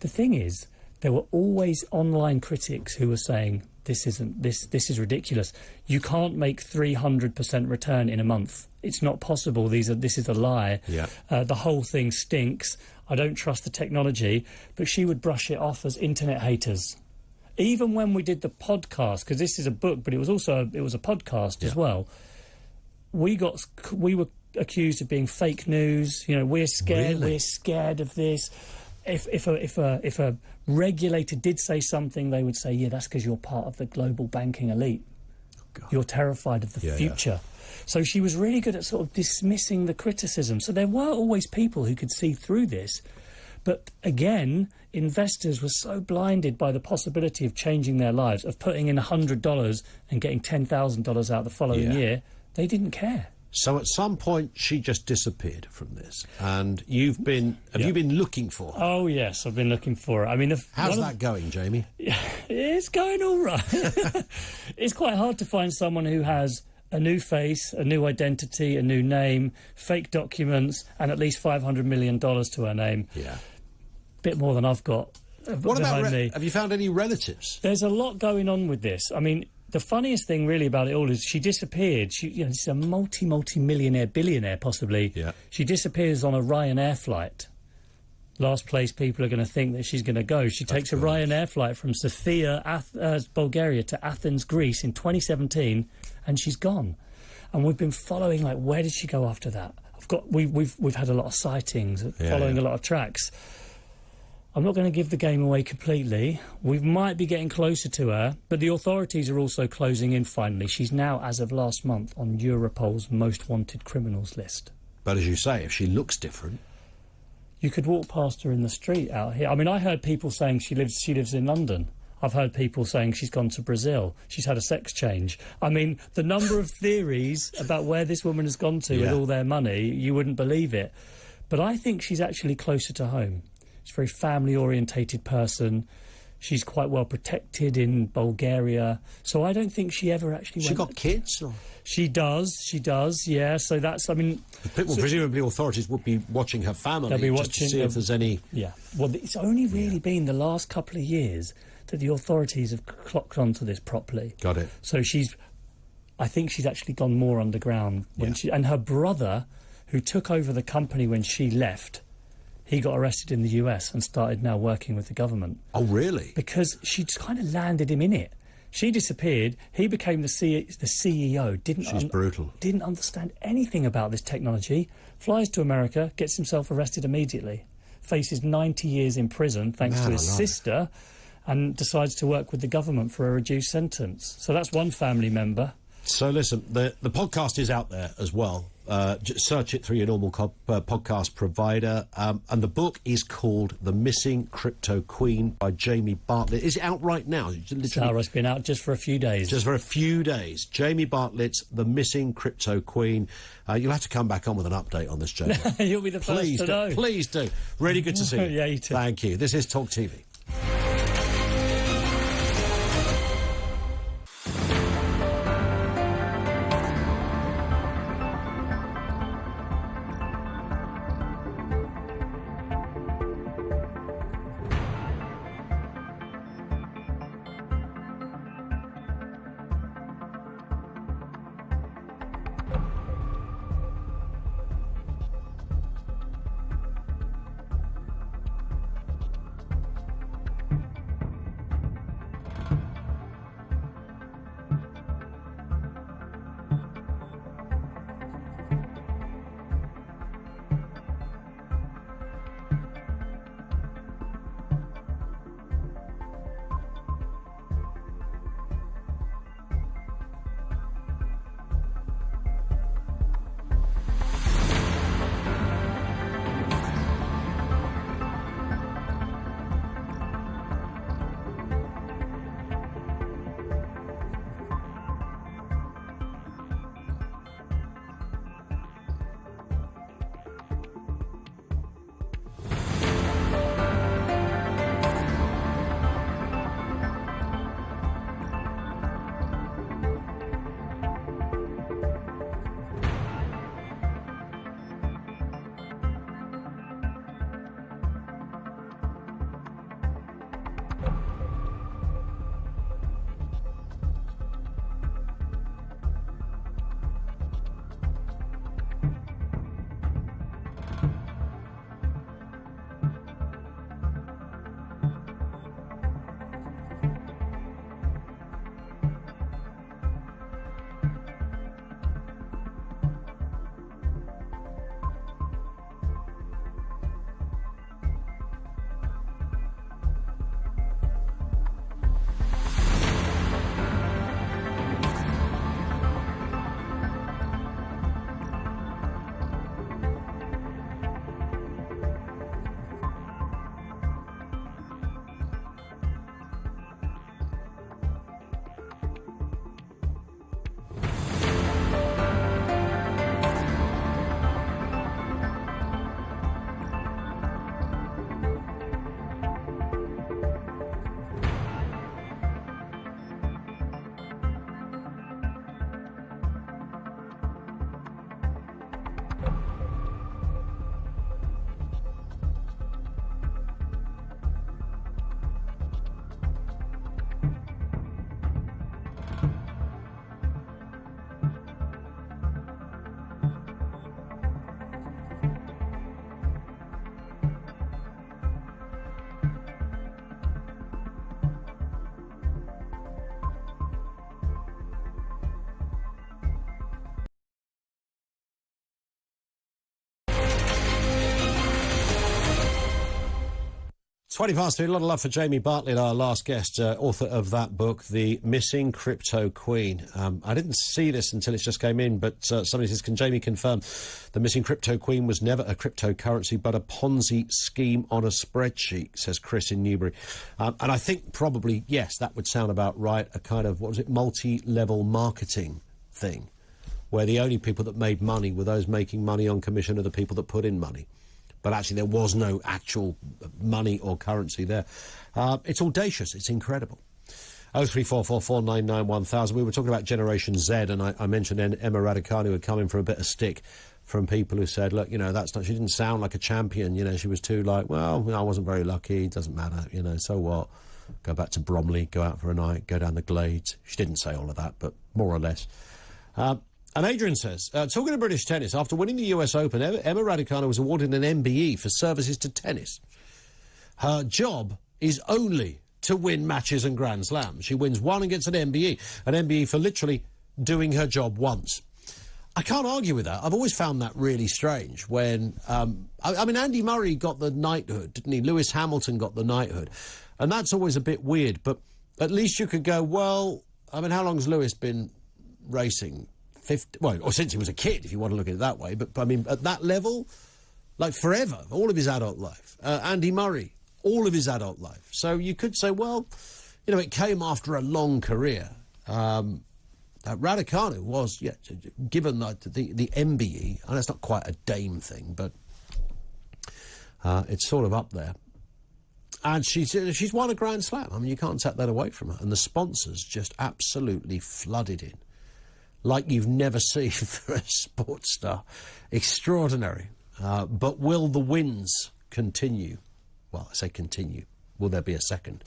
The thing is, there were always online critics who were saying, this is ridiculous. You can't make 300% return in a month. It's not possible. This is a lie. Yeah. The whole thing stinks. I don't trust the technology. But she would brush it off as internet haters. Even when we did the podcast, because this is a book, but it was a podcast as well. We were accused of being fake news. You know, we're scared. Really? We're scared of this. If a regulator did say something, they would say, yeah, that's because you're part of the global banking elite. You're terrified of the future. So she was really good at sort of dismissing the criticism. So there were always people who could see through this. But again, investors were so blinded by the possibility of changing their lives, of putting in $100 and getting $10,000 out the following year, they didn't care. So at some point, she just disappeared from this. And have you been looking for her? Oh, yes, I've been looking for her. I mean, how's that going, Jamie? It's going all right. It's quite hard to find someone who has a new face, a new identity, a new name, fake documents, and at least $500 million to her name. Yeah. Bit more than I've got. What about have you found any relatives? There's a lot going on with this. I mean, the funniest thing really about it all is she disappeared. She's a multi-millionaire, billionaire possibly. Yeah. She disappears on a Ryanair flight. Last place people are going to think that she's going to go. She takes a Ryanair flight from Sofia, Bulgaria to Athens, Greece in 2017, and she's gone. And we've been following, like, where did she go after that? We've had a lot of sightings, following a lot of tracks. I'm not going to give the game away completely. We might be getting closer to her, but the authorities are also closing in finally. She's now, as of last month, on Europol's most wanted criminals list. But as you say, if she looks different... You could walk past her in the street out here. I mean, I heard people saying she lives in London. I've heard people saying she's gone to Brazil. She's had a sex change. I mean, the number of theories about where this woman has gone to with all their money, you wouldn't believe it. But I think she's actually closer to home. She's a very family-orientated person. She's quite well protected in Bulgaria. So I don't think she ever actually went... She got kids? Or? She does, yeah. So that's, I mean... Presumably authorities would be watching her family they'll be just to see if there's any... Yeah. Well, it's only really been the last couple of years that the authorities have clocked onto this properly. Got it. So I think she's actually gone more underground. And her brother, who took over the company when she left... He got arrested in the US and started now working with the government. Oh, really? Because she just kind of landed him in it. She disappeared. He became the CEO. She's brutal. Didn't understand anything about this technology. Flies to America, gets himself arrested immediately. Faces 90 years in prison thanks to his sister, and decides to work with the government for a reduced sentence. So that's one family member. So listen, the podcast is out there as well. Just search it through your normal podcast provider. And the book is called The Missing Crypto Queen by Jamie Bartlett. Is it out right now? It's been out just for a few days. Just for a few days. Jamie Bartlett's The Missing Crypto Queen. You'll have to come back on with an update on this, Jamie. You'll be the first to know. Please do. Really good to see you. Yeah, you too. Thank you. This is Talk TV. 2:20. A lot of love for Jamie Bartlett, our last guest, author of that book, The Missing Crypto Queen. I didn't see this until it just came in, but somebody says, can Jamie confirm the missing crypto queen was never a cryptocurrency but a Ponzi scheme on a spreadsheet, says Chris in Newbury. And I think probably, yes, that would sound about right, a kind of, what was it, multi-level marketing thing, where the only people that made money were those making money on commission of the people that put in money. But actually there was no actual money or currency there. It's audacious. It's incredible. 03444991000. We were talking about Generation Z, and I mentioned Emma Raducanu had come in for a bit of stick from people who said, look, you know, that's not, she didn't sound like a champion, you know, she was too like, well, I wasn't very lucky, it doesn't matter, you know, so what? Go back to Bromley, go out for a night, go down the Glades. She didn't say all of that, but more or less. And Adrian says, talking of British tennis, after winning the US Open, Emma Raducanu was awarded an MBE for services to tennis. Her job is only to win matches and Grand Slams. She wins one and gets an MBE for literally doing her job once. I can't argue with that. I've always found that really strange when, I mean, Andy Murray got the knighthood, didn't he? Lewis Hamilton got the knighthood. And that's always a bit weird, but at least you could go, well, I mean, how long has Lewis been racing? 50, well, or since he was a kid, if you want to look at it that way. But, I mean, at that level, like forever, all of his adult life. Andy Murray, all of his adult life. So you could say, well, you know, it came after a long career. Raducanu was, yeah, given the MBE, and it's not quite a dame thing, but it's sort of up there. And she's won a Grand Slam. I mean, you can't take that away from her. And the sponsors just absolutely flooded in, like you've never seen for a sports star. Extraordinary. But will the wins continue? Well, I say continue. Will there be a second?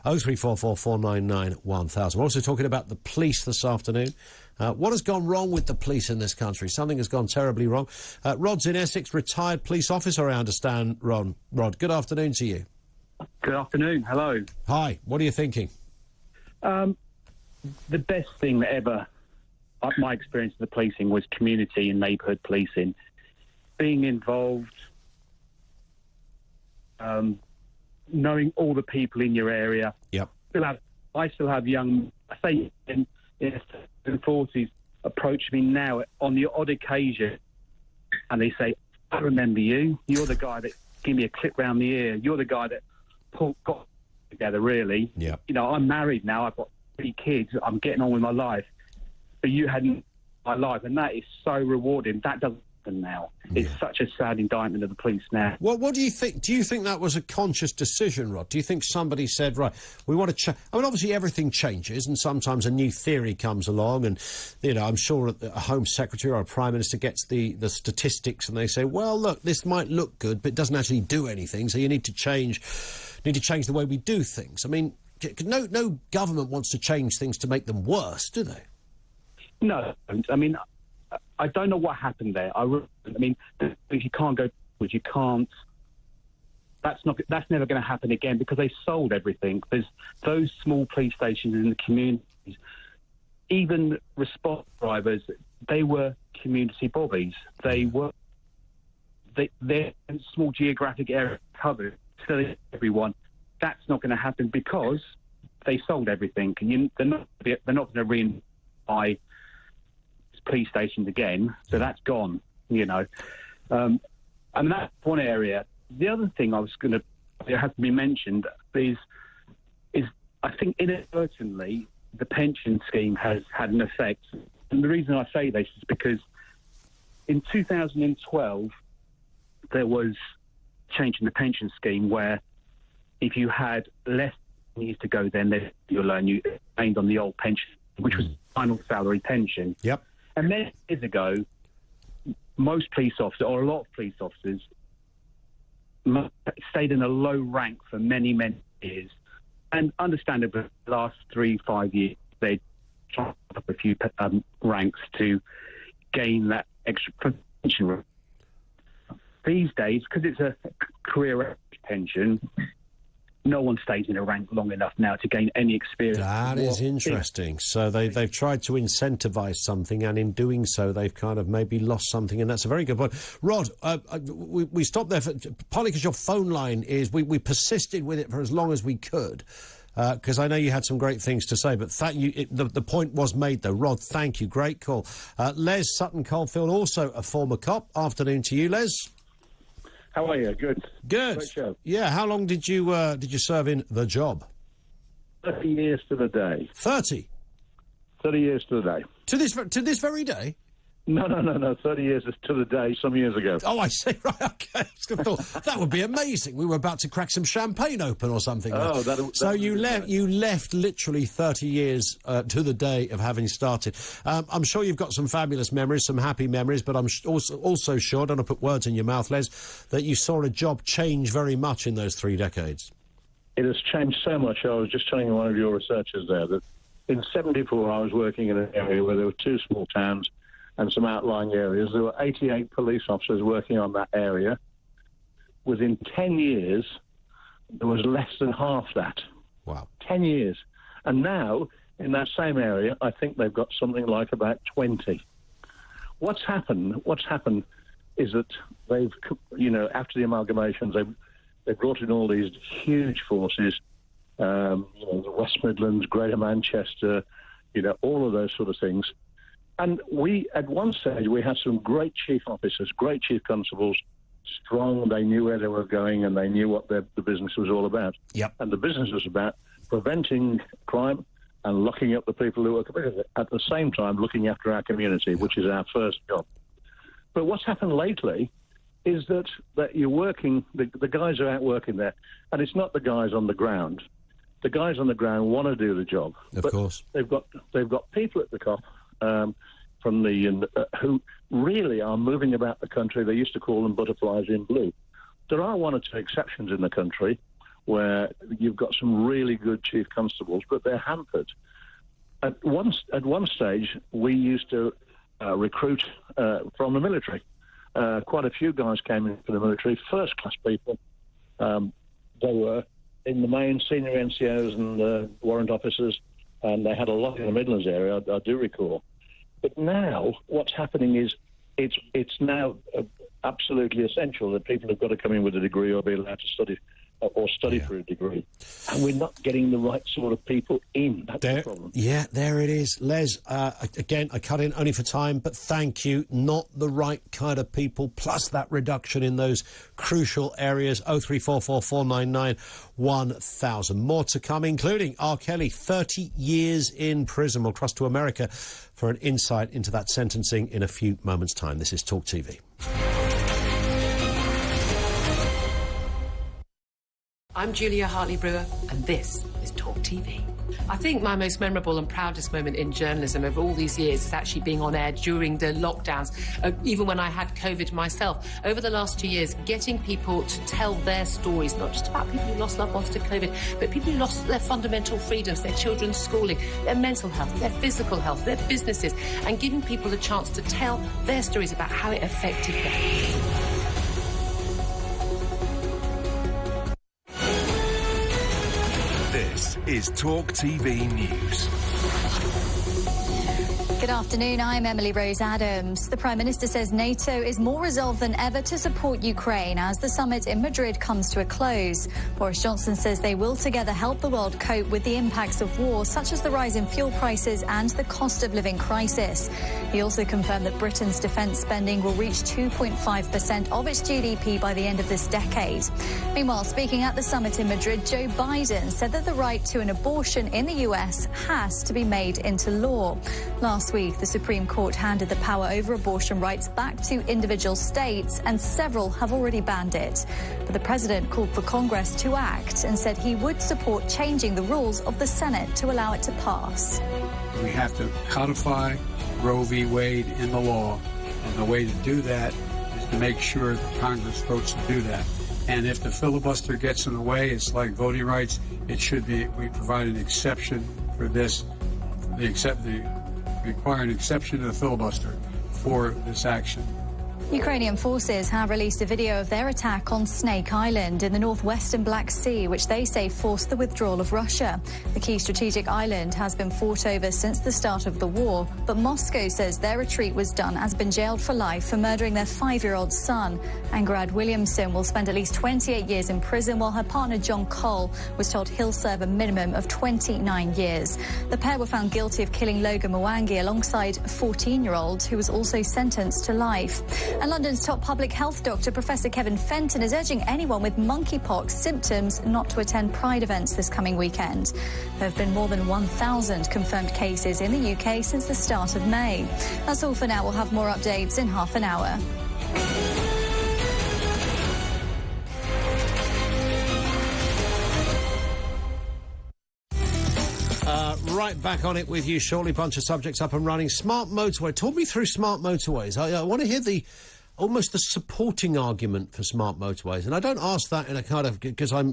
03444991000. We're also talking about the police this afternoon. What has gone wrong with the police in this country? Something has gone terribly wrong. Rod's in Essex, retired police officer, I understand, Rod, good afternoon to you. Good afternoon. Hello. Hi. What are you thinking? The best thing that ever, my experience of the policing, was community and neighbourhood policing. Being involved, knowing all the people in your area. Yep. I still have young, I say in their 40s, approach me now on the odd occasion, and they say, I remember you. You're the guy that gave me a clip round the ear. You're the guy that got together, really. Yeah. You know, I'm married now. I've got 3 kids. I'm getting on with my life. But you hadn't my life, and that is so rewarding. That doesn't happen now. Yeah. It's such a sad indictment of the police now. What do you think? Do you think that was a conscious decision, Rod? Do you think somebody said, right, we want to change? I mean, obviously everything changes, and sometimes a new theory comes along, and, you know, I'm sure a Home Secretary or a Prime Minister gets the statistics, and they say, well, look, this might look good, but it doesn't actually do anything, so you need to change the way we do things. I mean, no government wants to change things to make them worse, do they? No. I mean, I don't know what happened there. I mean, if you can't go, you can't. That's never going to happen again because they sold everything. There's those small police stations in the communities. Even response drivers, they were community bobbies. They're small geographic area covered. So everyone, that's not going to happen because they sold everything. They're not going to re-buy police stations again, so that's gone, you know. And that's one area. The other thing it has to be mentioned is I think inadvertently the pension scheme has had an effect. And the reason I say this is because in 2012 there was change in the pension scheme where if you had less years to go then you'll earn, you remained on the old pension, which was final salary pension. Yep. And many years ago, most police officers, or a lot of police officers, stayed in a low rank for many, many years. And understandably, the last 3-5 years, they tried up a few ranks to gain that extra pension. These days, because it's a career pension, no one stays in a rank long enough now to gain any experience. That is interesting. So they've tried to incentivise something, and in doing so, they've kind of maybe lost something, and that's a very good point. Rod, we stopped there, partly because your phone line is... We persisted with it for as long as we could, because I know you had some great things to say, but the point was made, though. Rod, thank you. Great call. Les Sutton-Coldfield, also a former cop. Afternoon to you, Les. How are you? Good. Good. Great show. Yeah, how long did you serve in the job? 30 years to the day. 30? 30 years to the day. To this very day? No. 30 years to the day, some years ago. Oh, I see. Right, okay. That would be amazing. We were about to crack some champagne open or something. Oh, so you left literally 30 years to the day of having started. I'm sure you've got some fabulous memories, some happy memories, but I'm also sure, don't want to put words in your mouth, Les, that you saw a job change very much in those 3 decades. It has changed so much. I was just telling one of your researchers there that in 74 I was working in an area where there were 2 small towns and some outlying areas. There were 88 police officers working on that area. Within 10 years, there was less than half that. Wow. 10 years. And now, in that same area, I think they've got something like about 20. What's happened is that they've, after the amalgamations, they brought in all these huge forces, the West Midlands, Greater Manchester, all of those sort of things. And at one stage, we had some great chief officers, great chief constables, strong. They knew where they were going and they knew what the business was all about. Yep. And the business was about preventing crime and locking up the people who were committing it. At the same time, looking after our community, which is our first job. But what's happened lately is that you're working, the guys are out working there, and it's not the guys on the ground. The guys on the ground want to do the job. Of course. They've got people at the top. Who really are moving about the country. They used to call them butterflies in blue. There are 1 or 2 exceptions in the country where you've got some really good chief constables, but they're hampered. At one stage, we used to recruit from the military. Quite a few guys came in from the military, first-class people. They were, in the main, senior NCOs and warrant officers, and they had a lot in the Midlands area, I do recall. But now, what's happening is it's now absolutely essential that people have got to come in with a degree or be allowed to study or study for a degree. And we're not getting the right sort of people in. That's the problem. Yeah, there it is. Les, again, I cut in only for time, but thank you. Not the right kind of people, plus that reduction in those crucial areas. 0344 499 1000. More to come, including R. Kelly, 30 years in prison. We'll cross to America for an insight into that sentencing in a few moments' time. This is Talk TV. I'm Julia Hartley-Brewer, and this is Talk TV. I think my most memorable and proudest moment in journalism over all these years is actually being on air during the lockdowns, even when I had COVID myself. Over the last 2 years, getting people to tell their stories, not just about people who lost loved ones to COVID, but people who lost their fundamental freedoms, their children's schooling, their mental health, their physical health, their businesses, and giving people a chance to tell their stories about how it affected them. This is Talk TV News. Good afternoon, I'm Emily Rose Adams. The Prime Minister says NATO is more resolved than ever to support Ukraine as the summit in Madrid comes to a close. Boris Johnson says they will together help the world cope with the impacts of war, such as the rise in fuel prices and the cost of living crisis. He also confirmed that Britain's defence spending will reach 2.5% of its GDP by the end of this decade. Meanwhile, speaking at the summit in Madrid, Joe Biden said that the right to an abortion in the US has to be made into law. Last week, the Supreme Court handed the power over abortion rights back to individual states, and several have already banned it. But the president called for Congress to act and said he would support changing the rules of the Senate to allow it to pass. We have to codify Roe v. Wade in the law, and the way to do that is to make sure that Congress votes to do that. And if the filibuster gets in the way, it's like voting rights. It should be, we provide an exception for this, require an exception to the filibuster for this action. Ukrainian forces have released a video of their attack on Snake Island in the northwestern Black Sea, which they say forced the withdrawal of Russia. The key strategic island has been fought over since the start of the war, but Moscow says their retreat was done as been jailed for life for murdering their 5-year-old son. Angarad Williamson will spend at least 28 years in prison, while her partner John Cole was told he'll serve a minimum of 29 years. The pair were found guilty of killing Logan Mwangi alongside a 14-year-old who was also sentenced to life. And London's top public health doctor, Professor Kevin Fenton, is urging anyone with monkeypox symptoms not to attend Pride events this coming weekend. There have been more than 1,000 confirmed cases in the UK since the start of May. That's all for now. We'll have more updates in half an hour. Right back on it with you shortly. Bunch of subjects up and running. Smart motorway. Talk me through smart motorways. I want to hear almost the supporting argument for smart motorways, and I don't ask that in a kind of because I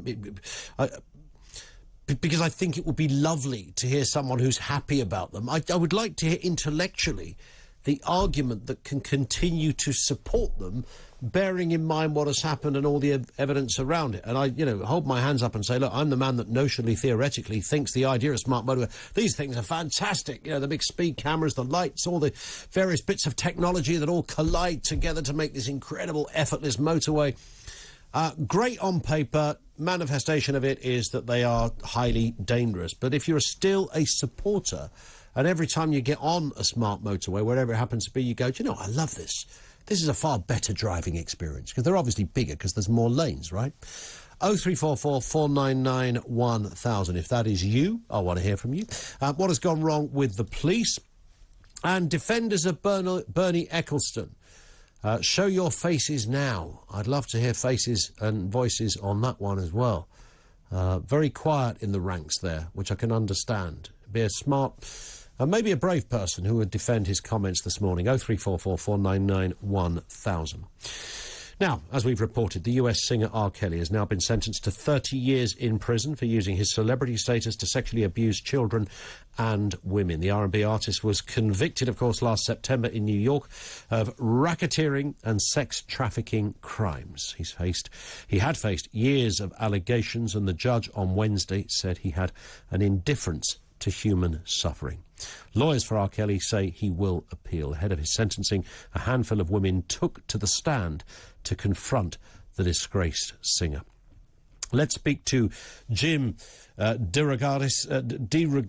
think it would be lovely to hear someone who's happy about them. I would like to hear intellectually the argument that can continue to support them, bearing in mind what has happened and all the evidence around it. And I, hold my hands up and say, look, I'm the man that notionally, theoretically thinks the idea of smart motorway, these things are fantastic. The big speed cameras, the lights, all the various bits of technology that all collide together to make this incredible, effortless motorway. Great on paper. Manifestation of it is that they are highly dangerous. But if you're still a supporter, and every time you get on a smart motorway, wherever it happens to be, you go, I love this. This is a far better driving experience, because they're obviously bigger because there's more lanes, right? 0344 499 1000. If that is you, I want to hear from you. What has gone wrong with the police? And defenders of Bernie Ecclestone. Show your faces now. I'd love to hear faces and voices on that one as well. Very quiet in the ranks there, which I can understand. Be a smart... maybe a brave person who would defend his comments this morning. 0344 499 1000. Now, as we've reported, the US singer R. Kelly has now been sentenced to 30 years in prison for using his celebrity status to sexually abuse children and women. The R&B artist was convicted, of course, last September in New York of racketeering and sex trafficking crimes. He had faced years of allegations, and the judge on Wednesday said he had an indifference to human suffering. Lawyers for R. Kelly say he will appeal. Ahead of his sentencing, a handful of women took to the stand to confront the disgraced singer. Let's speak to Jim DeRogatis.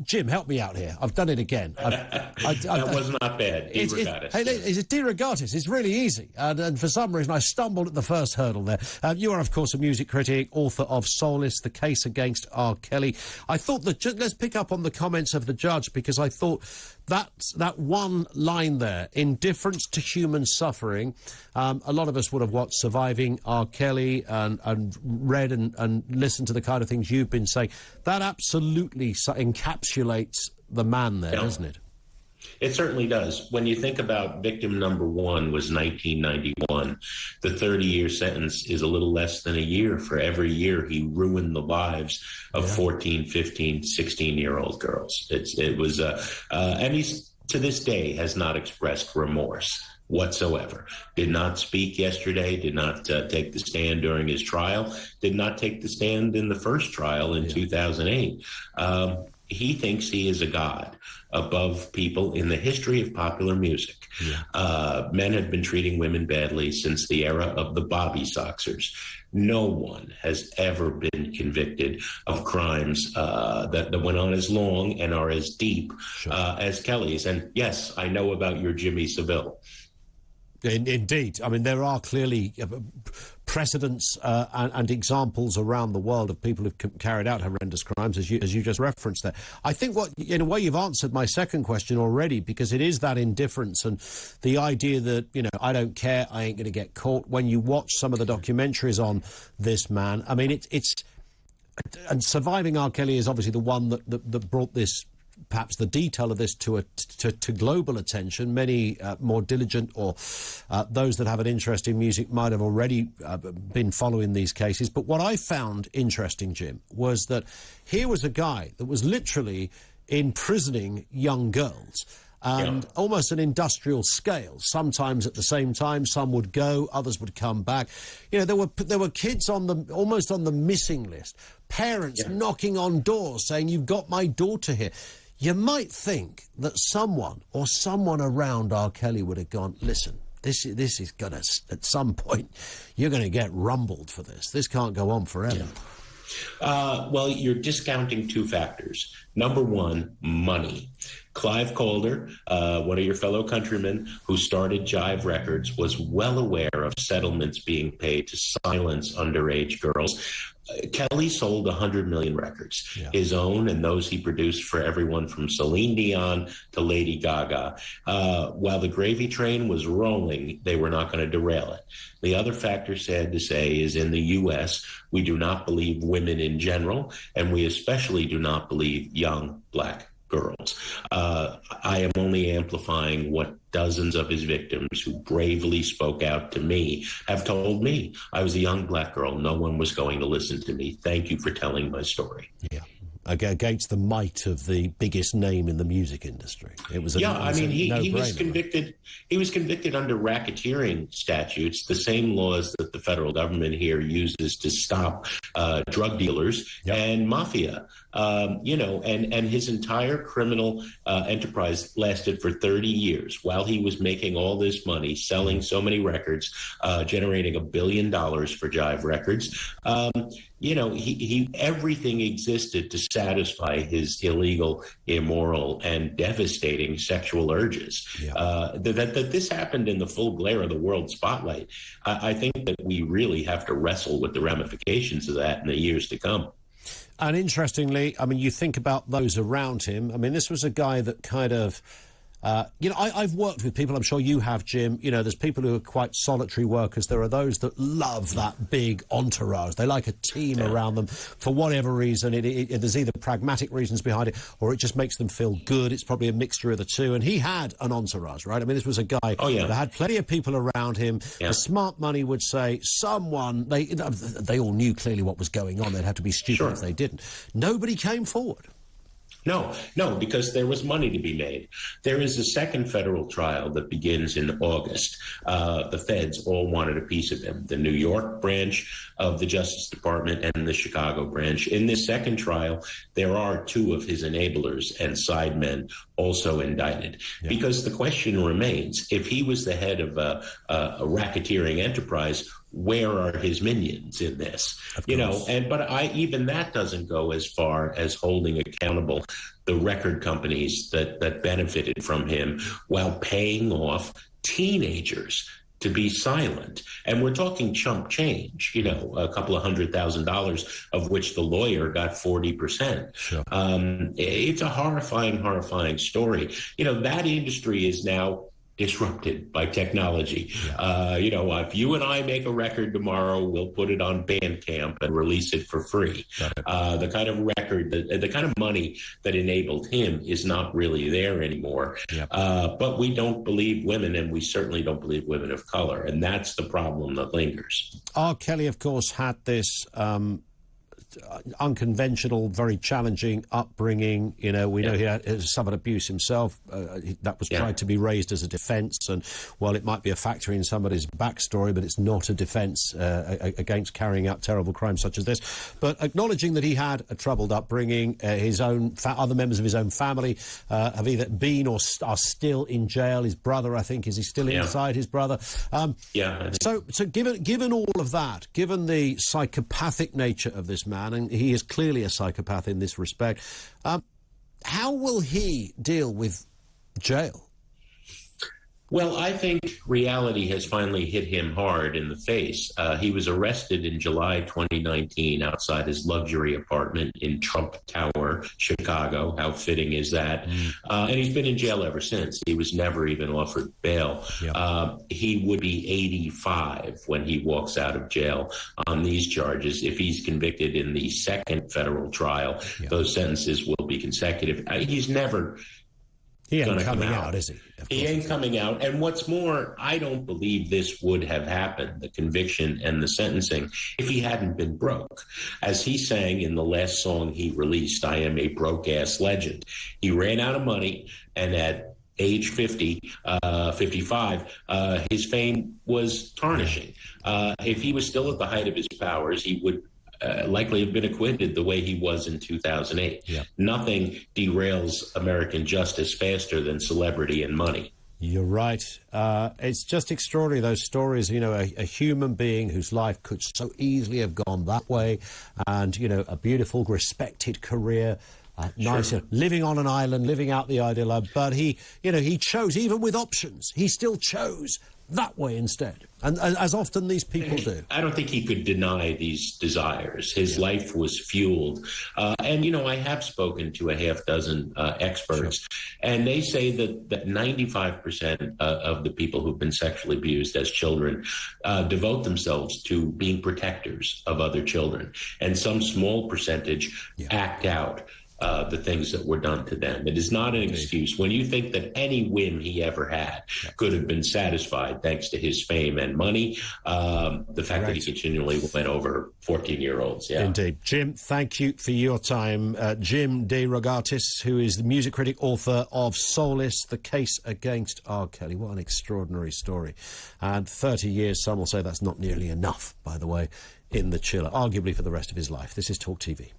Jim, help me out here. I've done it again. That was not bad. DeRogatis. Hey, is it DeRogatis? It's really easy. And for some reason, I stumbled at the first hurdle there. You are, of course, a music critic, author of Soulless, The Case Against R. Kelly. I thought that... let's pick up on the comments of the judge, because I thought that one line there, indifference to human suffering, a lot of us would have watched Surviving R. Kelly and read and listened to the kind of things you've been saying. That absolutely encapsulates the man there, doesn't it? It certainly does. When you think about victim number one was 1991, the 30-year sentence is a little less than a year for every year he ruined the lives of 14, 15, 16-year-old girls. And he's, to this day, has not expressed remorse whatsoever. Did not speak yesterday, did not take the stand during his trial, did not take the stand in the first trial in 2008. He thinks he is a god above people in the history of popular music. Men have been treating women badly since the era of the Bobby Soxers. No one has ever been convicted of crimes that went on as long and are as deep as Kelly's. And yes, I know about your Jimmy Savile. Indeed. I mean, there are clearly precedents and examples around the world of people who've carried out horrendous crimes, as you just referenced there. I think in a way, you've answered my second question already, because it is that indifference and the idea that, I don't care, I ain't going to get caught. When you watch some of the documentaries on this man, I mean, and Surviving R. Kelly is obviously the one that brought this, perhaps the detail of this to global attention. Many more diligent or those that have an interest in music might have already been following these cases. But what I found interesting, Jim, was that here was a guy that was literally imprisoning young girls. and almost an industrial scale. Sometimes at the same time, some would go, others would come back. You know, there were kids almost on the missing list. Parents knocking on doors saying, "You've got my daughter here." You might think that someone around R. Kelly would have gone, "Listen, this is going to, at some point, you're going to get rumbled for this. This can't go on forever." Well, you're discounting two factors. Number one, money. Clive Calder, one of your fellow countrymen who started Jive Records, was well aware of settlements being paid to silence underage girls. Kelly sold 100 million records, his own and those he produced for everyone from Celine Dion to Lady Gaga. While the gravy train was rolling, they were not going to derail it. The other factor, sad to say, is in the U.S., we do not believe women in general, and we especially do not believe young black girls. I am only amplifying what dozens of his victims who bravely spoke out to me have told me. I was a young black girl. No one was going to listen to me. Thank you for telling my story. Yeah. Against the might of the biggest name in the music industry. It was he was convicted. He was convicted under racketeering statutes, the same laws that the federal government here uses to stop drug dealers and mafia. And his entire criminal enterprise lasted for 30 years while he was making all this money, selling so many records, generating $1 billion for Jive Records. He everything existed to satisfy his illegal, immoral, and devastating sexual urges. That this happened in the full glare of the world spotlight, I think that we really have to wrestle with the ramifications of that in the years to come. And interestingly, I mean, you think about those around him. I mean, this was a guy that kind of... I've worked with people, I'm sure you have, Jim. You know, there's people who are quite solitary workers. There are those that love that big entourage. They like a team around them for whatever reason. There's either pragmatic reasons behind it or it just makes them feel good. It's probably a mixture of the two. And he had an entourage, right? I mean, this was a guy that had plenty of people around him. The smart money would say they all knew clearly what was going on. They'd have to be stupid if they didn't. Nobody came forward. No, because there was money to be made. There is a second federal trial that begins in August. The feds all wanted a piece of him, the New York branch of the Justice Department and the Chicago branch. In this second trial, there are two of his enablers and sidemen also indicted. Because the question remains, if he was the head of a racketeering enterprise, where are his minions in this? Even that doesn't go as far as holding accountable the record companies that benefited from him while paying off teenagers to be silent. And we're talking chump change, a couple of $100,000 of which the lawyer got 40%. It's a horrifying story. That industry is now disrupted by technology. If you and I make a record tomorrow, we'll put it on Bandcamp and release it for free. The kind of record, the kind of money that enabled him is not really there anymore. But we don't believe women, and we certainly don't believe women of color, and that's the problem that lingers. R. Kelly, of course, had this unconventional, very challenging upbringing. We know he had suffered abuse himself. That was tried to be raised as a defence, and while it might be a factor in somebody's backstory, but it's not a defence against carrying out terrible crimes such as this. But acknowledging that he had a troubled upbringing, his own other members of his own family have either been or are still in jail. His brother, I think, is he still inside? His brother. So given all of that, given the psychopathic nature of this man, and he is clearly a psychopath in this respect, how will he deal with jail? Well, I think reality has finally hit him hard in the face. He was arrested in July 2019 outside his luxury apartment in Trump Tower, Chicago. How fitting is that? And he's been in jail ever since. He was never even offered bail. He would be 85 when he walks out of jail on these charges. If he's convicted in the second federal trial, those sentences will be consecutive. He's never... He ain't coming out, is he? He ain't coming out. And what's more, I don't believe this would have happened, the conviction and the sentencing, if he hadn't been broke. As he sang in the last song he released, I Am a Broke-Ass Legend, he ran out of money and at age 50, 55, his fame was tarnishing. If he was still at the height of his powers, he would likely have been acquitted the way he was in 2008. Yeah. Nothing derails American justice faster than celebrity and money. You're right. It's just extraordinary, those stories, you know, a human being whose life could so easily have gone that way, and, you know, a beautiful, respected career, nice, living on an island, living out the ideal life, but he, you know, he chose, even with options, he still chose that way instead, and as often these people do. I don't think he could deny these desires. His life was fueled. And, you know, I have spoken to a half dozen experts, and they say that 95% of the people who've been sexually abused as children devote themselves to being protectors of other children, and some small percentage act out the things that were done to them. It is not an excuse. When you think that any whim he ever had could have been satisfied thanks to his fame and money, the fact that he continually went over 14-year-olds. Yeah. Indeed. Jim, thank you for your time. Jim De Rogatis, who is the music critic, author of Solace, The Case Against R. Kelly. What an extraordinary story. And 30 years, some will say that's not nearly enough, by the way, in the chiller, arguably for the rest of his life. This is Talk TV.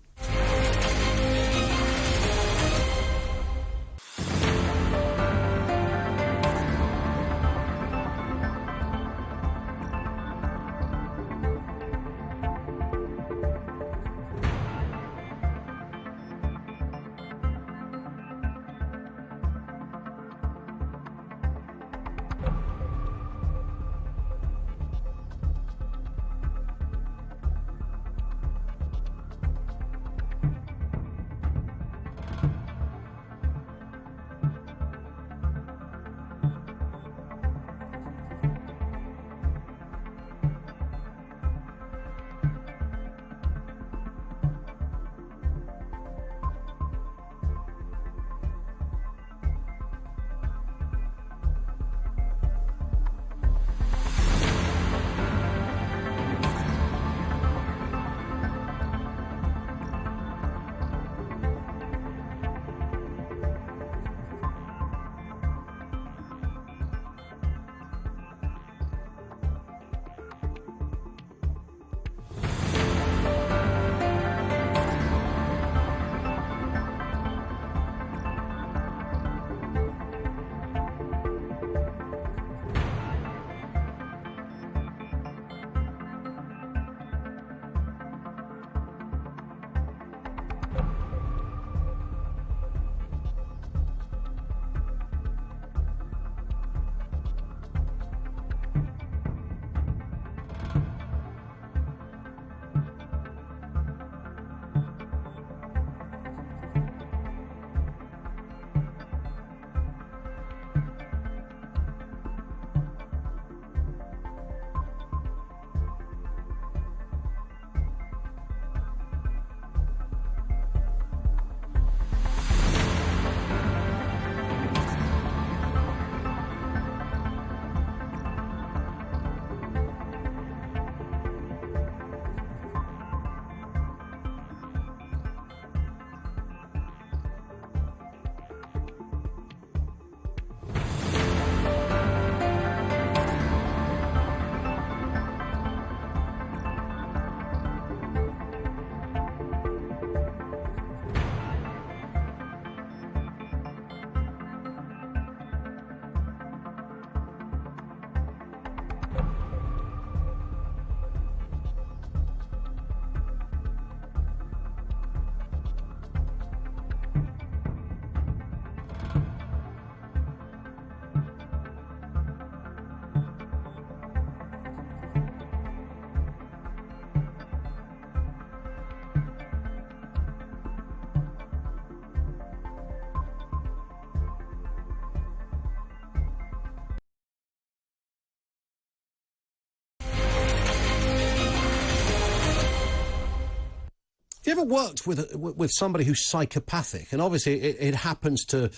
Have you ever worked with somebody who's psychopathic? And obviously it happens to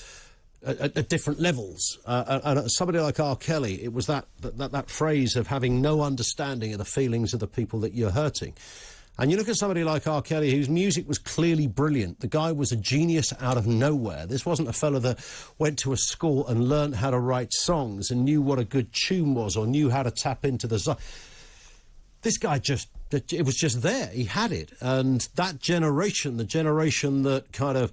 at different levels. And somebody like R. Kelly, it was that phrase of having no understanding of the feelings of the people that you're hurting. And you look at somebody like R. Kelly, whose music was clearly brilliant. The guy was a genius out of nowhere. This wasn't a fellow that went to a school and learned how to write songs and knew what a good tune was or knew how to tap into the song. This guy it was just there. He had it. And that generation, the generation that kind of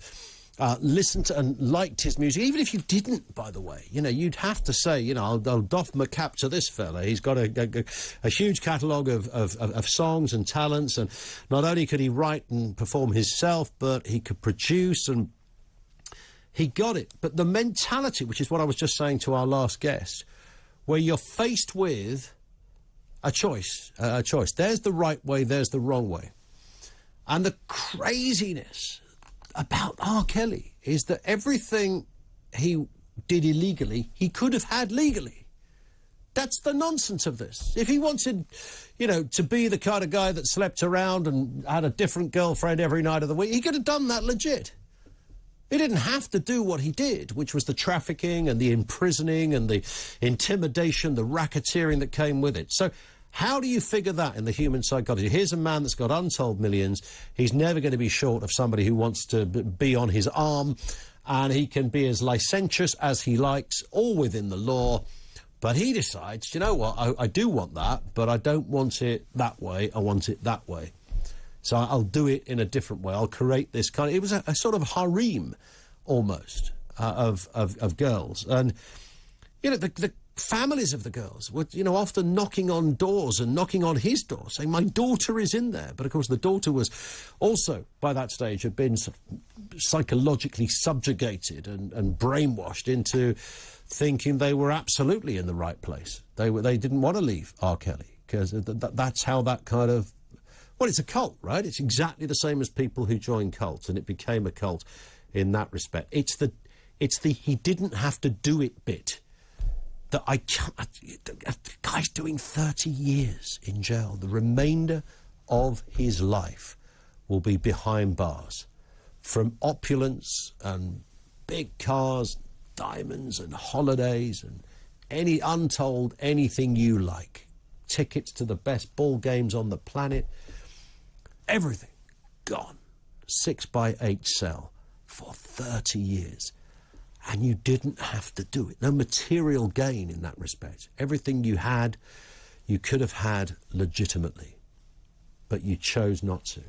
listened to and liked his music, even if you didn't, by the way, you know, you'd have to say, you know, I'll doff my cap to this fella. He's got a huge catalogue of songs and talents, and not only could he write and perform himself, but he could produce, and he got it. But the mentality, which is what I was just saying to our last guest, where you're faced with a choice. There's the right way, there's the wrong way. And the craziness about R. Kelly is that everything he did illegally, he could have had legally. That's the nonsense of this. If he wanted, you know, to be the kind of guy that slept around and had a different girlfriend every night of the week, he could have done that legit. He didn't have to do what he did, which was the trafficking and the imprisoning and the intimidation, the racketeering that came with it. So how do you figure that in the human psychology? Here's a man that's got untold millions. He's never going to be short of somebody who wants to be on his arm, and he can be as licentious as he likes, all within the law. But he decides, you know what, I do want that, but I don't want it that way, I want it that way. So I'll do it in a different way. I'll create this kind of... It was a sort of harem, almost, of girls. And, you know, the families of the girls were, you know, often knocking on doors and knocking on his door, saying, my daughter is in there. But, of course, the daughter was also, by that stage, had been psychologically subjugated and brainwashed into thinking they were absolutely in the right place. They didn't want to leave R. Kelly, because that's how that kind of... Well, it's a cult, right? It's exactly the same as people who join cults, and it became a cult in that respect. It's the he didn't have to do it bit that I can't... The guy's doing 30 years in jail. The remainder of his life will be behind bars. From opulence and big cars, diamonds and holidays and any untold anything you like. Tickets to the best ball games on the planet. Everything gone. 6x8 cell for 30 years. And you didn't have to do it. No material gain in that respect. Everything you had, you could have had legitimately. But you chose not to.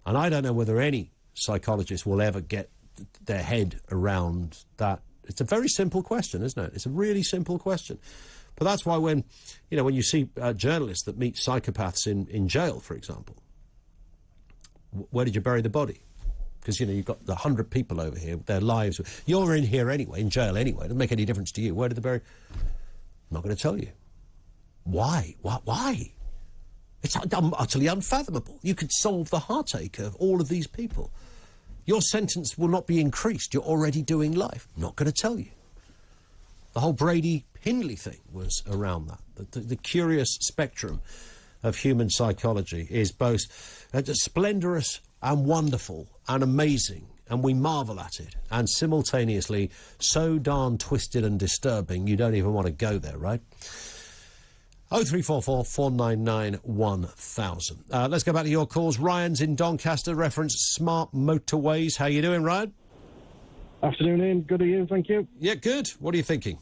And I don't know whether any psychologist will ever get their head around that. It's a very simple question, isn't it? It's a really simple question. But that's why when you see journalists that meet psychopaths in jail, for example, where did you bury the body? Because, you know, you've got 100 people over here, their lives... You're in here anyway, in jail anyway. It doesn't make any difference to you. Where did they bury... I'm not going to tell you. Why? Why? It's utterly unfathomable. You could solve the heartache of all of these people. Your sentence will not be increased. You're already doing life. I'm not going to tell you. The whole Brady Hindley thing was around that. The curious spectrum of human psychology is both splendorous and wonderful and amazing, and we marvel at it, and simultaneously so darn twisted and disturbing you don't even want to go there, right? 0344 499 1000. Let's go back to your calls. Ryan's in Doncaster, reference smart motorways. How you doing, Ryan? Afternoon, Ian. Good to you, thank you. Yeah, good. What are you thinking?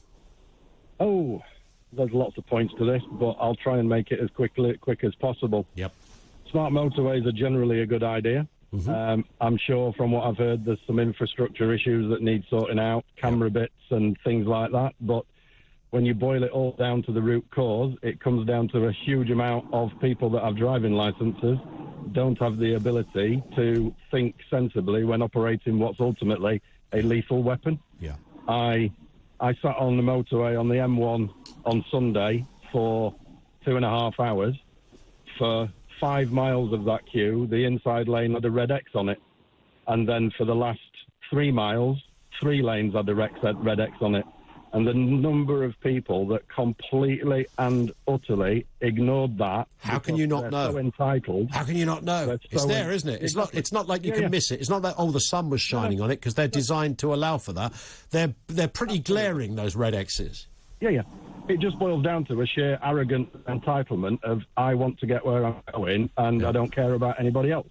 Oh, there's lots of points to this, but I'll try and make it as quick as possible. Yep. Smart motorways are generally a good idea. Mm-hmm. I'm sure from what I've heard there's some infrastructure issues that need sorting out, camera bits and things like that, but when you boil it all down to the root cause, it comes down to a huge amount of people that have driving licences don't have the ability to think sensibly when operating what's ultimately a lethal weapon. Yeah. I sat on the motorway on the M1 on Sunday for 2.5 hours. For 5 miles of that queue, the inside lane had a red X on it. And then for the last 3 miles, 3 lanes had a red X on it. And the number of people that completely and utterly ignored that. How can you not know? So entitled. How can you not know? It's there, isn't it? It's not like you can miss it. It's not like, oh, the sun was shining on it, because they're designed to allow for that. They're pretty glaring, those red X's. Yeah. It just boils down to a sheer arrogant entitlement of, I want to get where I'm going and I don't care about anybody else.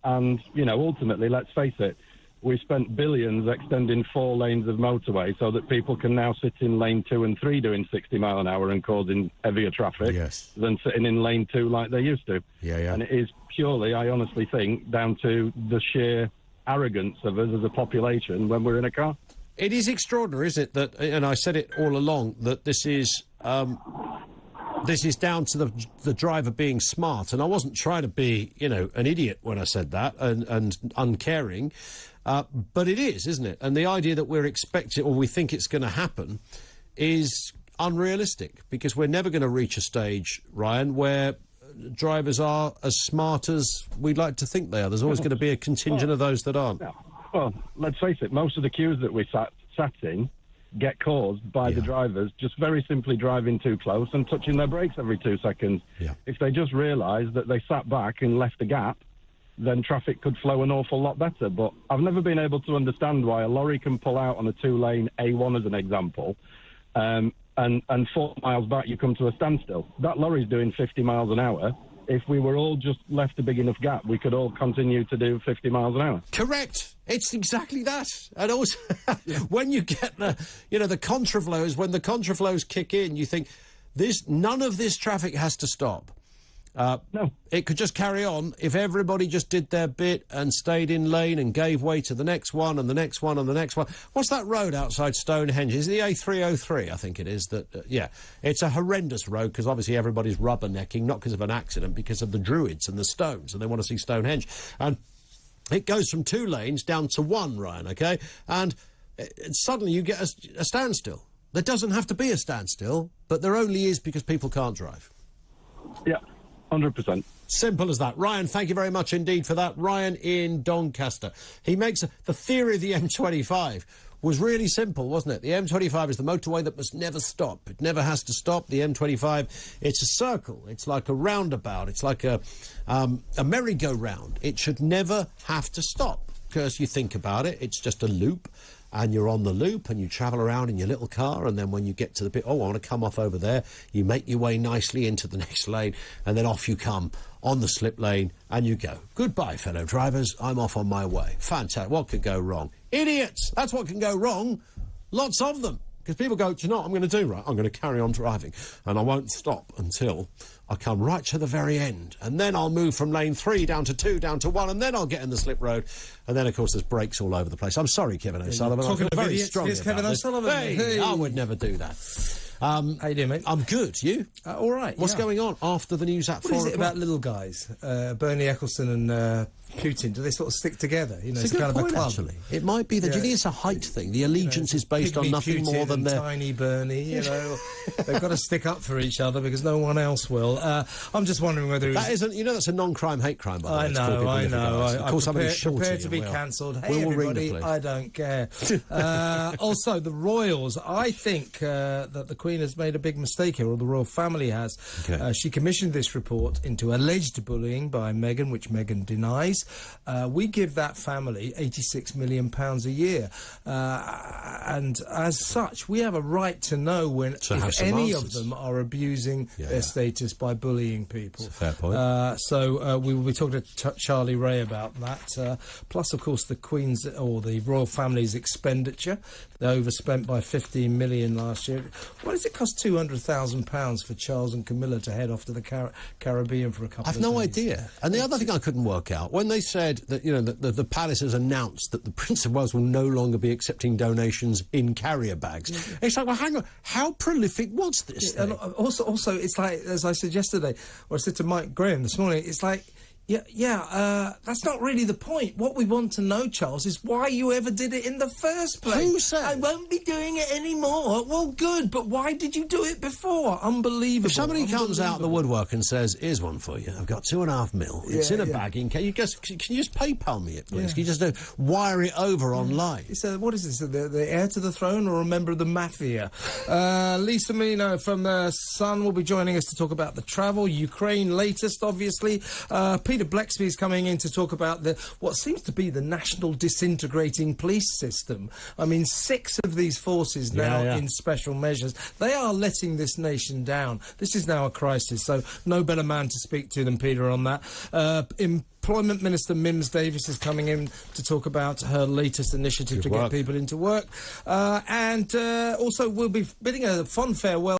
And, ultimately, let's face it, we spent billions extending 4 lanes of motorway so that people can now sit in lane 2 and 3 doing 60 mile an hour and causing heavier traffic than sitting in lane 2 like they used to. Yeah. And it is purely, I honestly think, down to the sheer arrogance of us as a population when we're in a car. It is extraordinary, isn't it, that, and I said it all along, that this is down to the driver being smart. And I wasn't trying to be, an idiot when I said that and uncaring, but it is, isn't it? And the idea that we're expecting, or we think it's going to happen, is unrealistic, because we're never going to reach a stage, Ryan, where drivers are as smart as we'd like to think they are. There's always going to be a contingent of those that aren't. Yeah. Well, let's face it, most of the queues that we sat in get caused by the drivers just very simply driving too close and touching their brakes every 2 seconds. Yeah. If they just realised that they sat back and left a gap, then traffic could flow an awful lot better. But I've never been able to understand why a lorry can pull out on a 2-lane A1 as an example, and 4 miles back you come to a standstill. That lorry's doing 50 miles an hour. If we were all just left a big enough gap, we could all continue to do 50 miles an hour. Correct. It's exactly that. And also, when you get the contraflows, when the contraflows kick in, you think, none of this traffic has to stop. No. It could just carry on if everybody just did their bit and stayed in lane and gave way to the next one and the next one and the next one. What's that road outside Stonehenge? Is it the A303, I think it is. It's a horrendous road because obviously everybody's rubbernecking, not because of an accident, because of the Druids and the Stones, and they want to see Stonehenge. And it goes from 2 lanes down to 1, Ryan, OK? And suddenly you get a standstill. There doesn't have to be a standstill, but there only is because people can't drive. Yeah. 100%. Simple as that. Ryan, thank you very much indeed for that. Ryan in Doncaster. He makes the theory of the M25 was really simple, wasn't it? The M25 is the motorway that must never stop. It never has to stop. The M25, it's a circle. It's like a roundabout. It's like a merry-go-round. It should never have to stop because you think about it, it's just a loop. And you're on the loop and you travel around in your little car, and then when you get to the bit, I want to come off over there, you make your way nicely into the next lane, and then off you come on the slip lane and you go. Goodbye, fellow drivers, I'm off on my way. Fantastic. What could go wrong? Idiots! That's what can go wrong. Lots of them. Because people go, do you know what I'm going to do, right? I'm going to carry on driving and I won't stop until I come right to the very end. And then I'll move from lane 3 down to 2, down to 1, and then I'll get in the slip road. And then, of course, there's brakes all over the place. I'm sorry, Kevin O'Sullivan. I feel very strongly about Kevin O'Sullivan. Hey, I would never do that. How you doing, mate? I'm good. You? All right. What's going on after the news at 4 o'clock? What is it about little guys? Bernie Ecclestone and Putin, do they sort of stick together? You know, it's kind a of good point, a club. Actually. It might be that. Do you think it's a height thing? The allegiance is based on nothing Putin more than their... tiny Bernie, you know. They've got to stick up for each other because no one else will. I'm just wondering whether... That isn't... You know, that's a non-crime hate crime, by the way. I know. I'm prepared to be cancelled. Hey, everybody, I don't care. Also, the royals. I think that the Queen has made a big mistake here, or the royal family has. Okay. She commissioned this report into alleged bullying by Meghan, which Meghan denies. We give that family £86 million a year. And as such, we have a right to know when if any of them are abusing their status by bullying people. That's a fair point. We will be talking to Charlie Ray about that. Plus, of course, the Queen's or the royal family's expenditure. They overspent by $15 million last year. What does it cost £200,000 for Charles and Camilla to head off to the Caribbean for a couple of days? I've no idea. And the other thing I couldn't work out, when they said that, you know, the palace has announced that the Prince of Wales will no longer be accepting donations in carrier bags. It's like, well, hang on, how prolific was this thing? And also, it's like, as I said yesterday, or I said to Mike Graham this morning, it's like, that's not really the point. What we want to know, Charles, is why you ever did it in the first place. Who said? I won't be doing it anymore. Well, good, but why did you do it before? Unbelievable. If somebody comes out of the woodwork and says, here's one for you, I've got $2.5 million, it's in a bagging, can you just PayPal me it, please? Can you just wire it over online? What is this, the heir to the throne or a member of the mafia? Lisa Mino from The Sun will be joining us to talk about the travel, Ukraine latest, obviously. Peter Peter Blexby is coming in to talk about what seems to be the national disintegrating police system. I mean, 6 of these forces now in special measures. They are letting this nation down. This is now a crisis, so no better man to speak to than Peter on that. Employment Minister Mims Davis is coming in to talk about her latest initiative to get people into work. And also we'll be bidding a fond farewell